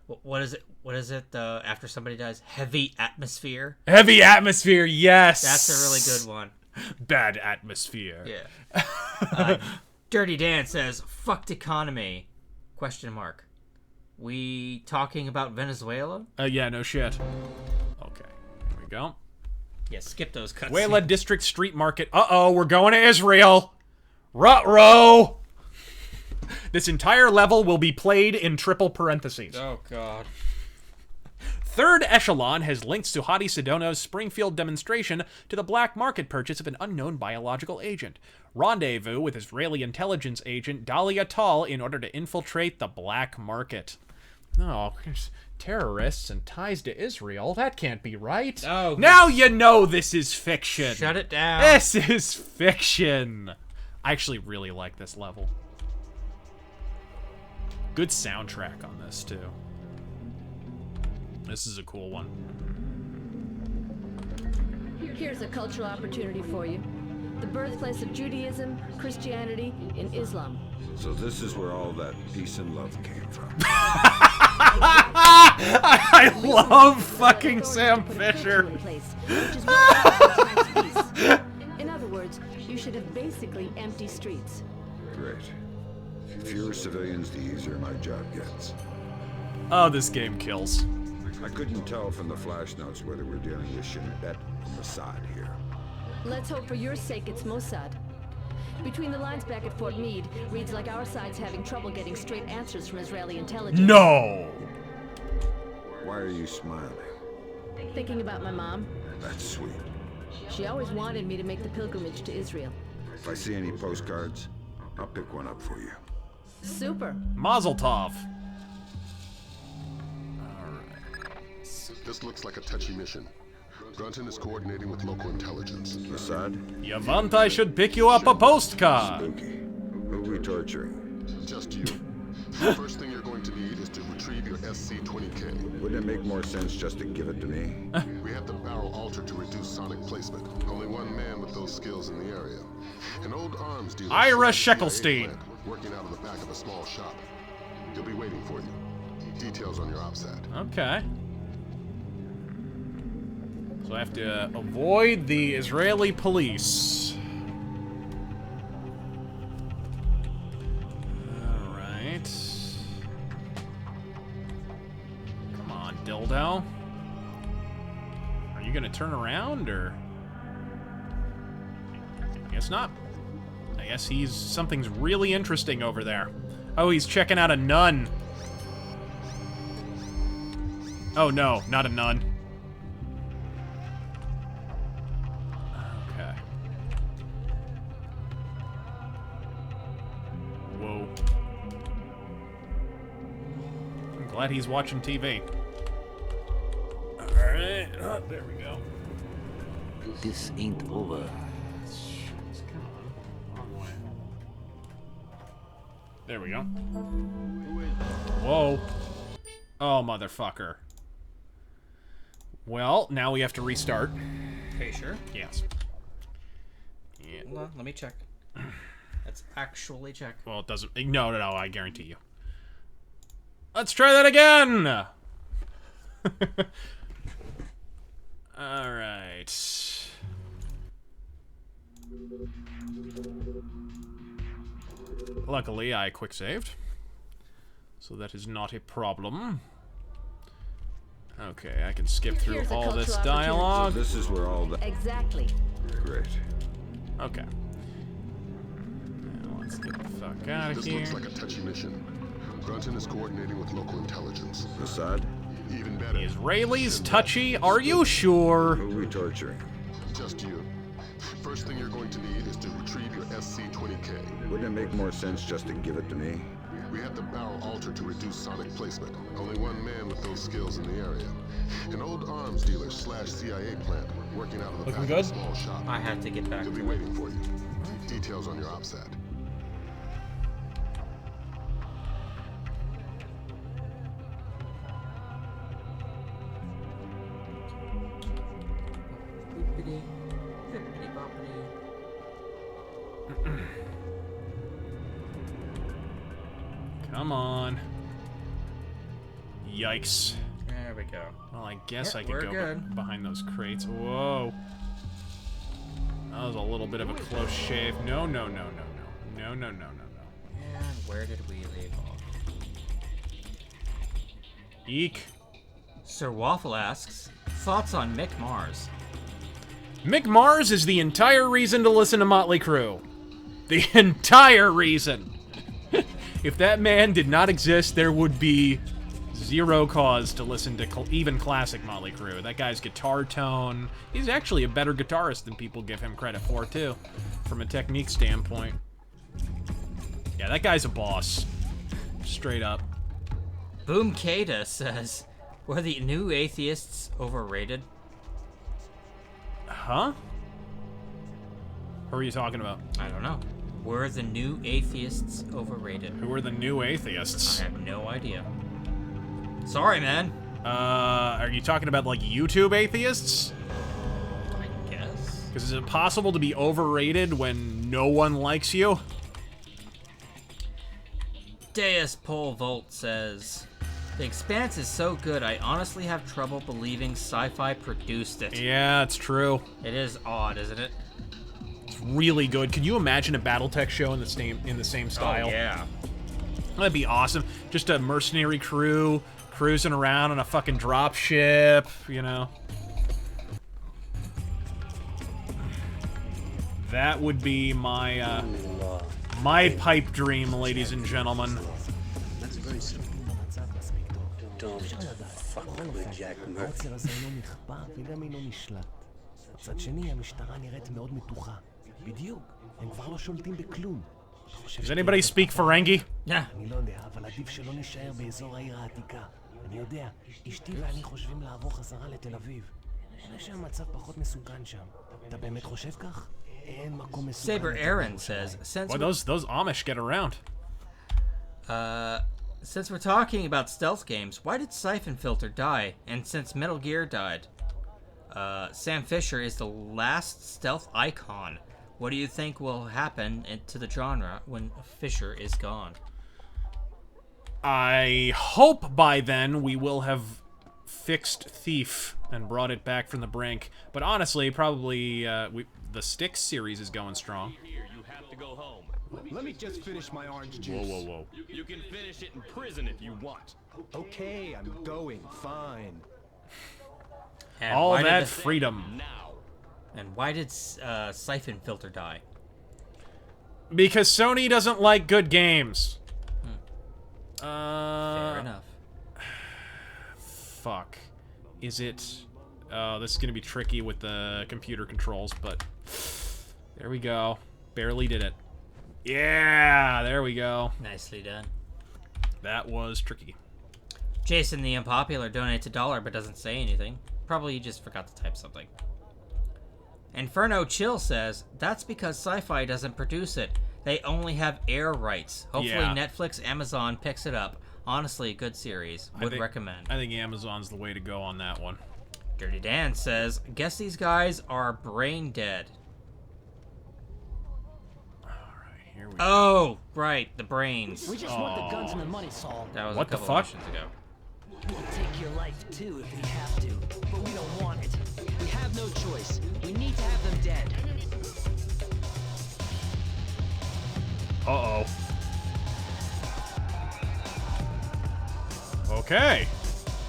what is it, after somebody dies? Heavy Atmosphere? Heavy Atmosphere, yes! That's a really good one. Bad Atmosphere. Yeah. Dirty Dan says, fucked economy. ? We talking about Venezuela? Yeah, no shit. Okay, here we go. Yeah, skip those cutscenes. Wela District Street Market. Uh-oh, we're going to Israel. Ruh-roh. This entire level will be played in triple parentheses. Oh, God. Third Echelon has links to Hadi Sidono's Springfield demonstration to the black market purchase of an unknown biological agent. Rendezvous with Israeli intelligence agent Dalia Tal in order to infiltrate the black market. Oh, there's terrorists and ties to Israel. That can't be right. Oh, now you know this is fiction. Shut it down. This is fiction. I actually really like this level. Good soundtrack on this, too. This is a cool one. Here's a cultural opportunity for you. The birthplace of Judaism, Christianity, and Islam. So this is where all that peace and love came from. I love fucking Sam Fisher. In other words, you should have basically empty streets. Great. Fewer civilians, the easier my job gets. Oh, this game kills. I couldn't tell from the flash notes whether we're dealing with Shin Bet or Mossad here. Let's hope for your sake it's Mossad. Between the lines back at Fort Meade, reads like our side's having trouble getting straight answers from Israeli intelligence. No! Why are you smiling? Thinking about my mom. That's sweet. She always wanted me to make the pilgrimage to Israel. If I see any postcards, I'll pick one up for you. Super. Mazel tov. This looks like a touchy mission. Brunton is coordinating with local intelligence. Mossad? You want I should pick you up a postcard. Spooky. Who are we torturing? Just you. The first thing you're going to need is to retrieve your SC-20K. Wouldn't it make more sense just to give it to me? We have the barrel altered to reduce sonic placement. Only one man with those skills in the area. An old arms dealer. Ira Sheckelstein. Working out of the back of a small shop. He'll be waiting for you. Details on your OPSAT. Okay. So I have to avoid the Israeli police. Alright. Come on, dildo. Are you gonna turn around, or? Guess not. I guess something's really interesting over there. Oh, he's checking out a nun. Oh no, not a nun. Whoa. I'm glad he's watching TV. Alright. Oh, there we go. This ain't over. There we go. Whoa. Oh, motherfucker. Well, now we have to restart. Okay, sure. Yes. Yeah. Hold on, let me check. Let's actually check. Well, it doesn't. No, I guarantee you. Let's try that again! Alright. Luckily, I quick-saved. So that is not a problem. Okay, I can skip through Here's a all this cultural dialogue. So this is where all the... Exactly. Great. Okay. Now let's get the fuck out of This here. looks like a touchy mission. Grunton is coordinating with local intelligence. Assad? Even better. The Israelis touchy? Are you sure? Who are we torturing? Just you. First thing you're going to need is to retrieve your SC-20K. Wouldn't it make more sense just to give it to me? We have the barrel altered to reduce sonic placement. Only one man with those skills in the area. An old arms dealer / CIA plant working out of the back of a small shop. I have to get back. He'll be waiting for you. Details on your OPSAT. Come on. Yikes. There we go. Well, I guess Yep, I could we're go good. behind those crates. Whoa. That was a little bit of a close shave. No, no, no, no, no. No, no, no, no, no. And where did we leave off? Eek. Sir Waffle asks, thoughts on Mick Mars? Mick Mars is the entire reason to listen to Motley Crue. The entire reason. If that man did not exist, there would be zero cause to listen to even classic Motley Crue. That guy's guitar tone, he's actually a better guitarist than people give him credit for, too, from a technique standpoint. Yeah, that guy's a boss. Straight up. Boom Kada says, were the new atheists overrated? Huh? Who are you talking about? I don't know. Were the new atheists overrated? Who are the new atheists? I have no idea. Sorry, man. Are you talking about, like, YouTube atheists? I guess. Because is it possible to be overrated when no one likes you? Deus Pole Volt says, The Expanse is so good, I honestly have trouble believing sci-fi produced it. Yeah, it's true. It is odd, isn't it? It's really good. Can you imagine a BattleTech show in the same style? Oh, yeah. That'd be awesome. Just a mercenary crew cruising around on a fucking drop ship, you know. That would be my my pipe dream, ladies and gentlemen. That's very simple. Don't fuck with Jack Murphy. מצד שני, המשטרה נראית מאוד מתוחה. בדיוק, הם כבר לא שולטים בכלום. Does anybody speak Ferengi? Yeah. אני לא יודע, אבל עדיף שלא נשאר באזור העיר העתיקה. אני יודע, אשתי ואני חושבים לעבור חזרה לתל אביב. נראה שהמצב פחות מסוכן שם. אתה באמת חושב כך? אין מקום מסוכן. Saber Aaron says, since Boy, those Amish get around. Since we're talking about stealth games, why did Siphon Filter die? And since Metal Gear died? Sam Fisher is the last stealth icon. What do you think will happen to the genre when Fisher is gone? I hope by then we will have fixed Thief and brought it back from the brink. But honestly, probably the Styx series is going strong. Here, you have to go home. Let me just finish my orange juice. Whoa, whoa, whoa. You can finish it in prison if you want. Okay, I'm going. Fine. And all why that did freedom. And why did Siphon Filter die? Because Sony doesn't like good games. Fair enough. Fuck. Is it... Oh, this is going to be tricky with the computer controls, but... There we go. Barely did it. Yeah, there we go. Nicely done. That was tricky. Jason the Unpopular donates $1 but doesn't say anything. Probably he just forgot to type something. Inferno Chill says, that's because Sci-Fi doesn't produce it. They only have air rights. Hopefully Netflix, Amazon picks it up. Honestly, a good series. Would recommend. I think Amazon's the way to go on that one. Dirty Dan says, guess these guys are brain dead. Alright, here we go. Oh, right, the brains. We just want the guns and the money, Saul. That was What a the couple fuck? missions ago. We'll take your life too if we have to, but we don't want it. We have no choice. We need to have them dead. Uh-oh. Okay.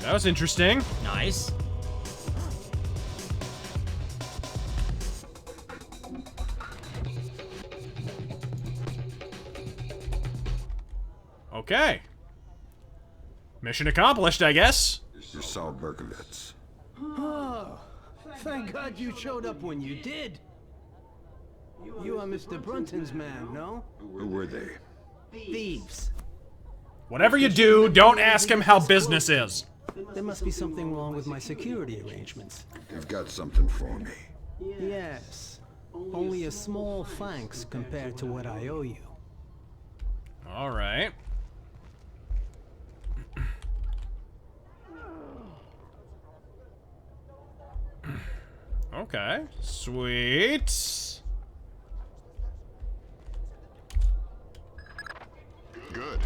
That was interesting. Nice. Okay. Mission accomplished, I guess. You're Saul Berkowitz. Oh, thank God you showed up when you did. You are Mr. Brunton's man, no? Who were they? Thieves. Whatever you do, don't ask him how business is. There must be something wrong with my security arrangements. You've got something for me. Yes. Only a small thanks compared to what I owe you. All right. Okay. Sweet. Good.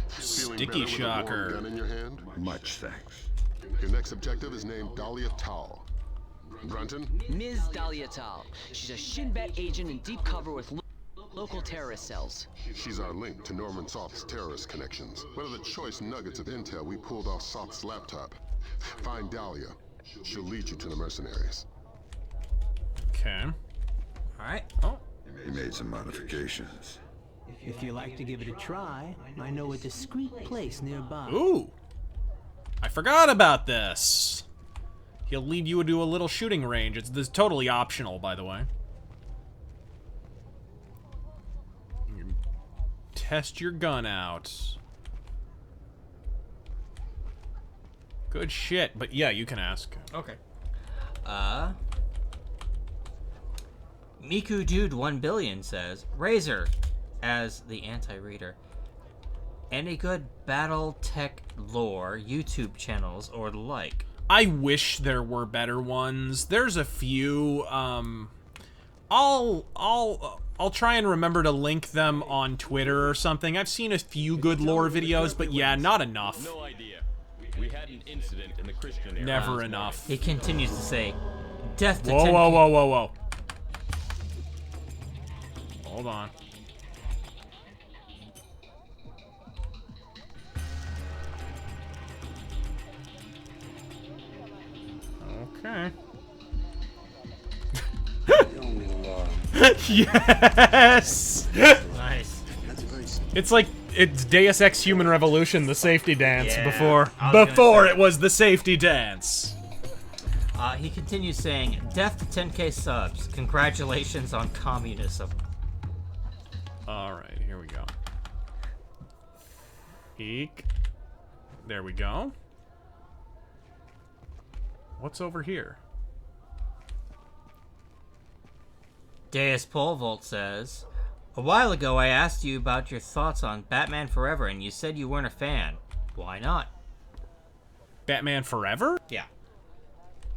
Feeling Sticky better with a shocker. warm gun in your hand? Much thanks. Your next objective is named Dahlia Tal. Brunton? Ms. Dahlia Tal. She's a Shin Bet agent in deep cover with local terrorist cells. She's our link to Norman Soft's terrorist connections. One of the choice nuggets of intel we pulled off Soft's laptop. Find Dahlia. She'll lead you to the mercenaries. Okay. All right. Oh. He made some modifications. If you like to give it a try, I know a discreet place nearby. Ooh. I forgot about this. He'll lead you to a little shooting range. It's this totally optional, by the way. You can test your gun out. Good shit, but yeah, you can ask. Okay. Miku Dude 1 billion says, Razor, as the anti-reader, any good battle tech lore YouTube channels or the like? I wish there were better ones. There's a few. I'll try and remember to link them on Twitter or something. I've seen a few good lore videos, but yeah, not enough. No idea. We had an incident in the Christian era. Never enough. He continues to say, death to Whoa, 10 whoa, whoa, whoa, whoa. Hold on. Okay. Yes! Nice. It's like it's Deus Ex Human Revolution, the safety dance Yeah, before I was gonna say. it was the safety dance. He continues saying, death to 10k subs. Congratulations on communism. Alright, here we go. Eek. There we go. What's over here? Deus Polvolt says, a while ago I asked you about your thoughts on Batman Forever and you said you weren't a fan. Why not? Batman Forever? Yeah.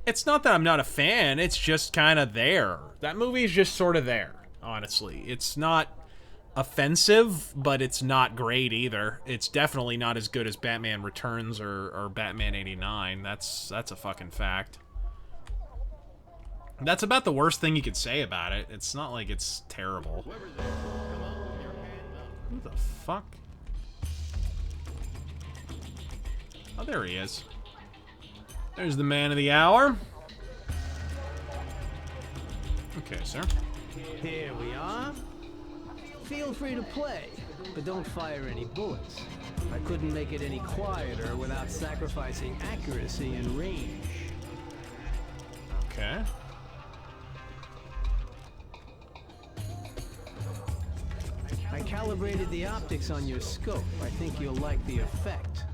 It's not that I'm not a fan, it's just kind of there. That movie's just sort of there, honestly. It's not offensive, but it's not great either. It's definitely not as good as Batman Returns or Batman 89. That's a fucking fact. That's about the worst thing you could say about it. It's not like it's terrible. Who the fuck? Oh, there he is. There's the man of the hour. Okay, sir. Here we are. Feel free to play, but don't fire any bullets. I couldn't make it any quieter without sacrificing accuracy and range. Okay. I calibrated the optics on your scope. I think you'll like the effect.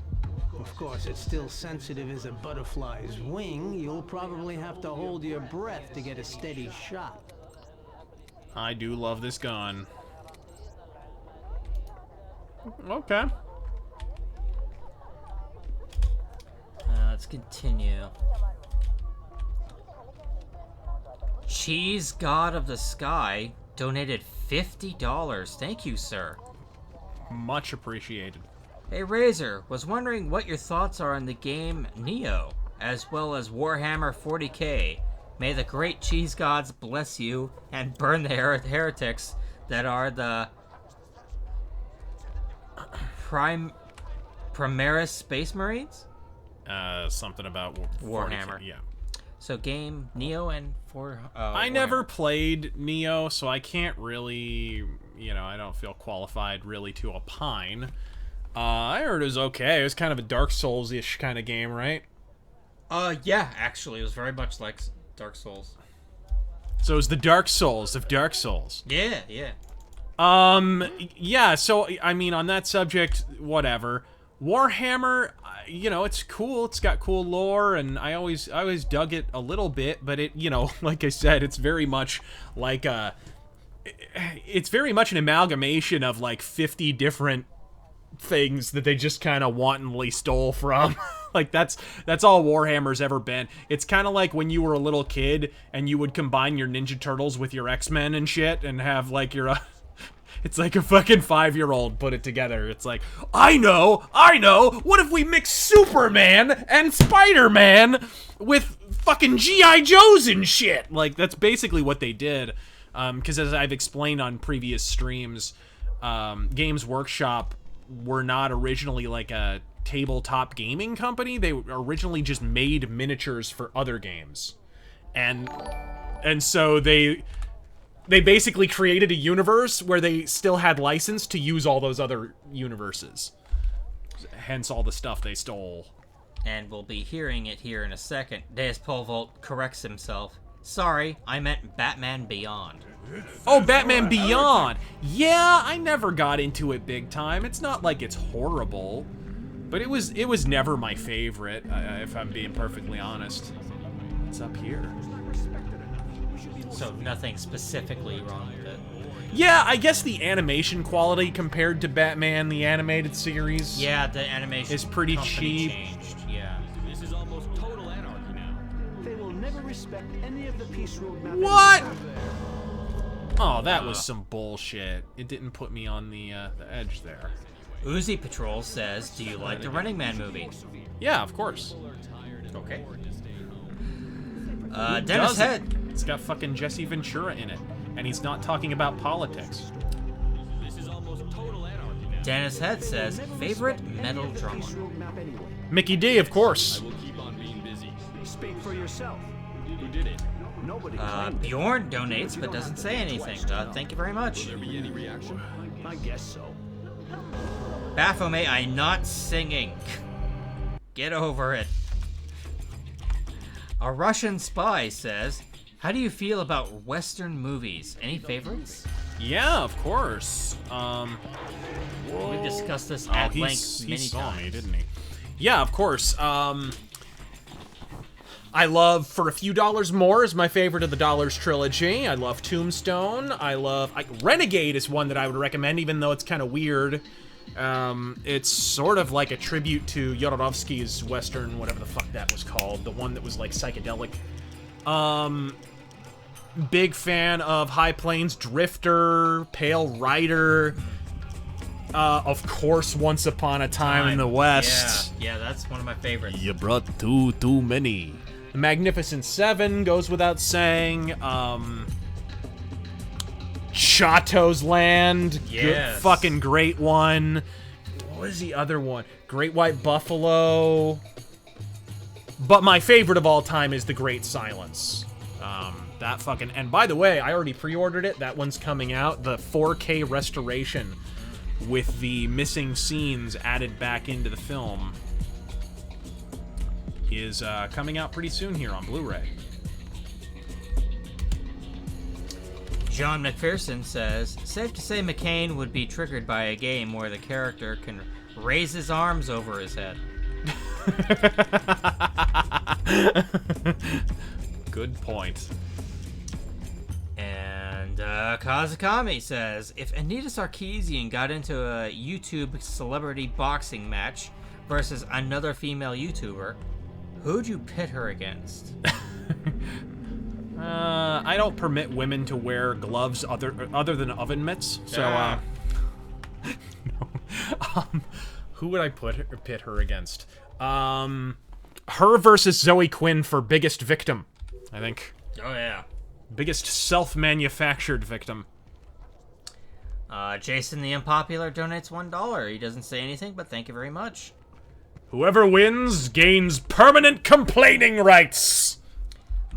Of course, it's still sensitive as a butterfly's wing. You'll probably have to hold your breath to get a steady shot. I do love this gun. Okay. Let's continue. Cheese God of the Sky donated $50. Thank you, sir. Much appreciated. Hey, Razor, was wondering what your thoughts are on the game Neo, as well as Warhammer 40k. May the great cheese gods bless you and burn the heretics that are the Primaris Space Marines? Something about Warhammer. 40K, yeah. So game Neo and I never played Neo, so I can't really, I don't feel qualified really to opine. I heard it was okay. It was kind of a Dark Souls-ish kind of game, right? Yeah, actually, it was very much like Dark Souls. So it was the Dark Souls of Dark Souls. Yeah. Yeah, so, I mean, on that subject, whatever. Warhammer, it's cool. It's got cool lore, and I always dug it a little bit, but it, like I said, it's very much like it's very much an amalgamation of like 50 different things that they just kind of wantonly stole from. Like that's all Warhammer's ever been. It's kind of like when you were a little kid and you would combine your Ninja Turtles with your X-Men and shit and have like your it's like a fucking 5-year-old put it together. It's like, I know. What if we mix Superman and Spider-Man with fucking G.I. Joes and shit? Like, that's basically what they did. Because as I've explained on previous streams, Games Workshop were not originally like a tabletop gaming company. They originally just made miniatures for other games. And so they basically created a universe where they still had license to use all those other universes. Hence all the stuff they stole. And we'll be hearing it here in a second. Deus Polvolt corrects himself. Sorry, I meant Batman Beyond. Oh, Batman Beyond! Yeah, I never got into it big time. It's not like it's horrible. But it was never my favorite, if I'm being perfectly honest. It's up here. So nothing specifically wrong with it. Yeah, I guess the animation quality compared to Batman the Animated Series. Yeah, the animation is pretty cheap. Changed. Yeah. This is almost total anarchy now. They will never respect any of the peace roadmap. What? Oh, that was some bullshit. It didn't put me on the edge there. Uzi Patrol says, do you like the Running Man movie? Yeah, of course. Okay. Dennis Head. It's got fucking Jesse Ventura in it, and he's not talking about politics. This is almost total anarchy now. Dennis Head says, favorite metal drummer? Mickey D, of course. I will keep on being busy. Speak for yourself. Who did it? Nobody. Bjorn donates but doesn't say anything. Thank you very much. Will there be any reaction? I guess so. Baphomet, I'm not singing. Get over it. A Russian spy says, how do you feel about Western movies? Any favorites? Yeah, of course. We've discussed this at length many he saw times. me, didn't he? Yeah, of course. I love For a Few Dollars More is my favorite of the Dollars trilogy. I love Tombstone. Renegade is one that I would recommend, even though it's kind of weird. It's sort of like a tribute to Jodorowsky's Western, whatever the fuck that was called. The one that was like psychedelic. Big fan of High Plains Drifter, Pale Rider. Of course, Once Upon a Time in the West. Yeah, that's one of my favorites. You brought too many. The Magnificent Seven goes without saying. Chateau's Land. Yes. Fucking great one. What is the other one? Great White Buffalo. But my favorite of all time is The Great Silence. That fucking... And by the way, I already pre-ordered it. That one's coming out. The 4K restoration with the missing scenes added back into the film is coming out pretty soon here on Blu-ray. John McPherson says, safe to say McCain would be triggered by a game where the character can raise his arms over his head. Good point. And Kazakami says, if Anita Sarkeesian got into a YouTube celebrity boxing match versus another female YouTuber, who'd you pit her against? I I don't permit women to wear gloves other than oven mitts. So, no. Who would I pit her against? Her versus Zoe Quinn for biggest victim, I think. Oh, yeah. Biggest self-manufactured victim. Jason the Unpopular donates $1. He doesn't say anything, but thank you very much. Whoever wins gains permanent complaining rights.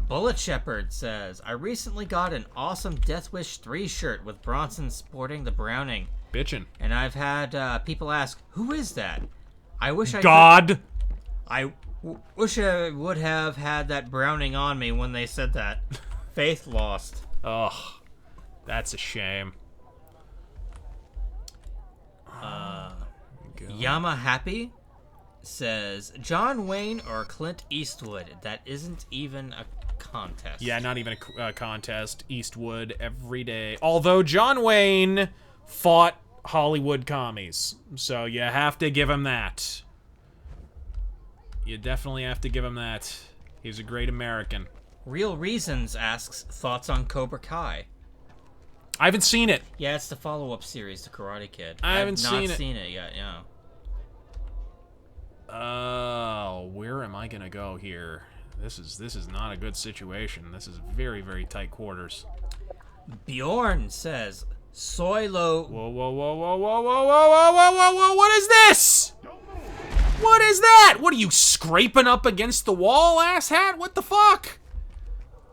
Bullet Shepherd says, I recently got an awesome Death Wish 3 shirt with Bronson sporting the Browning. Bitchin'. And I've had people ask, who is that? I wish I God. wish I would have had that Browning on me when they said that. Faith lost. Ugh. That's a shame. Yama Happy says, John Wayne or Clint Eastwood? That isn't even a contest. Yeah, not even a contest. Eastwood every day. Although John Wayne fought Hollywood commies. So you have to give him that. You definitely have to give him that. He's a great American. Real Reasons asks, thoughts on Cobra Kai? I haven't seen it. Yeah, it's the follow-up series to Karate Kid. I haven't seen it yet, yeah. Where am I gonna go here? This is not a good situation. This is very, very tight quarters. Bjorn says, Soylo. Whoa, whoa, whoa, whoa, whoa, whoa, whoa, whoa, whoa, whoa, whoa, what is this? What is that? What are you scraping up against the wall, asshat? What the fuck?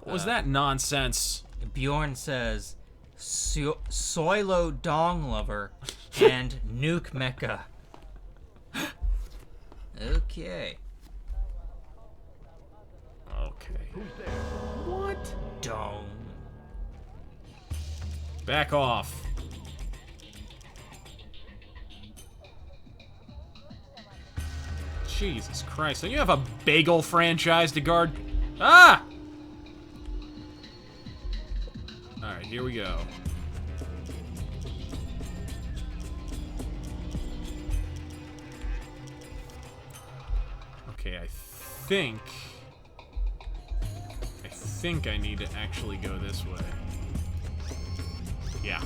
What was that nonsense? Bjorn says, Soylo Dong Lover and Nuke Mecha. Okay. Okay. Who's there? What? Dong. Back off. Jesus Christ. Don't you have a bagel franchise to guard? Ah! Alright, here we go. Okay, I think I need to actually go this way. Yeah.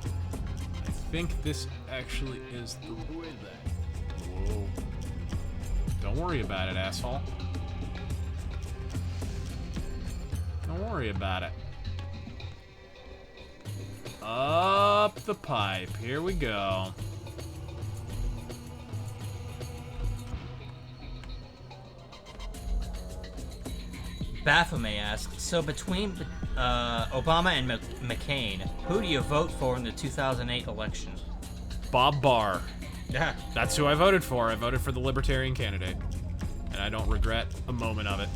I think this actually is the... Who is that? Whoa. Don't worry about it, asshole. Don't worry about it. Up the pipe. Here we go. Baphomet asks, so between Obama and McCain, who do you vote for in the 2008 election? Bob Barr. Yeah. That's who I voted for. I voted for the Libertarian candidate. And I don't regret a moment of it.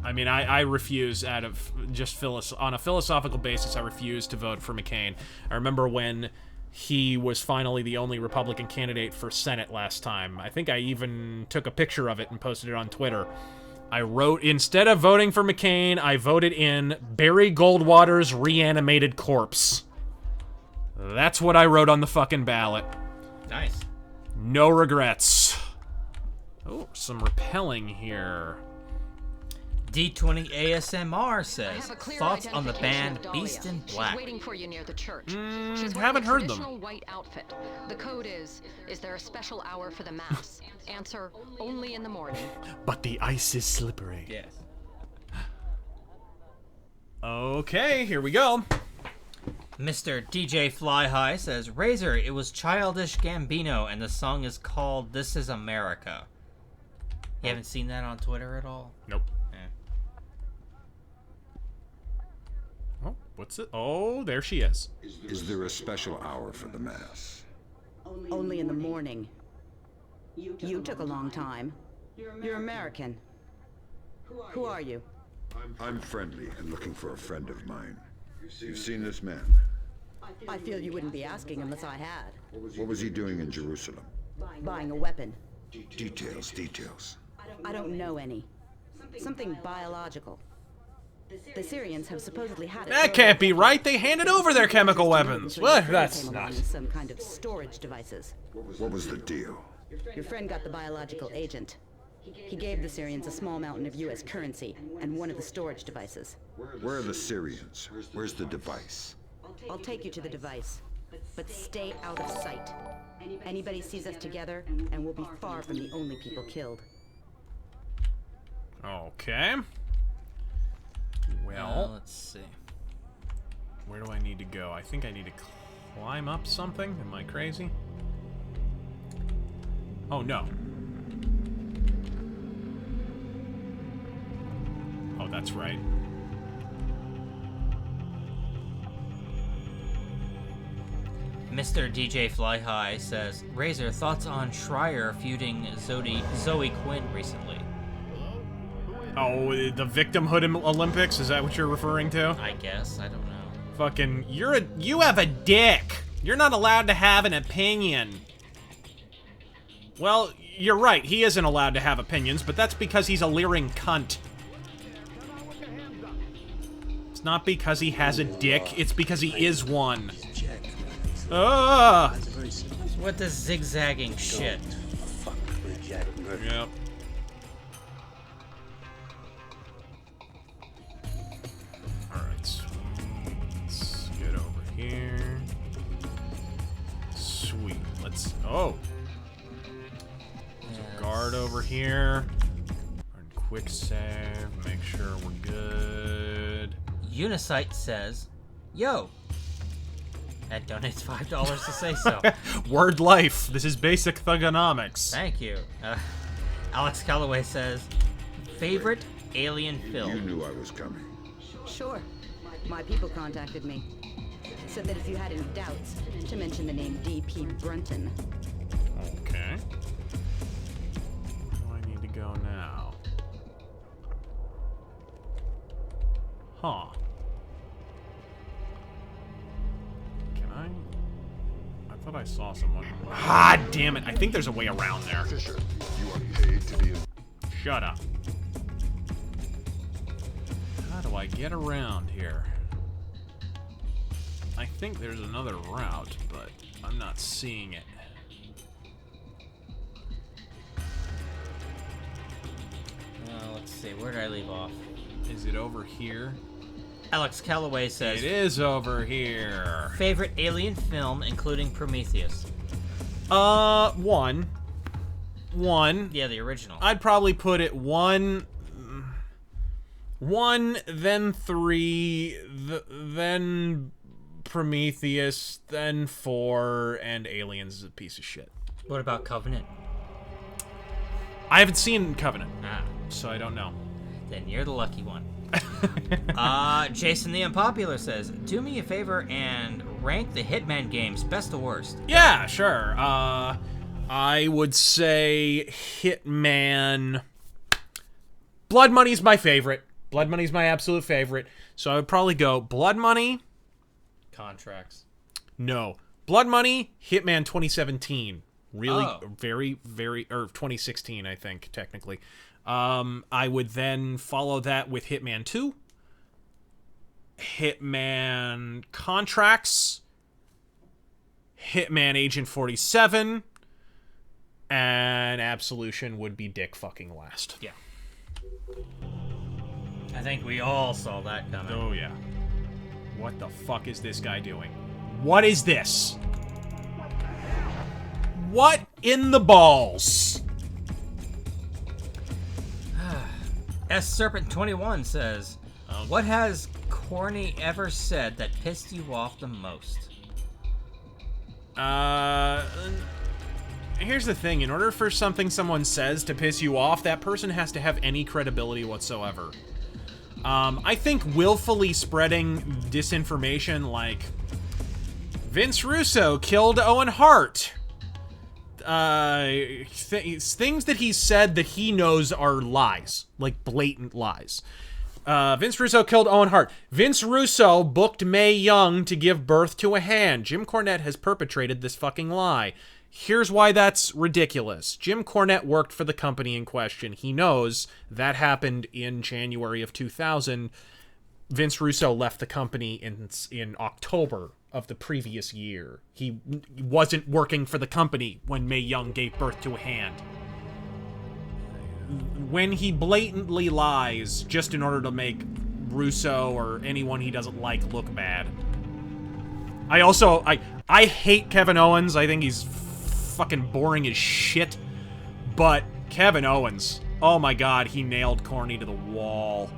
I mean, I refuse out of just on a philosophical basis, I refuse to vote for McCain. I remember when he was finally the only Republican candidate for Senate last time. I think I even took a picture of it and posted it on Twitter. I wrote, instead of voting for McCain, I voted in Barry Goldwater's reanimated corpse. That's what I wrote on the fucking ballot. Nice. No regrets. Oh, some repelling here. D20 ASMR says, thoughts on the band Beast in Black? She's waiting for you near the church. Haven't heard them. Traditional white outfit. The code is there a special hour for the mass? Answer, only in the morning. But the ice is slippery. Yes. Okay, here we go. Mr. DJ Fly High says, Razor, it was Childish Gambino, and the song is called This Is America. You haven't seen that on Twitter at all? Nope. Oh, what's it? Oh, there she is. Is there a special hour for the mass? Only in the morning. You took a long time. You're American. Who are you? I'm friendly and looking for a friend of mine. You've seen this man? I feel you wouldn't be asking unless I had. What was he doing in Jerusalem? Buying a weapon. Details. I don't know any. Something biological. The Syrians have supposedly had it. That can't be right. They handed over their chemical weapons. What? That's not. Some kind of storage devices. What was the deal? Your friend got the biological agent. He gave the Syrians a small mountain of U.S. currency and one of the storage devices. Where are the Syrians? Where's the device? I'll take you to the device, but stay out of sight. Anybody sees us together, and we'll be far from the only people killed. Okay. Well, let's see. Where do I need to go? I think I need to climb up something. Am I crazy? Oh, no. Oh, that's right. Mr. DJ Fly High says, Razor, thoughts on Schreier feuding Zoe Quinn recently? Oh, the Victimhood Olympics? Is that what you're referring to? I guess. I don't know. Fucking, you have a dick. You're not allowed to have an opinion. Well, you're right. He isn't allowed to have opinions, but that's because he's a leering cunt. It's not because he has a dick. It's because he is one. Ah! What does zigzagging shit? Fuck with Jack Murphy. Yep. Alright, sweet. Let's get over here. Sweet. Let's... Oh! There's a guard over here. And quick save. Make sure we're good. Unisite says, Yo! That donates $5 to say so. Word life. This is basic thugonomics. Thank you. Alex Calloway says, favorite alien film? You knew I was coming. Sure. My people contacted me. Said that if you had any doubts, to mention the name D.P. Brunton. Okay. Where do I need to go now? Huh. I thought I saw someone. Ah, damn it. I think there's a way around there. Fisher, you are paid to be in... Shut up. How do I get around here? I think there's another route, but I'm not seeing it. Let's see. Where did I leave off? Is it over here? Alex Calloway says... It is over here. Favorite alien film, including Prometheus? One. Yeah, the original. I'd probably put it one, then 3, then Prometheus, then 4, and Aliens is a piece of shit. What about Covenant? I haven't seen Covenant, Ah. so I don't know. Then you're the lucky one. Jason the Unpopular says, do me a favor and rank the Hitman games best to worst. Yeah, sure. I would say Hitman... Blood Money's my favorite. Blood Money's my absolute favorite. So I would probably go Blood Money... Contracts. No. Blood Money, Hitman 2017. Really, very, or 2016, I think, technically. I would then follow that with Hitman 2, Hitman Contracts, Hitman Agent 47, and Absolution would be dick fucking last. Yeah. I think we all saw that coming. Oh, yeah. What the fuck is this guy doing? What is this? What in the balls? Serpent21 says, what has Corny ever said that pissed you off the most? Here's the thing. In order for something someone says to piss you off, that person has to have any credibility whatsoever. I think willfully spreading disinformation like Vince Russo killed Owen Hart. Things that he said that he knows are lies, like blatant lies. Vince Russo killed Owen Hart. Vince Russo booked Mae Young to give birth to a hand. Jim Cornette has perpetrated this fucking lie. Here's why that's ridiculous. Jim Cornette worked for the company in question. He knows that happened in January of 2000. Vince Russo left the company in October of the previous year. He wasn't working for the company when Mae Young gave birth to a hand. when he blatantly lies just in order to make Russo or anyone he doesn't like look bad. I hate Kevin Owens. I think he's fucking boring as shit. But Kevin Owens, oh my god, he nailed Corny to the wall.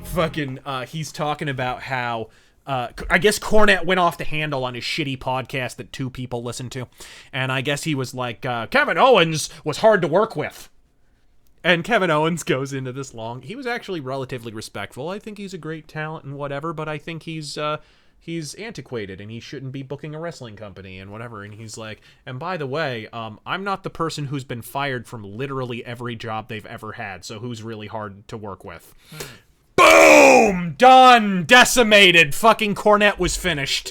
Fucking, he's talking about how, I guess Cornette went off the handle on his shitty podcast that 2 people listened to. And I guess he was like, Kevin Owens was hard to work with. And Kevin Owens goes into this long. He was actually relatively respectful. I think he's a great talent and whatever, but I think he's antiquated and he shouldn't be booking a wrestling company and whatever. And he's like, and by the way, I'm not the person who's been fired from literally every job they've ever had, so who's really hard to work with? Boom! Done! Decimated! Fucking Cornette was finished.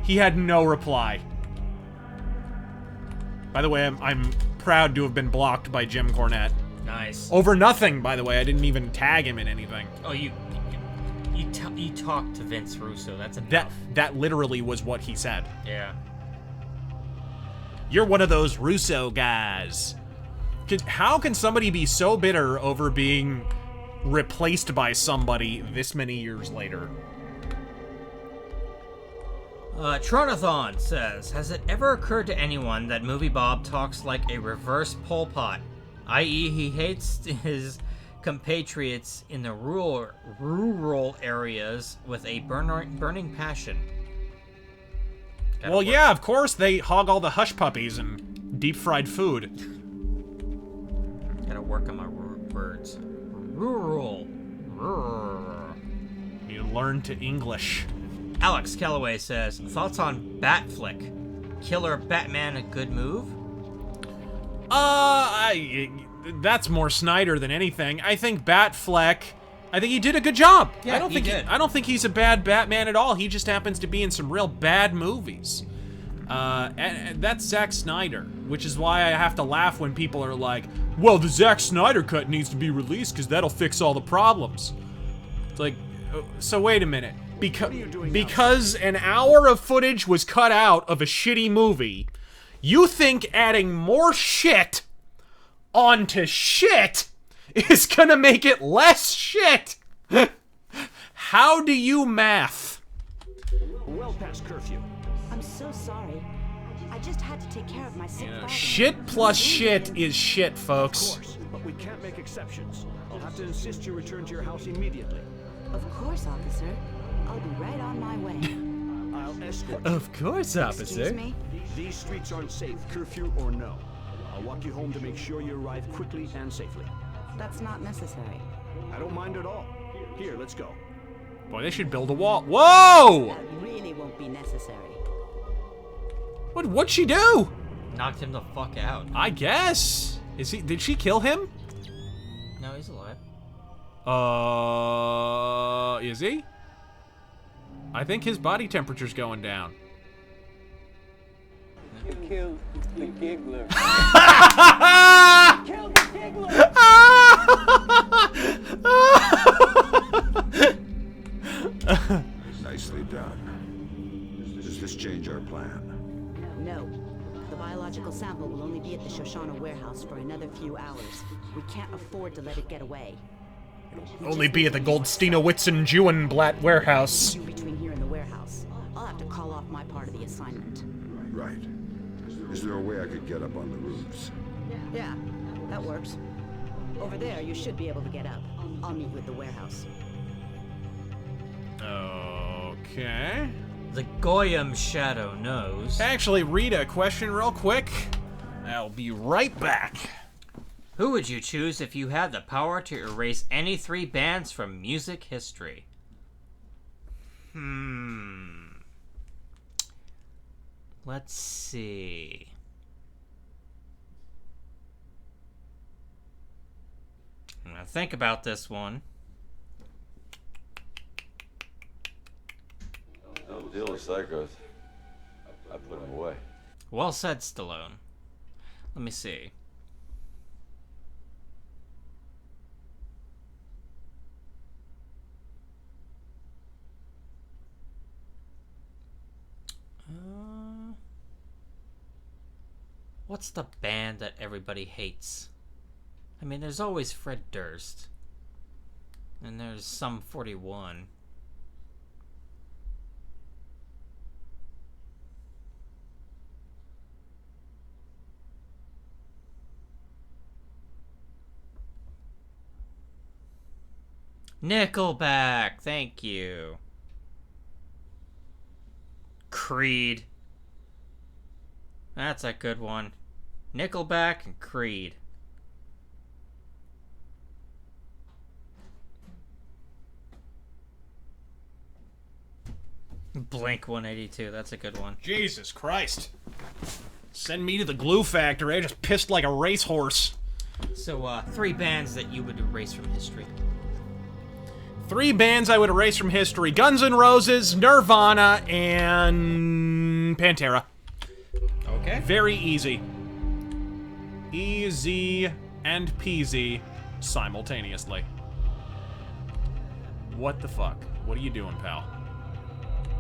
He had no reply. By the way, I'm proud to have been blocked by Jim Cornette. Nice. Over nothing, by the way. I didn't even tag him in anything. Oh, you talked to Vince Russo. That's enough. That literally was what he said. Yeah. You're one of those Russo guys. How can somebody be so bitter over being replaced by somebody this many years later? Tronathon says, has it ever occurred to anyone that Movie Bob talks like a reverse Pol Pot? I.e., he hates his compatriots in the rural areas with a burning passion. Well, yeah, of course, they hog all the hush puppies and deep-fried food. Gotta work on my words. Rural. You learn to English. Alex Kellaway says, thoughts on Batflick? Killer Batman a good move? That's more Snyder than anything. I think Batfleck, I think he did a good job. Yeah, I don't think he's a bad Batman at all. He just happens to be in some real bad movies. And that's Zack Snyder, which is why I have to laugh when people are like, well, the Zack Snyder cut needs to be released because that'll fix all the problems. It's like, so wait a minute. Because an hour of footage was cut out of a shitty movie, you think adding more shit onto shit is gonna make it less shit? How do you math? Well past curfew. I'm so sorry. I just had to take care of my sick father. Shit plus shit is shit, folks. Of course, but we can't make exceptions. I'll have to insist you return to your house immediately. Of course, officer. I'll be right on my way. I'll escort you. Of course, officer. Excuse me? These streets aren't safe, curfew or no. I'll walk you home to make sure you arrive quickly and safely. That's not necessary. I don't mind at all. Here, let's go. Boy, they should build a wall. Whoa! That really won't be necessary. What'd she do? Knocked him the fuck out. I guess. Did she kill him? No, he's alive. Is he? I think his body temperature's going down. You killed the giggler. Killed the giggler. Nicely done. Does this change our plan? No. The biological sample will only be at the Shoshana warehouse for another few hours. We can't afford to let it get away. Only be at the Goldstein-Whitson Jewenblatt warehouse. Between here and the warehouse. I'll have to call off my part of the assignment. Right. Is there a way I could get up on the roofs? Yeah, that works. Over there, you should be able to get up. I'll meet with the warehouse. Okay. The Goyam Shadow knows. Actually, read a question real quick. I'll be right back. Who would you choose if you had the power to erase any 3 bands from music history? Let's see. I'm gonna think about this one. Don't deal with psychos. I put them away. Well said, Stallone. Let me see. What's the band that everybody hates? I mean, there's always Fred Durst. And there's some 41. Nickelback, thank you. Creed. That's a good one. Nickelback and Creed. Blink 182, that's a good one. Jesus Christ. Send me to the glue factory. I just pissed like a racehorse. So, 3 bands that you would erase from history. 3 bands I would erase from history. Guns N' Roses, Nirvana, and Pantera. Okay. Very easy. Easy and peasy simultaneously. What the fuck? What are you doing, pal?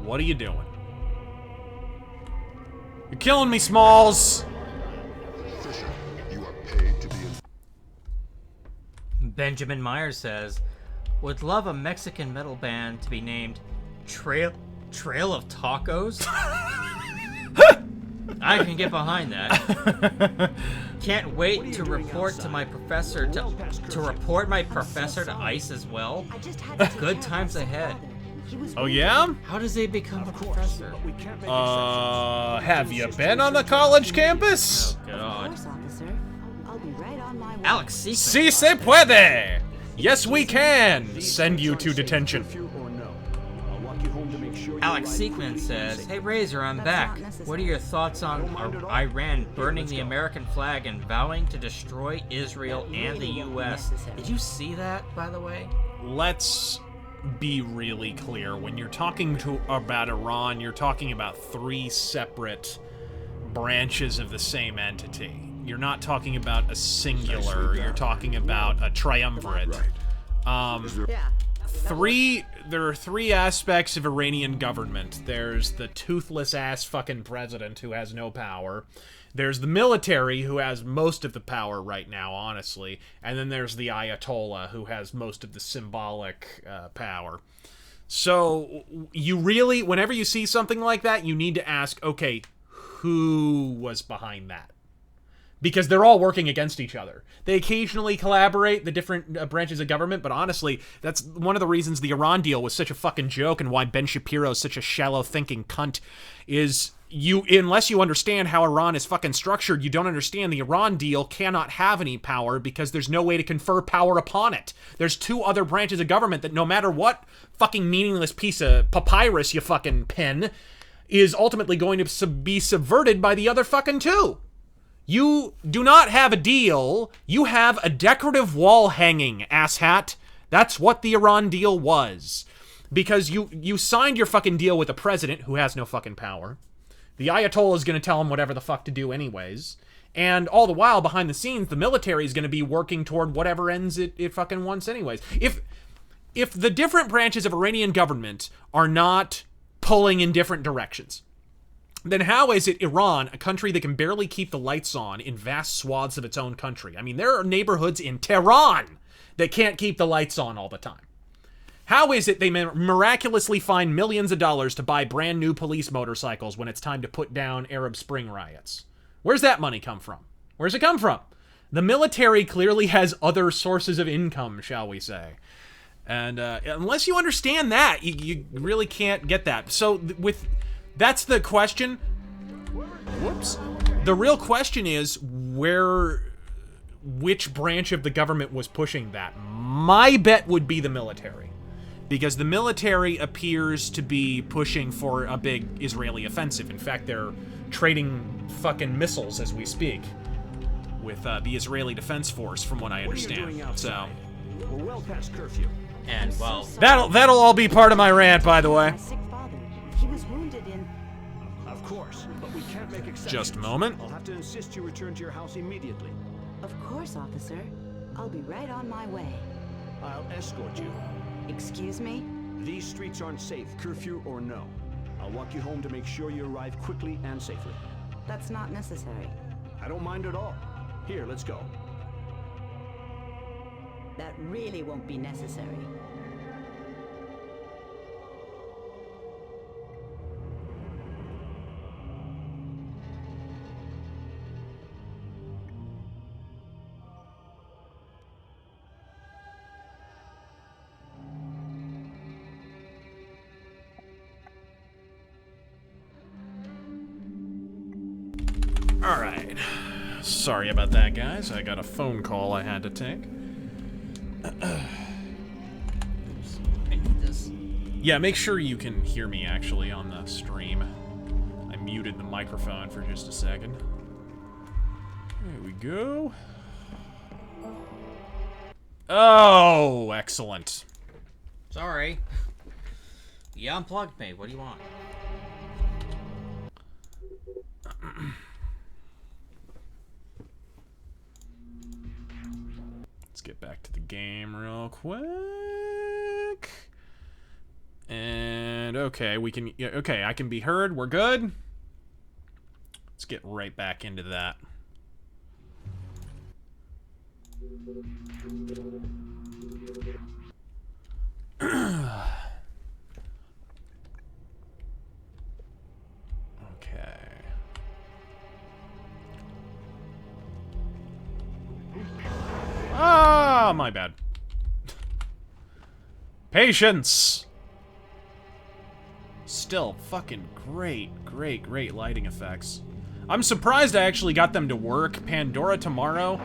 What are you doing? You're killing me, Smalls! Fisher, you are paid to be in... Benjamin Meyer says, would love a Mexican metal band to be named Trail of Tacos? I can get behind that. Can't wait to report to my professor to report my professor to ICE as well. Good times ahead. Oh yeah? How does he become a professor? Have you been on the college campus? Oh god. I'll be right on my way. Alex Seekman. Si se puede! Yes, we can send you to detention. Alex Seekman says, hey Razor, I'm back. What are your thoughts on Iran burning the American flag and vowing to destroy Israel and the US? Did you see that, by the way? Let's be really clear. When you're talking about Iran, you're talking about 3 separate branches of the same entity. You're not talking about a singular, you're talking about a triumvirate. There are 3 aspects of Iranian government. There's the toothless ass fucking president who has no power. There's the military who has most of the power right now, honestly. And then there's the Ayatollah who has most of the symbolic power. So you really, whenever you see something like that, you need to ask, okay, who was behind that? Because they're all working against each other. They occasionally collaborate, the different branches of government, but honestly, that's one of the reasons the Iran deal was such a fucking joke and why Ben Shapiro is such a shallow-thinking cunt, is unless you understand how Iran is fucking structured, you don't understand the Iran deal cannot have any power because there's no way to confer power upon it. There's 2 other branches of government that no matter what fucking meaningless piece of papyrus you fucking pen is ultimately going to be subverted by the other fucking 2. You do not have a deal, you have a decorative wall hanging, asshat. That's what the Iran deal was. Because you signed your fucking deal with a president who has no fucking power. The Ayatollah is going to tell him whatever the fuck to do anyways. And all the while, behind the scenes, the military is going to be working toward whatever ends it fucking wants anyways. If the different branches of Iranian government are not pulling in different directions, then how is it Iran, a country that can barely keep the lights on in vast swaths of its own country? I mean, there are neighborhoods in Tehran that can't keep the lights on all the time. How is it they miraculously find millions of dollars to buy brand new police motorcycles when it's time to put down Arab Spring riots? Where's that money come from? Where's it come from? The military clearly has other sources of income, shall we say. And unless you understand that, you really can't get that. So that's the question. Whoops. The real question is which branch of the government was pushing that? My bet would be the military. Because the military appears to be pushing for a big Israeli offensive. In fact, they're trading fucking missiles as we speak with the Israeli Defense Force, from what I understand. So we're well past curfew. And well, that'll all be part of my rant, by the way. He was wounded in... Of course, but we can't make exceptions. Just a moment. I'll have to insist you return to your house immediately. Of course, officer. I'll be right on my way. I'll escort you. Excuse me? These streets aren't safe, curfew or no. I'll walk you home to make sure you arrive quickly and safely. That's not necessary. I don't mind at all. Here, let's go. That really won't be necessary. Alright. Sorry about that, guys. I got a phone call I had to take. I need this. Yeah, make sure you can hear me, actually, on the stream. I muted the microphone for just a second. There we go. Oh, excellent. Sorry. You unplugged me. What do you want? Let's get back to the game real quick. And okay, we can. Yeah, okay, I can be heard. We're good. Let's get right back into that. Okay. Ah, my bad. Patience! Still, fucking great lighting effects. I'm surprised I actually got them to work. Pandora tomorrow.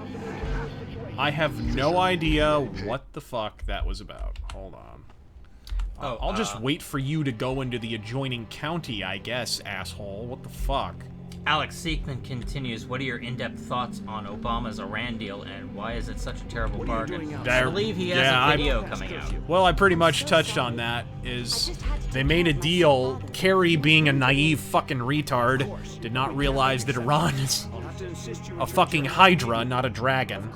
I have no idea what the fuck that was about. Hold on. I'll just wait for you to go into the adjoining county, I guess, asshole. What the fuck? Alex Seekman continues, what are your in-depth thoughts on Obama's Iran deal, and why is it such a terrible bargain? I believe he has a video coming out. Well, I pretty much touched on that, is they made a deal. Kerry, being a naive fucking retard, did not realize that Iran is a fucking hydra, not a dragon.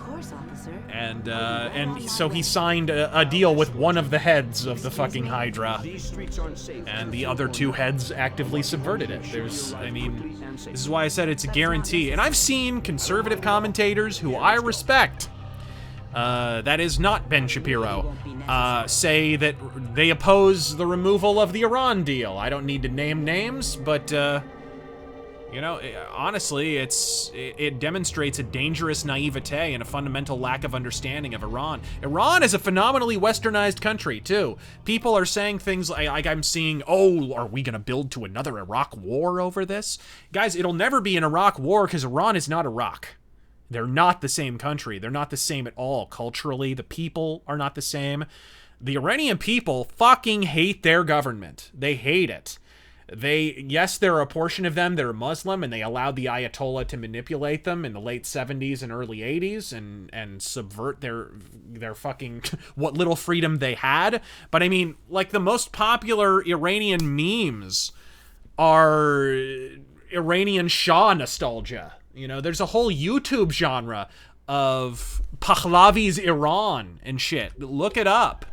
And so he signed a deal with one of the heads of the fucking hydra, and the other two heads actively subverted it. I mean, this is why I said it's a guarantee. And I've seen conservative commentators who I respect, that is not Ben Shapiro, say that they oppose the removal of the Iran deal. I don't need to name names, but, you know, honestly, it demonstrates a dangerous naivete and a fundamental lack of understanding of Iran. Iran is a phenomenally westernized country, too. People are saying things like I'm seeing, oh, are we going to build to another Iraq war over this? Guys, it'll never be an Iraq war because Iran is not Iraq. They're not the same country. They're not the same at all. Culturally, the people are not the same. The Iranian people fucking hate their government. They hate it. Yes, there are a portion of them that are Muslim, and they allowed the Ayatollah to manipulate them in the late 70s and early 80s and subvert their fucking what little freedom they had. But I mean, like, the most popular Iranian memes are Iranian Shah nostalgia. You know, there's a whole YouTube genre of Pahlavi's Iran and shit. Look it up.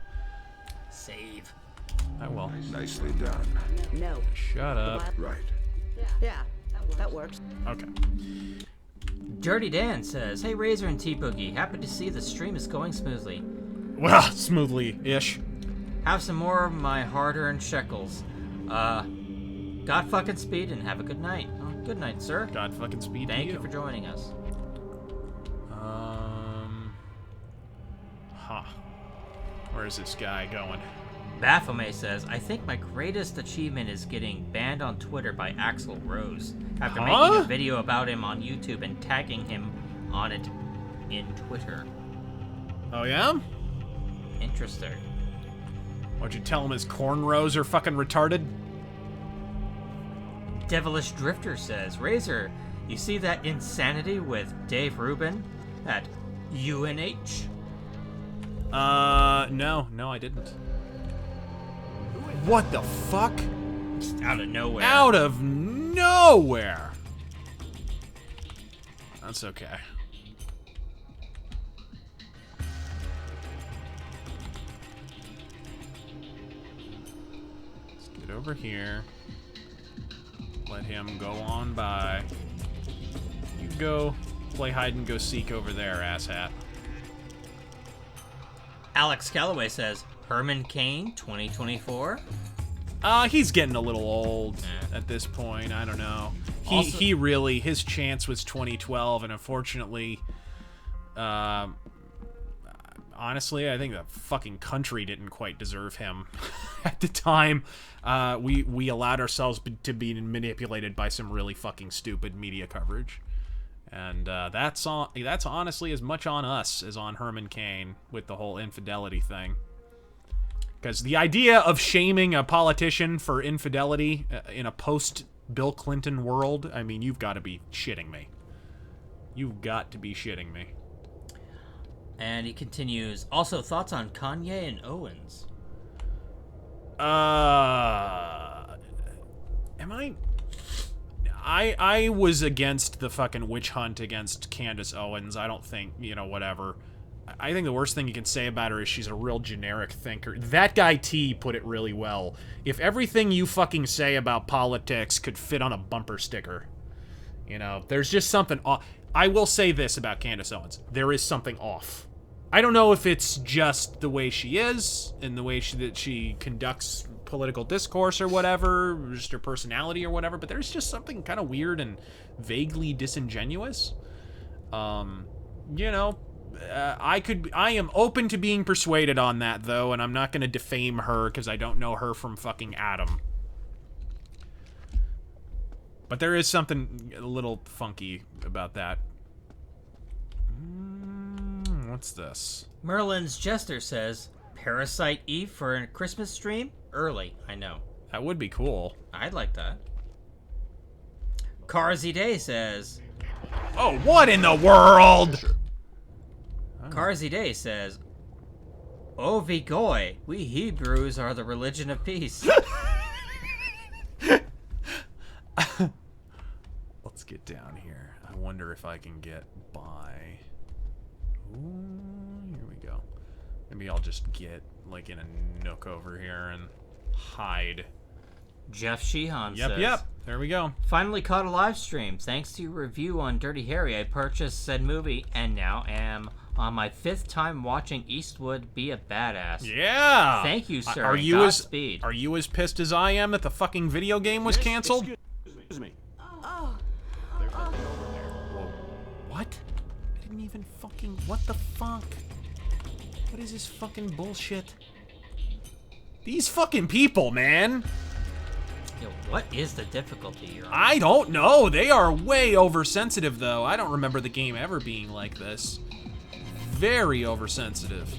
Save. I will. Nicely done. No. Shut up. Right. Yeah, that works. Okay. Dirty Dan says, hey Razor and T-Boogie, happy to see the stream is going smoothly. Well, smoothly-ish. Have some more of my hard-earned shekels. God fucking speed and have a good night. Oh, good night, sir. God fucking speed. Thank you for joining us. Where's this guy going? Baphomet says, I think my greatest achievement is getting banned on Twitter by Axl Rose after making a video about him on YouTube and tagging him on it in Twitter. Oh, yeah? Interesting. What'd you tell him his cornrows are fucking retarded? Devilish Drifter says, Razor, you see that insanity with Dave Rubin at UNH? No, I didn't. What the fuck? Just out of nowhere. Out of nowhere! That's okay. Let's get over here. Let him go on by. You go play hide and go seek over there, asshat. Alex Calloway says, Herman Cain, 2024? He's getting a little old at this point. I don't know. He really, his chance was 2012, and unfortunately, honestly, I think the fucking country didn't quite deserve him at the time. We allowed ourselves to be manipulated by some really fucking stupid media coverage. And that's honestly as much on us as on Herman Cain with the whole infidelity thing. Because the idea of shaming a politician for infidelity in a post-Bill Clinton world, I mean, you've got to be shitting me. You've got to be shitting me. And he continues, also, thoughts on Kanye and Owens? I was against the fucking witch hunt against Candace Owens. I don't think, whatever. I think the worst thing you can say about her is she's a real generic thinker. That guy T put it really well. If everything you fucking say about politics could fit on a bumper sticker, there's just something off. I will say this about Candace Owens. There is something off. I don't know if it's just the way she is and the way that she conducts political discourse or whatever, just her personality or whatever, but there's just something kind of weird and vaguely disingenuous. I am open to being persuaded on that, though, and I'm not going to defame her because I don't know her from fucking Adam. But there is something a little funky about that. What's this? Merlin's Jester says, Parasite Eve for a Christmas stream? Early, I know. That would be cool. I'd like that. Carzy Day says... Oh, what in the world? Carzy Day says, Oh, Vigoy, we Hebrews are the religion of peace. Let's get down here. I wonder if I can get by. Ooh, here we go. Maybe I'll just get, like, in a nook over here and hide. Jeff Sheehan says... Yep. There we go. Finally caught a live stream. Thanks to your review on Dirty Harry, I purchased said movie and now am on my 5th time watching Eastwood be a badass. Yeah! Thank you, sir. Are you as pissed as I am that the fucking video game was canceled? Excuse me. What? I didn't even fucking... What the fuck? What is this fucking bullshit? These fucking people, man! Yo, what is the difficulty here? I don't know. They are way oversensitive, though. I don't remember the game ever being like this. Very oversensitive.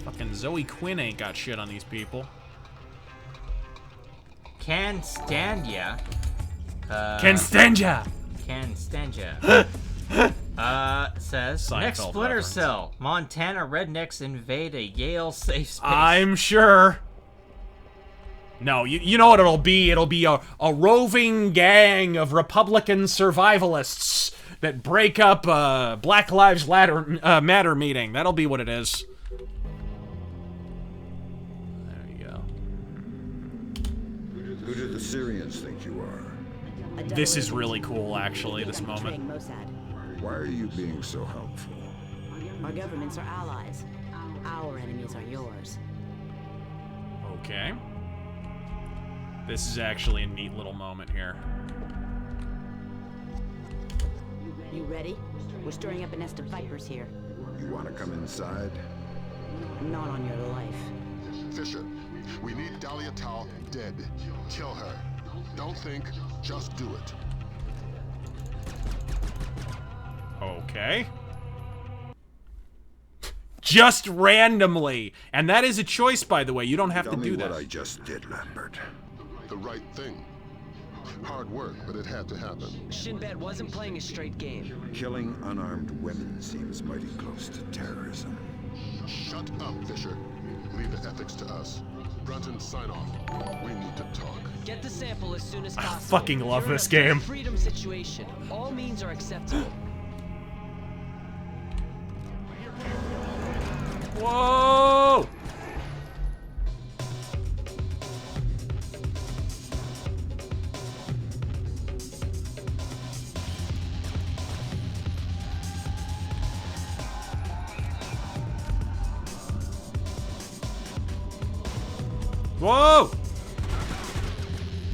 Fucking Zoe Quinn ain't got shit on these people. Can stand ya. Says, Seinfeld next Splinter reference. Cell, Montana rednecks invade a Yale safe space. I'm sure. No, you know what it'll be? It'll be a roving gang of Republican survivalists that break up a Black Lives Matter meeting. That'll be what it is. There you go. Who do the Syrians think you are? This is really cool, actually, this moment. Why are you being so helpful? Our governments are allies. Our enemies are yours. Okay. This is actually a neat little moment here. You ready? We're stirring up a nest of vipers here. You want to come inside? Not on your life. Fisher, we need Dahlia Tal dead. Kill her. Don't think, just do it. Okay. Just randomly. And that is a choice, by the way. You don't have to do that. Tell me what I just did, Lambert. The right thing. Hard work, but it had to happen. Shinbad wasn't playing a straight game. Killing unarmed women seems mighty close to terrorism. Shut up, Fisher. Leave the ethics to us. Brunton, sign off. We need to talk. Get the sample as soon as possible. I fucking love You're this in a game. freedom situation. All means are acceptable. Whoa! Whoa!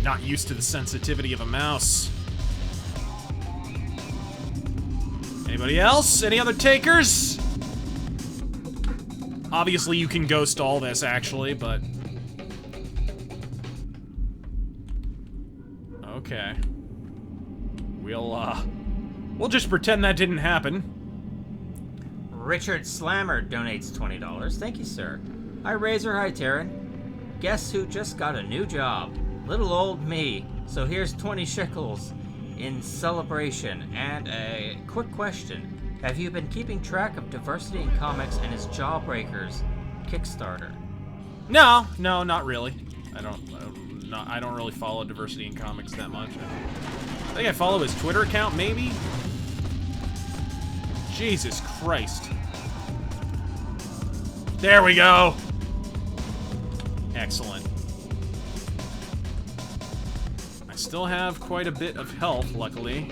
Not used to the sensitivity of a mouse. Anybody else? Any other takers? Obviously, you can ghost all this, actually, but... Okay. We'll just pretend that didn't happen. Richard Slammer donates $20. Thank you, sir. Hi, Razor. Hi, Taryn. Guess who just got a new job? Little old me. So here's 20 shekels in celebration. And a quick question. Have you been keeping track of Diversity in Comics and his Jawbreakers Kickstarter? No, not really. I don't really follow Diversity in Comics that much. I think I follow his Twitter account, maybe? Jesus Christ. There we go! Excellent. I still have quite a bit of health, luckily.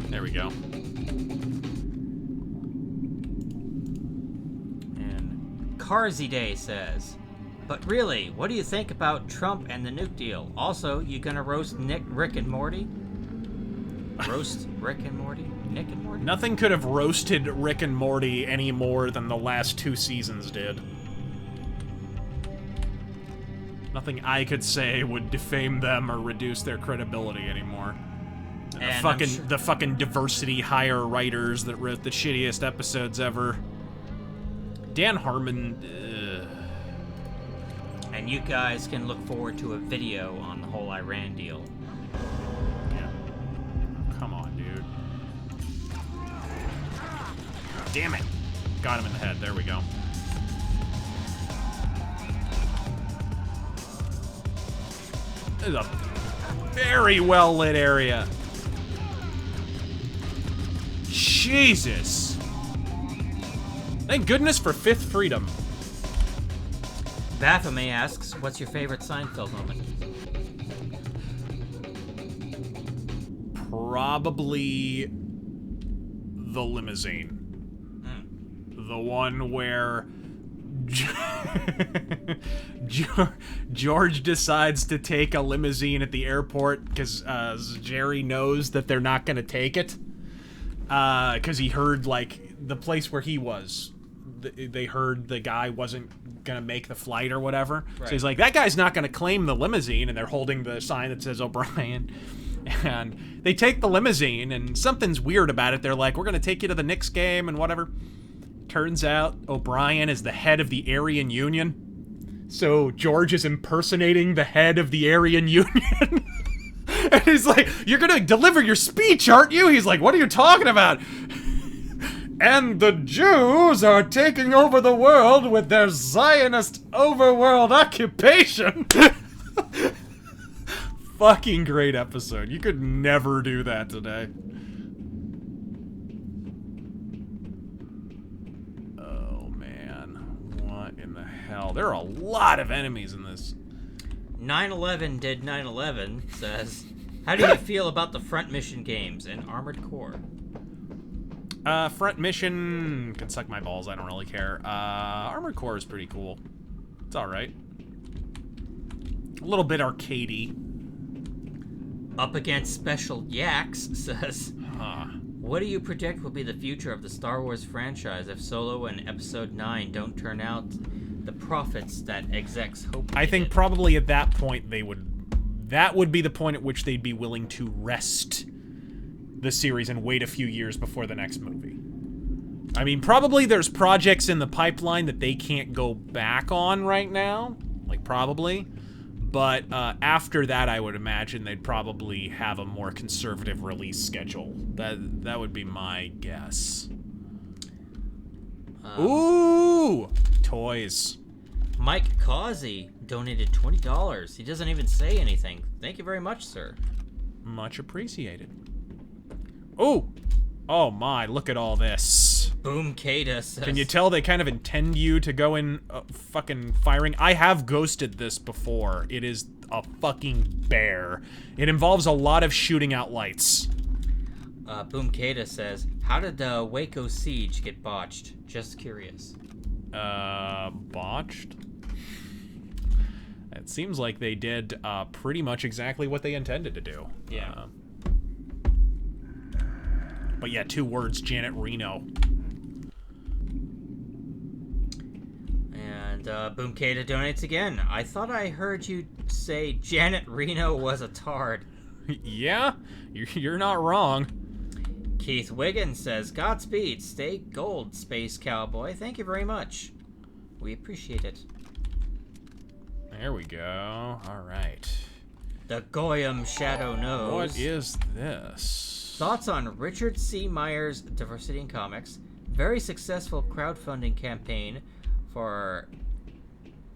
There we go. And Carsy Day says, but really, what do you think about Trump and the nuke deal? Also, you gonna roast Rick and Morty? Roast Rick and Morty? Nick and Morty? Nothing could have roasted Rick and Morty any more than the last 2 seasons did. Nothing I could say would defame them or reduce their credibility anymore. And the fucking diversity hire writers that wrote the shittiest episodes ever. Dan Harmon. And you guys can look forward to a video on the whole Iran deal. Yeah. Come on, dude. Damn it. Got him in the head. There we go. This is a very well lit area. Jesus. Thank goodness for Fifth Freedom. Baphomet asks, what's your favorite Seinfeld moment? Probably the limousine. The one where George decides to take a limousine at the airport because Jerry knows that they're not going to take it. Because he heard, like, the place where he was. They heard the guy wasn't going to make the flight or whatever. Right. So he's like, that guy's not going to claim the limousine. And they're holding the sign that says O'Brien. And they take the limousine, and something's weird about it. They're like, we're going to take you to the Knicks game and whatever. Turns out O'Brien is the head of the Aryan Union. So George is impersonating the head of the Aryan Union. And he's like, you're going to deliver your speech, aren't you? He's like, what are you talking about? And the Jews are taking over the world with their Zionist overworld occupation. Fucking great episode. You could never do that today. Oh, man. What in the hell? There are a lot of enemies in this. 9/11 did 9/11 says, how do you feel about the Front Mission games and Armored Core? Front Mission can suck my balls. I don't really care. Armored Core is pretty cool. It's alright. A little bit arcadey. Up Against Special Yaks says, what do you predict will be the future of the Star Wars franchise if Solo and Episode 9 don't turn out the profits that execs hope I think probably at that point that would be the point at which they'd be willing to rest the series and wait a few years before the next movie. I mean, probably there's projects in the pipeline that they can't go back on right now. Like, probably. But after that, I would imagine they'd probably have a more conservative release schedule. That would be my guess. Ooh! Toys. Mike Causey donated $20. He doesn't even say anything. Thank you very much, sir. Much appreciated. Oh! Oh my, look at all this. Boom Kada says... Can you tell they kind of intend you to go in fucking firing? I have ghosted this before. It is a fucking bear. It involves a lot of shooting out lights. Boom Kada says, how did the Waco siege get botched? Just curious. Botched? it seems like they did pretty much exactly what they intended to do. Yeah. But yeah, 2 words, Janet Reno. And Boomkata donates again. I thought I heard you say Janet Reno was a tard. Yeah, you're not wrong. Keith Wiggins says, Godspeed, stay gold, Space Cowboy. Thank you very much. We appreciate it. There we go. All right. The Goyam Shadow knows. What is this? Thoughts on Richard C. Meyer's Diversity in Comics. Very successful crowdfunding campaign for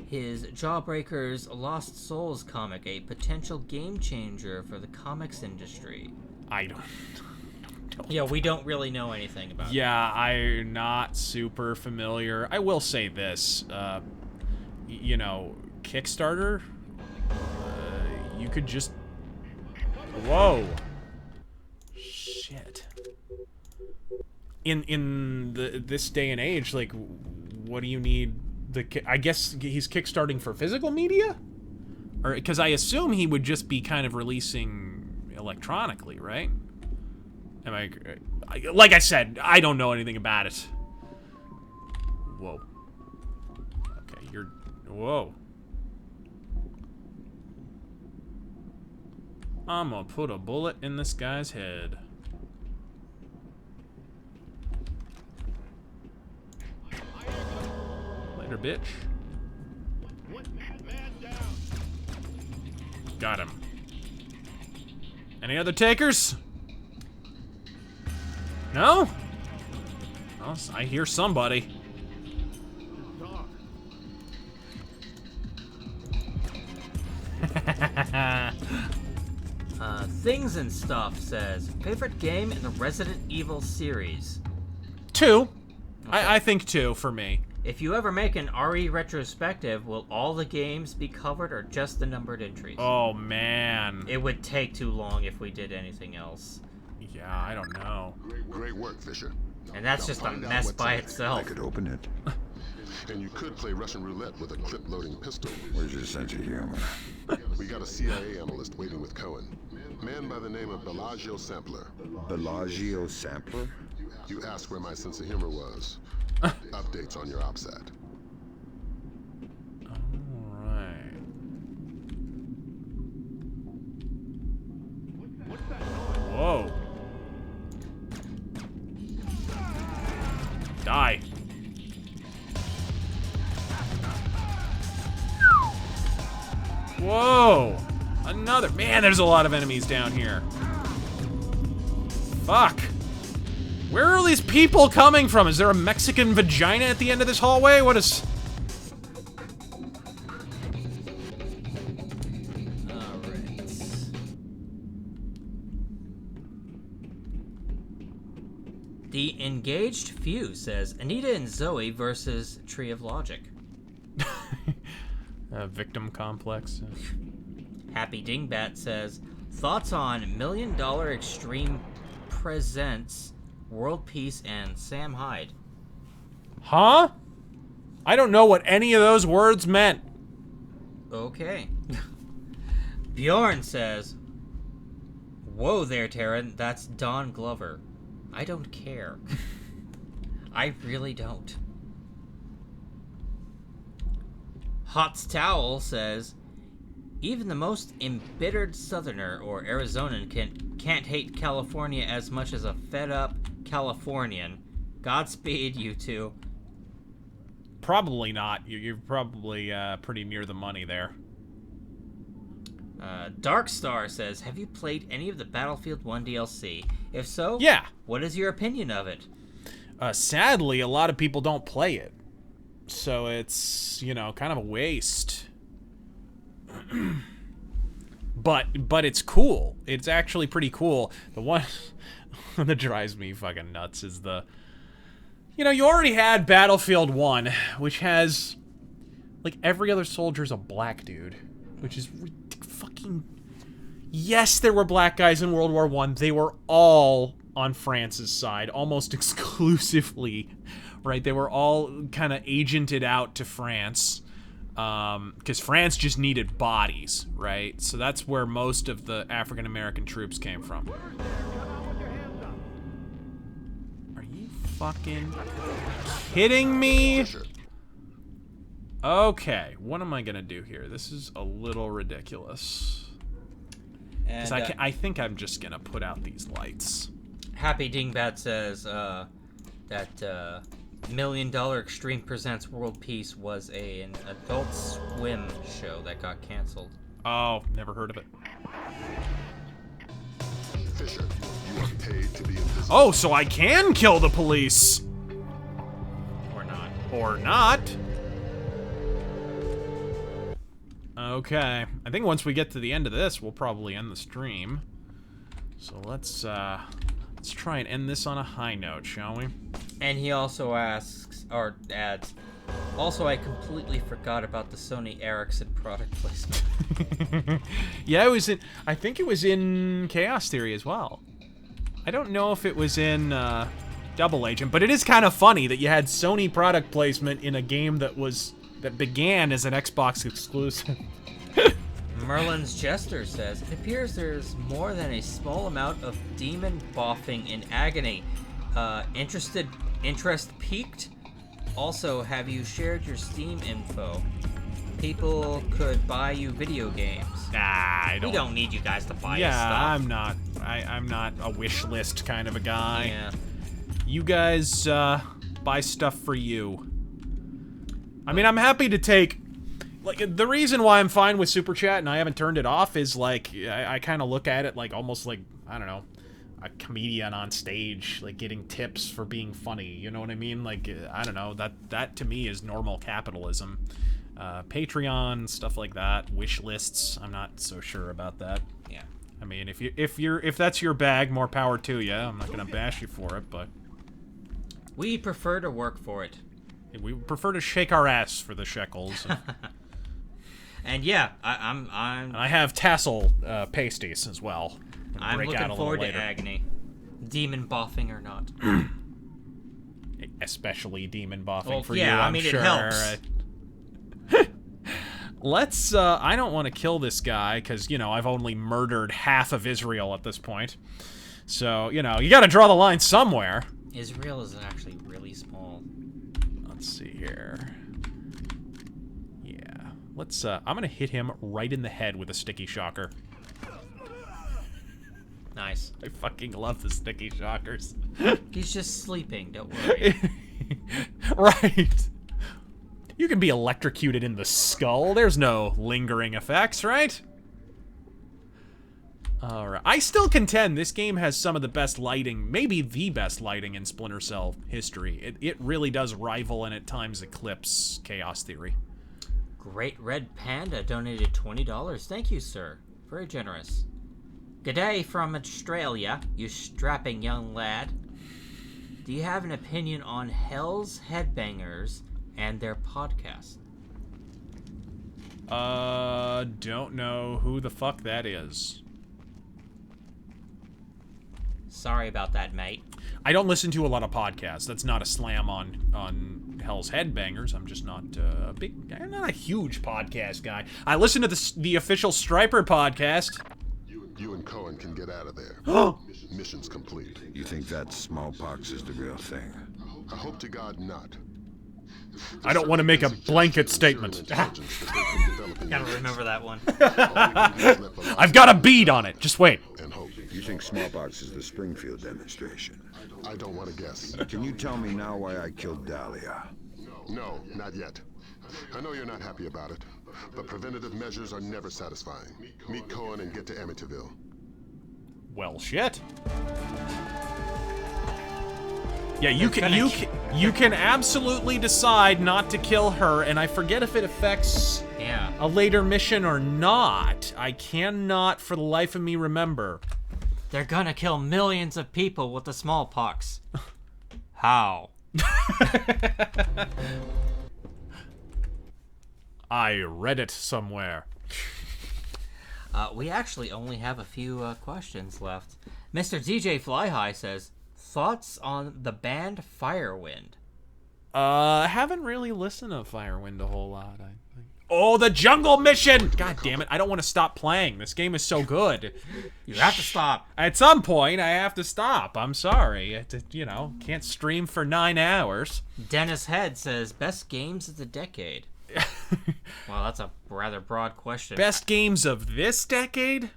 his Jawbreakers Lost Souls comic, a potential game changer for the comics industry. I don't Yeah, we don't really know anything about it. Yeah, I'm not super familiar. I will say this, you know, Kickstarter, you could just... Whoa. Shit. In this day and age, like, what do you need? I guess he's kickstarting for physical media? Or, because I assume he would just be kind of releasing electronically, right? Am I, like I said, I don't know anything about it. Whoa. Okay, you're... Whoa. I'm gonna put a bullet in this guy's head. Later, bitch. Got him. Any other takers? No? Well, I hear somebody. Things and Stuff says, favorite game in the Resident Evil series? 2. Okay. I think 2 for me. If you ever make an RE retrospective, will all the games be covered or just the numbered entries? Oh, man. It would take too long if we did anything else. Yeah, I don't know. Great work, Fisher. And that's just a mess by itself. I could open it. And you could play Russian roulette with a clip-loading pistol. Where's your sense of humor? We got a CIA analyst waiting with Cohen. Man by the name of Bellagio Sampler. Bellagio Sampler? You asked where my sense of humor was. Updates on your OPSAT. Alright. Whoa. Die. Whoa! Another. Man, there's a lot of enemies down here. Fuck. Where are these people coming from? Is there a Mexican vagina at the end of this hallway? What is... The Engaged Few says, Anita and Zoe versus Tree of Logic. Victim complex. Happy Dingbat says, thoughts on $1 Million Extreme Presents World Peace and Sam Hyde. Huh? I don't know what any of those words meant. Okay. Bjorn says, whoa there, Taryn, that's Don Glover. I don't care. I really don't. Hots Towel says, even the most embittered Southerner or Arizonan can't hate California as much as a fed-up Californian. Godspeed, you two. Probably not. You're probably pretty near the money there. Darkstar says, have you played any of the Battlefield 1 DLC? If so, yeah. What is your opinion of it? Sadly, a lot of people don't play it. So it's, you know, kind of a waste. But it's cool. It's actually pretty cool. The one that drives me fucking nuts is the... You know, you already had Battlefield 1, which has... Like, every other soldier's a black dude. Which is fucking... Yes, there were black guys in World War I. They were all on France's side, almost exclusively, right? They were all kind of agented out to France. because France just needed bodies, right? So that's where most of the African American troops came from. Are you fucking kidding me? Okay, what am I gonna do here? This is a little ridiculous. And I think I'm just gonna put out these lights. Happy Dingbat says that $1 Million Extreme Presents World Peace was an Adult Swim show that got canceled. Oh, never heard of it. Fisher, you are paid to be invisible. Oh, so I can kill the police. Or not. Or not. Okay. I think once we get to the end of this, we'll probably end the stream. So let's try and end this on a high note, shall we? And he also asks, or adds, also I completely forgot about the Sony Ericsson product placement. Yeah, it was in, I think it was in Chaos Theory as well. I don't know if it was in Double Agent, but it is kind of funny that you had Sony product placement in a game that began as an Xbox exclusive. Merlin's Jester says, it appears there's more than a small amount of demon boffing in agony. Interest peaked? Also, have you shared your Steam info? People could buy you video games. We don't need you guys to buy us stuff. I'm not a wish list kind of a guy. Yeah. You guys buy stuff for you. I mean, I'm happy to take, like, the reason why I'm fine with Super Chat and I haven't turned it off is, like, I kind of look at it like almost like, I don't know, a comedian on stage, like, getting tips for being funny, you know what I mean? Like, I don't know, that to me is normal capitalism. Patreon, stuff like that, wish lists, I'm not so sure about that. Yeah. I mean, if that's your bag, more power to you. I'm not gonna bash you for it, but we prefer to work for it. We prefer to shake our ass for the shekels. And yeah, I have tassel pasties as well. I'm looking forward to agony, demon boffing or not. Especially demon boffing for yeah, you. I mean, sure. it helps. Let's. I don't want to kill this guy because I've only murdered half of Israel at this point. So you got to draw the line somewhere. Israel is actually really small. Let's see here. Yeah. Let's, I'm gonna hit him right in the head with a sticky shocker. Nice. I fucking love the sticky shockers. He's just sleeping, don't worry. Right. You can be electrocuted in the skull. There's no lingering effects, right? Alright. I still contend this game has some of the best lighting, maybe the best lighting in Splinter Cell history. It really does rival and at times eclipse Chaos Theory. Great Red Panda donated $20. Thank you, sir. Very generous. G'day from Australia, you strapping young lad. Do you have an opinion on Hell's Headbangers and their podcast? Don't know who the fuck that is. Sorry about that, mate. I don't listen to a lot of podcasts. That's not a slam on Hell's Headbangers. I'm just not I'm not a huge podcast guy. I listen to the official Striper podcast. You and Cohen can get out of there. Mission's complete. You think that smallpox is the real thing? I hope to God not. I don't want to make a blanket statement. Gotta remember that one. I've got a bead on it. Just wait. You think smallpox is the Springfield demonstration? I don't want to guess. Can you tell me now why I killed Dahlia? No, not yet. I know you're not happy about it, but preventative measures are never satisfying. Meet Cohen and get to Amityville. Well, shit. Yeah, you can absolutely decide not to kill her, and I forget if it affects a later mission or not. I cannot, for the life of me, remember. They're gonna kill millions of people with the smallpox. How? I read it somewhere. We actually only have a few questions left. Mr. DJ Flyhigh says, thoughts on the band Firewind? I haven't really listened to Firewind a whole lot. Oh, the jungle mission! God damn it, I don't want to stop playing. This game is so good. You have to stop. At some point, I have to stop. I'm sorry. You know, can't stream for 9 hours. Dennis Head says, best games of the decade. Well, that's a rather broad question. Best games of this decade?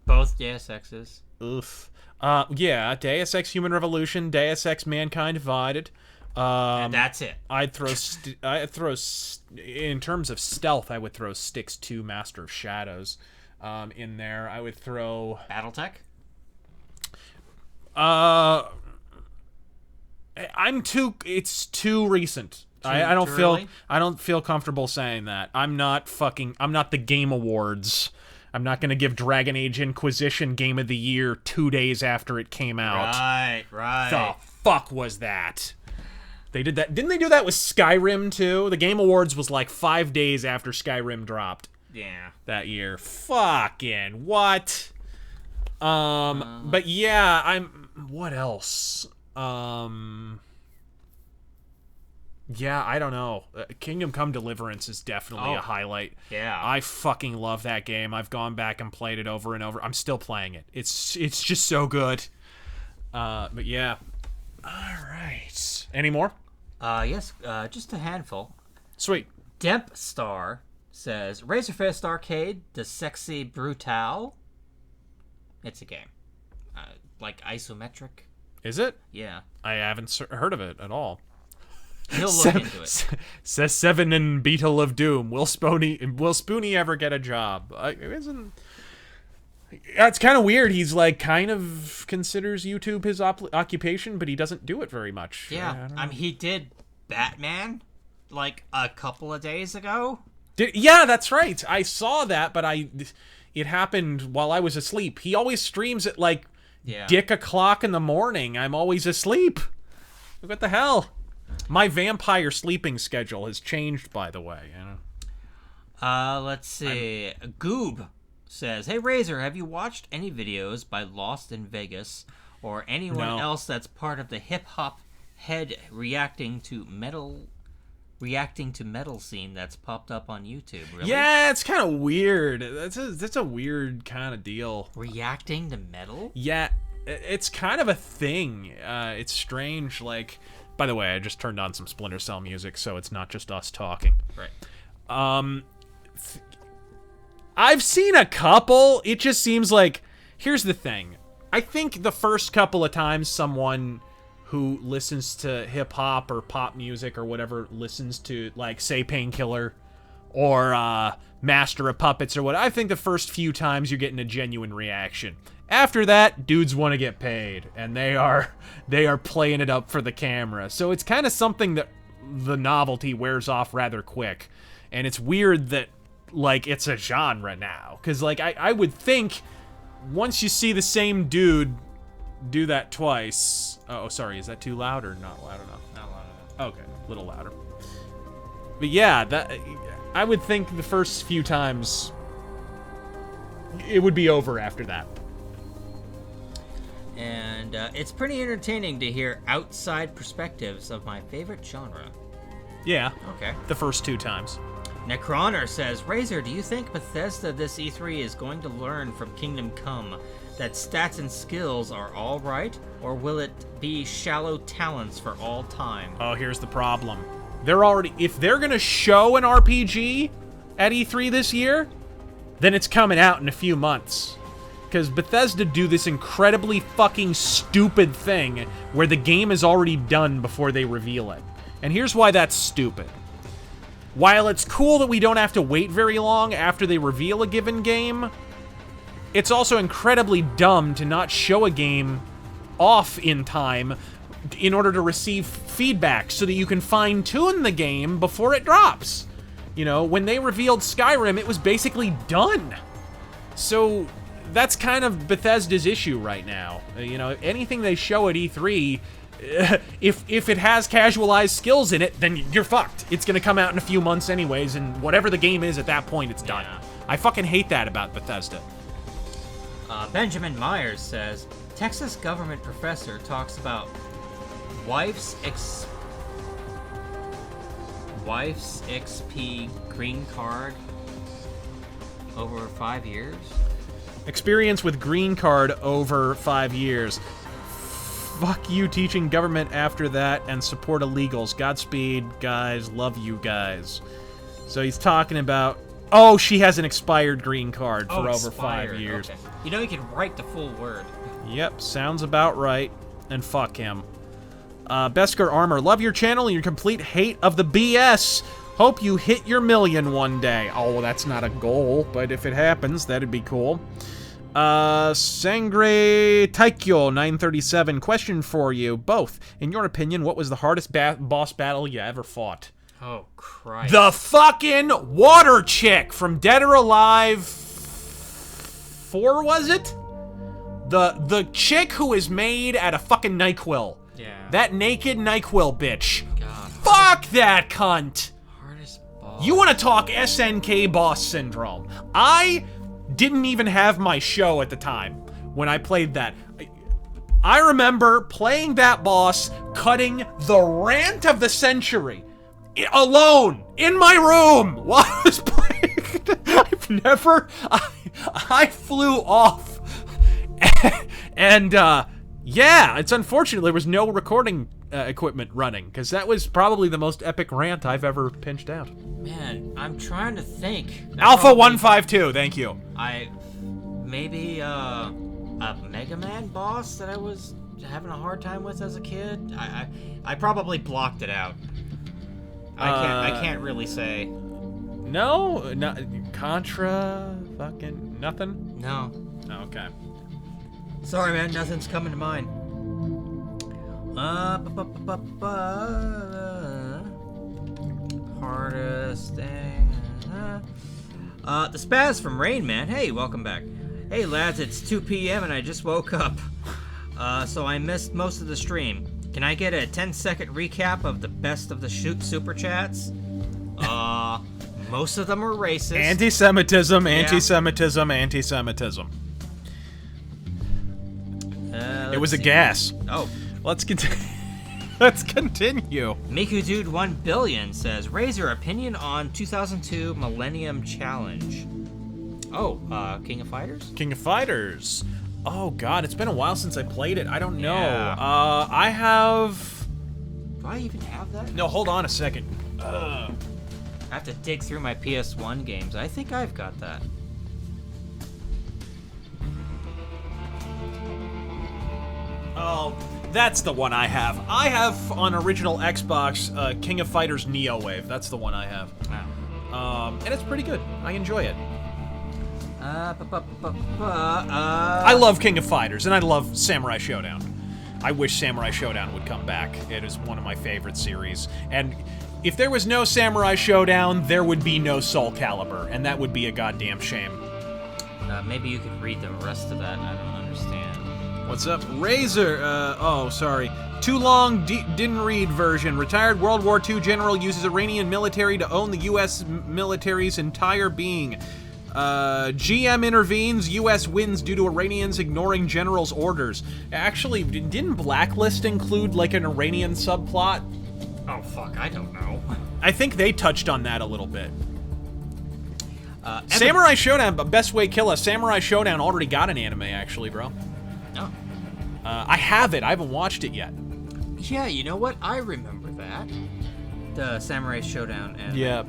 Both Deus Exes. Oof. Yeah, Deus Ex Human Revolution, Deus Ex Mankind Divided. And that's it. I'd throw, in terms of stealth, I would throw Styx 2 Master of Shadows in there. I would throw... Battletech? It's too recent. I don't feel comfortable saying that. I'm not the Game Awards. I'm not going to give Dragon Age Inquisition Game of the Year 2 days after it came out. Right. The fuck was that? They did that. Didn't they do that with Skyrim too? The Game Awards was like 5 days after Skyrim dropped. Yeah. That year. Fucking what? But yeah, what else? Yeah, I don't know. Kingdom Come Deliverance is definitely a highlight. Yeah. I fucking love that game. I've gone back and played it over and over. I'm still playing it. It's just so good. But yeah. All right. Any more? Yes, just a handful. Sweet. Demp Star says, RazörFist Arcade, the sexy brutale. It's a game. Like isometric. Is it? Yeah. I haven't heard of it at all. He'll look into it. Says Seven and Beetle of Doom. Will Spoonie ever get a job? It's kind of weird. He's like kind of considers YouTube his occupation, but he doesn't do it very much. Yeah, he did Batman like a couple of days ago. Yeah, that's right. I saw that, but it happened while I was asleep. He always streams at like dick o'clock in the morning. I'm always asleep. What the hell? My vampire sleeping schedule has changed, by the way. Let's see. Goob says, hey, Razor, have you watched any videos by Lost in Vegas or anyone else that's part of the hip-hop head reacting to metal scene that's popped up on YouTube? Really? Yeah, it's kind of weird. That's a weird kind of deal. Reacting to metal? Yeah, it's kind of a thing. It's strange, like... By the way, I just turned on some Splinter Cell music, so it's not just us talking. Right. I've seen a couple. It just seems like... Here's the thing. I think the first couple of times someone who listens to hip-hop or pop music or whatever listens to, like, say, Painkiller or Master of Puppets or what, I think the first few times you're getting a genuine reaction. After that, dudes want to get paid, and they are playing it up for the camera. So it's kind of something that the novelty wears off rather quick. And it's weird that, like, it's a genre now. Because, like, I would think once you see the same dude do that twice... Oh, sorry, is that too loud or not loud enough? Not loud enough. Okay, a little louder. But yeah, I would think the first few times it would be over after that. And it's pretty entertaining to hear outside perspectives of my favorite genre. Yeah. Okay. The first 2 times. Necroner says, Razor, do you think Bethesda this E3 is going to learn from Kingdom Come that stats and skills are all right, or will it be shallow talents for all time? Oh, here's the problem. If they're gonna show an RPG at E3 this year, then it's coming out in a few months. Because Bethesda do this incredibly fucking stupid thing where the game is already done before they reveal it. And here's why that's stupid. While it's cool that we don't have to wait very long after they reveal a given game, it's also incredibly dumb to not show a game off in time in order to receive feedback so that you can fine-tune the game before it drops. You know, when they revealed Skyrim, it was basically done. So... that's kind of Bethesda's issue right now. You know, anything they show at E3, if it has casualized skills in it, then you're fucked. It's gonna come out in a few months anyways, and whatever the game is at that point, it's done. Yeah. I fucking hate that about Bethesda. Benjamin Myers says, Texas government professor talks about wife's wife's XP green card over 5 years? Experience with green card over 5 years. Fuck you teaching government after that and support illegals. Godspeed, guys. Love you guys. So he's talking about... Oh, she has an expired green card for over 5 years. Okay. You know, you can write the full word. Yep, sounds about right. And fuck him. Beskar Armor, love your channel and your complete hate of the BS. Hope you hit your million one day. Oh, well, that's not a goal, but if it happens, that'd be cool. Sangre Taikyo 937, question for you both. In your opinion, what was the hardest boss battle you ever fought? Oh, Christ. The fucking water chick from Dead or Alive 4, was it? The chick who is made out of fucking NyQuil. Yeah. That naked NyQuil bitch. God. Fuck that cunt. Hardest boss. You want to talk SNK boss syndrome. I didn't even have my show at the time when I played that. I remember playing that boss, cutting the rant of the century alone in my room while I was playing. I've never... I flew off. And, yeah, it's unfortunate there was no recording equipment running, because that was probably the most epic rant I've ever pinched out. Man, I'm trying to think. Alpha 152, thank you. Maybe a Mega Man boss that I was having a hard time with as a kid. I probably blocked it out. I can't really say. No, Contra, fucking nothing. No. Okay. Sorry, man, nothing's coming to mind. Hardest thing. The Spaz from Rain Man. Hey, welcome back. Hey, lads, it's 2 p.m. and I just woke up. So I missed most of the stream. Can I get a 10-second recap of the best of the super chats? Most of them are racist. Anti-Semitism, anti-Semitism, anti-Semitism. It was a gas. Oh. Let's continue. Let's continue. Miku Dude 1 billion says, Razor, opinion on 2002 Millennium Challenge. Oh, King of Fighters? King of Fighters. Oh, God, it's been a while since I played it. I don't know. Yeah. I have... Do I even have that? No, hold on a second. I have to dig through my PS1 games. I think I've got that. Oh, that's the one I have. I have on original Xbox King of Fighters Neo Wave. That's the one I have. Wow. And it's pretty good. I enjoy it. I love King of Fighters, and I love Samurai Showdown. I wish Samurai Showdown would come back. It is one of my favorite series. And if there was no Samurai Showdown, there would be no Soul Calibur, and that would be a goddamn shame. Maybe you could read the rest of that. I don't understand. What's up? Razor, oh, sorry. Too long, didn't read version. Retired World War II general uses Iranian military to own the U.S. military's entire being. GM intervenes, U.S. wins due to Iranians ignoring general's orders. Actually, didn't Blacklist include, like, an Iranian subplot? Oh, fuck, I don't know. I think they touched on that a little bit. Samurai Showdown, Best Way Kill Us. Samurai Showdown already got an anime, actually, bro. Oh. I have it. I haven't watched it yet. Yeah, you know what? I remember that. The Samurai Showdown anime. Yeah.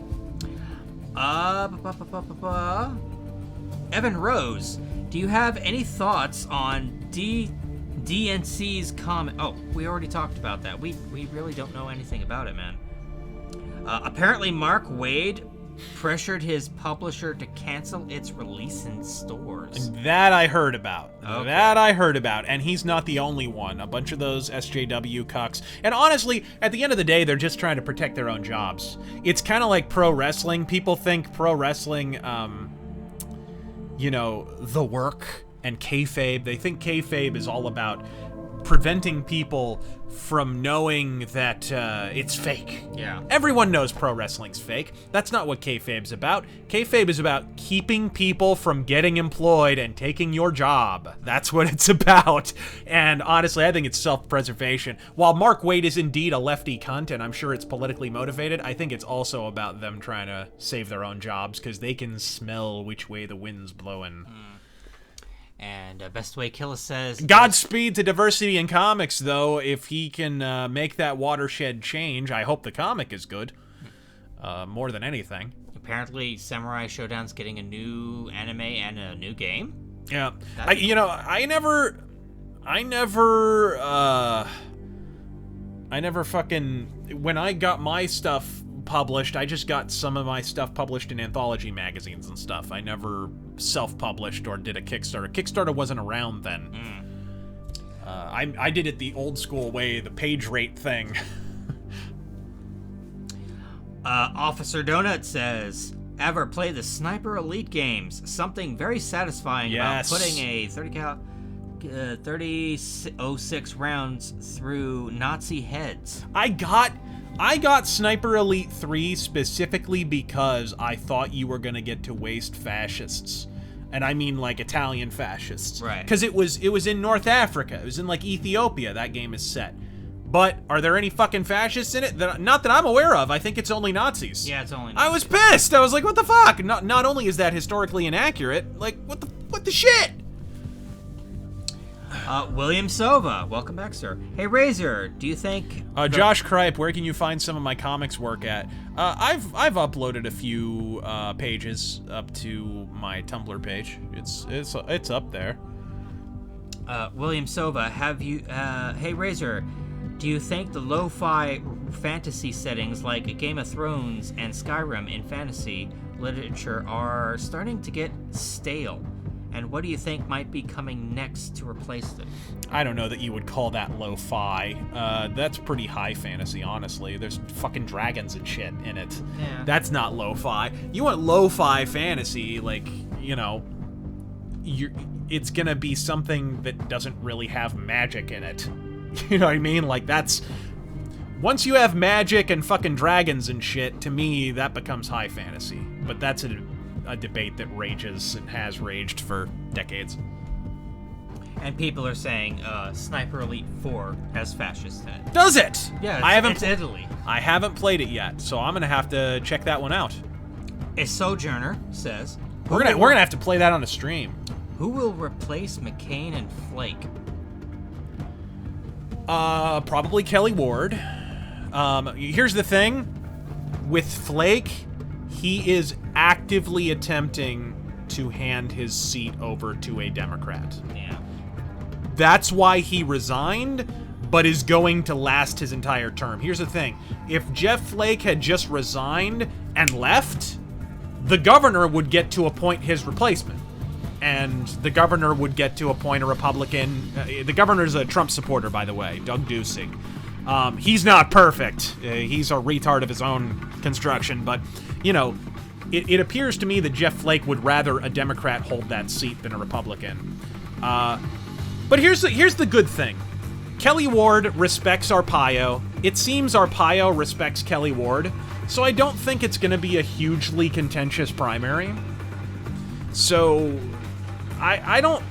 Evan Rose, do you have any thoughts on DNC's comment? Oh, we already talked about that. We really don't know anything about it, man. Apparently, Mark Wade pressured his publisher to cancel its release in stores. And that I heard about. Okay. That I heard about. And he's not the only one. A bunch of those SJW cucks. And honestly, at the end of the day, they're just trying to protect their own jobs. It's kind of like pro wrestling. People think pro wrestling, you know, the work and kayfabe. They think kayfabe is all about preventing people from knowing that it's fake. Yeah. Everyone knows pro wrestling's fake. That's not what kayfabe's about. Kayfabe is about keeping people from getting employed and taking your job. That's what it's about. And honestly, I think it's self-preservation. While Mark Waid is indeed a lefty cunt, and I'm sure it's politically motivated, I think it's also about them trying to save their own jobs because they can smell which way the wind's blowing. And Best Way Killer says... Godspeed to diversity in comics, though. If he can make that watershed change, I hope the comic is good. More than anything. Apparently, Samurai Showdown's getting a new anime and a new game. Yeah. I never fucking... When I got my stuff published, I just got some of my stuff published in anthology magazines and stuff. I never self-published or did a Kickstarter. Kickstarter wasn't around then. I did it the old school way, the page rate thing. Officer Donut says, ever play the Sniper Elite games? Something very satisfying about putting a 3006 rounds through Nazi heads. I got Sniper Elite 3 specifically because I thought you were going to get to waste fascists. And I mean, like, Italian fascists. Right. Because it was in North Africa. It was in, like, Ethiopia that game is set. But are there any fucking fascists in it? Not that I'm aware of. I think it's only Nazis. Yeah, it's only I Nazis. was pissed. I was like, what the fuck? Not only is that historically inaccurate, like, what the shit? William Sova, welcome back, sir. Hey, Razor, do you think... Josh Kripe, where can you find some of my comics work at? I've uploaded a few pages up to my Tumblr page. It's up there. William Sova, have you... hey, Razor, do you think the lo-fi fantasy settings like Game of Thrones and Skyrim in fantasy literature are starting to get stale? And what do you think might be coming next to replace them? I don't know that you would call that lo-fi. That's pretty high fantasy, honestly. There's fucking dragons and shit in it. Yeah. That's not lo-fi. You want lo-fi fantasy, like, you know, it's gonna be something that doesn't really have magic in it. You know what I mean? Like, that's... Once you have magic and fucking dragons and shit, to me, that becomes high fantasy. But that's a debate that rages and has raged for decades. And people are saying Sniper Elite 4 has fasciist in it. Does it? Yeah, it's Italy. I haven't played it yet, so I'm gonna have to check that one out. A Sojourner says we're gonna have to play that on the stream. Who will replace McCain and Flake? Probably Kelly Ward. Here's the thing with Flake. He is actively attempting to hand his seat over to a Democrat. Yeah. That's why he resigned, but is going to last his entire term. Here's the thing. If Jeff Flake had just resigned and left, the governor would get to appoint his replacement. And the governor would get to appoint a Republican. The governor's a Trump supporter, by the way, Doug Ducey. He's not perfect. He's a retard of his own construction, but, you know, it appears to me that Jeff Flake would rather a Democrat hold that seat than a Republican. But here's the good thing. Kelly Ward respects Arpaio. It seems Arpaio respects Kelly Ward, so I don't think it's going to be a hugely contentious primary. So, I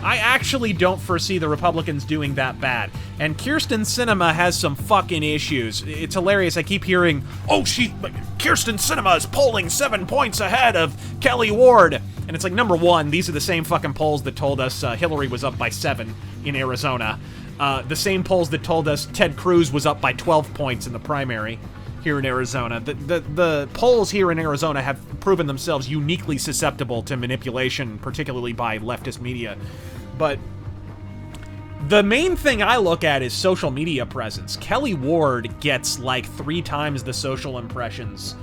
actually don't foresee the Republicans doing that bad. And Kyrsten Sinema has some fucking issues. It's hilarious. I keep hearing, Kyrsten Sinema is polling 7 points ahead of Kelly Ward. And it's like, number one, these are the same fucking polls that told us Hillary was up by 7 in Arizona. The same polls that told us Ted Cruz was up by 12 points in the primary here in Arizona. The polls here in Arizona have proven themselves uniquely susceptible to manipulation, particularly by leftist media. But the main thing I look at is social media presence. Kelly Ward gets like 3 times the social impressions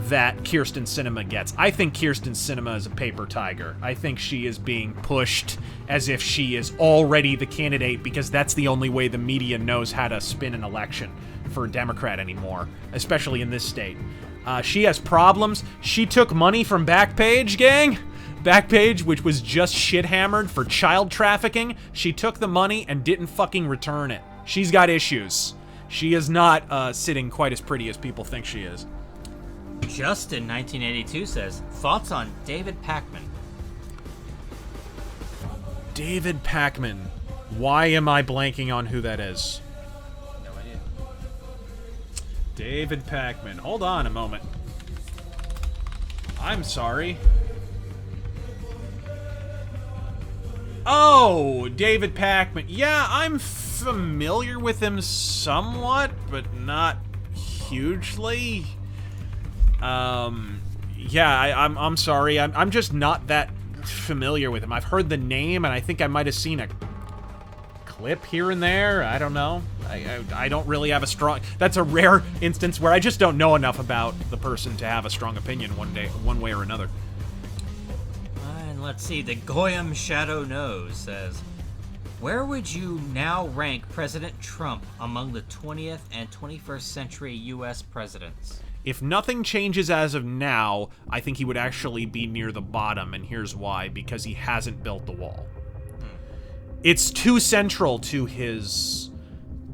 that Kyrsten Sinema gets. I think Kyrsten Sinema is a paper tiger. I think she is being pushed as if she is already the candidate because that's the only way the media knows how to spin an election for a Democrat anymore, especially in this state. She has problems. She took money from Backpage, gang. Backpage, which was just shit-hammered for child trafficking. She took the money and didn't fucking return it. She's got issues. She is not sitting quite as pretty as people think she is. Justin, 1982, says, thoughts on David Pakman? David Pakman. Why am I blanking on who that is? No idea. David Pakman. Hold on a moment. I'm sorry. Oh, David Pakman. Yeah, I'm familiar with him somewhat, but not hugely. Yeah, I'm sorry. I'm just not that familiar with him. I've heard the name, and I think I might have seen a clip here and there. I don't know. I don't really have a strong... That's a rare instance where I just don't know enough about the person to have a strong opinion one way or another. And let's see. The Goyam Shadow Knows says, where would you now rank President Trump among the 20th and 21st century U.S. presidents? If nothing changes as of now, I think he would actually be near the bottom, and here's why. Because he hasn't built the wall. It's too central to his...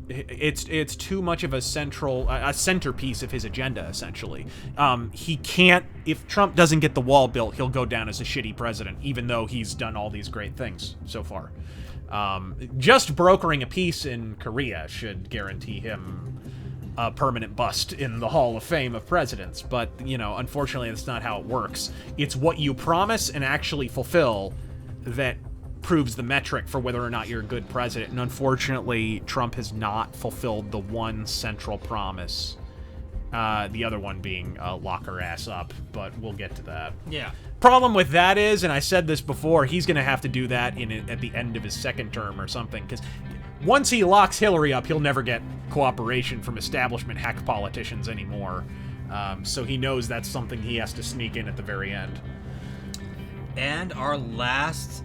It's too much of a centerpiece of his agenda, essentially. He can't... If Trump doesn't get the wall built, he'll go down as a shitty president, even though he's done all these great things so far. Just brokering a peace in Korea should guarantee him a permanent bust in the Hall of Fame of presidents. But, you know, unfortunately, that's not how it works. It's what you promise and actually fulfill that proves the metric for whether or not you're a good president. And unfortunately, Trump has not fulfilled the one central promise. The other one being lock her ass up, but we'll get to that. Yeah. Problem with that is, and I said this before, he's going to have to do that at the end of his second term or something, because once he locks Hillary up, he'll never get cooperation from establishment hack politicians anymore. So he knows that's something he has to sneak in at the very end. And our last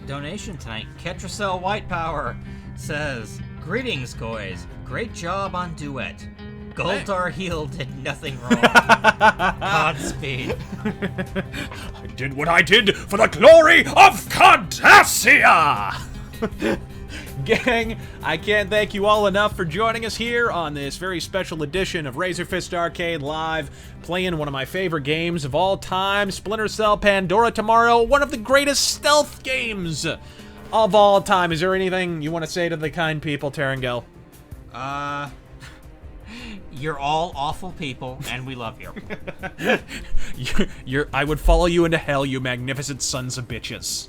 donation tonight, Ketracel White Power, says, greetings, Goys. Great job on Duet. Goldar Heel did nothing wrong. Godspeed. I did what I did for the glory of Cardassia! Gang, I can't thank you all enough for joining us here on this very special edition of RazörFist Arcade Live, playing one of my favorite games of all time, Splinter Cell Pandora tomorrow, one of the greatest stealth games of all time. Is there anything you want to say to the kind people, Terangel? You're all awful people, and we love you. I would follow you into hell, you magnificent sons of bitches.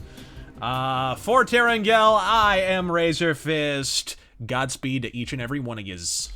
For Terangel, I am RazörFist. Godspeed to each and every one of yous.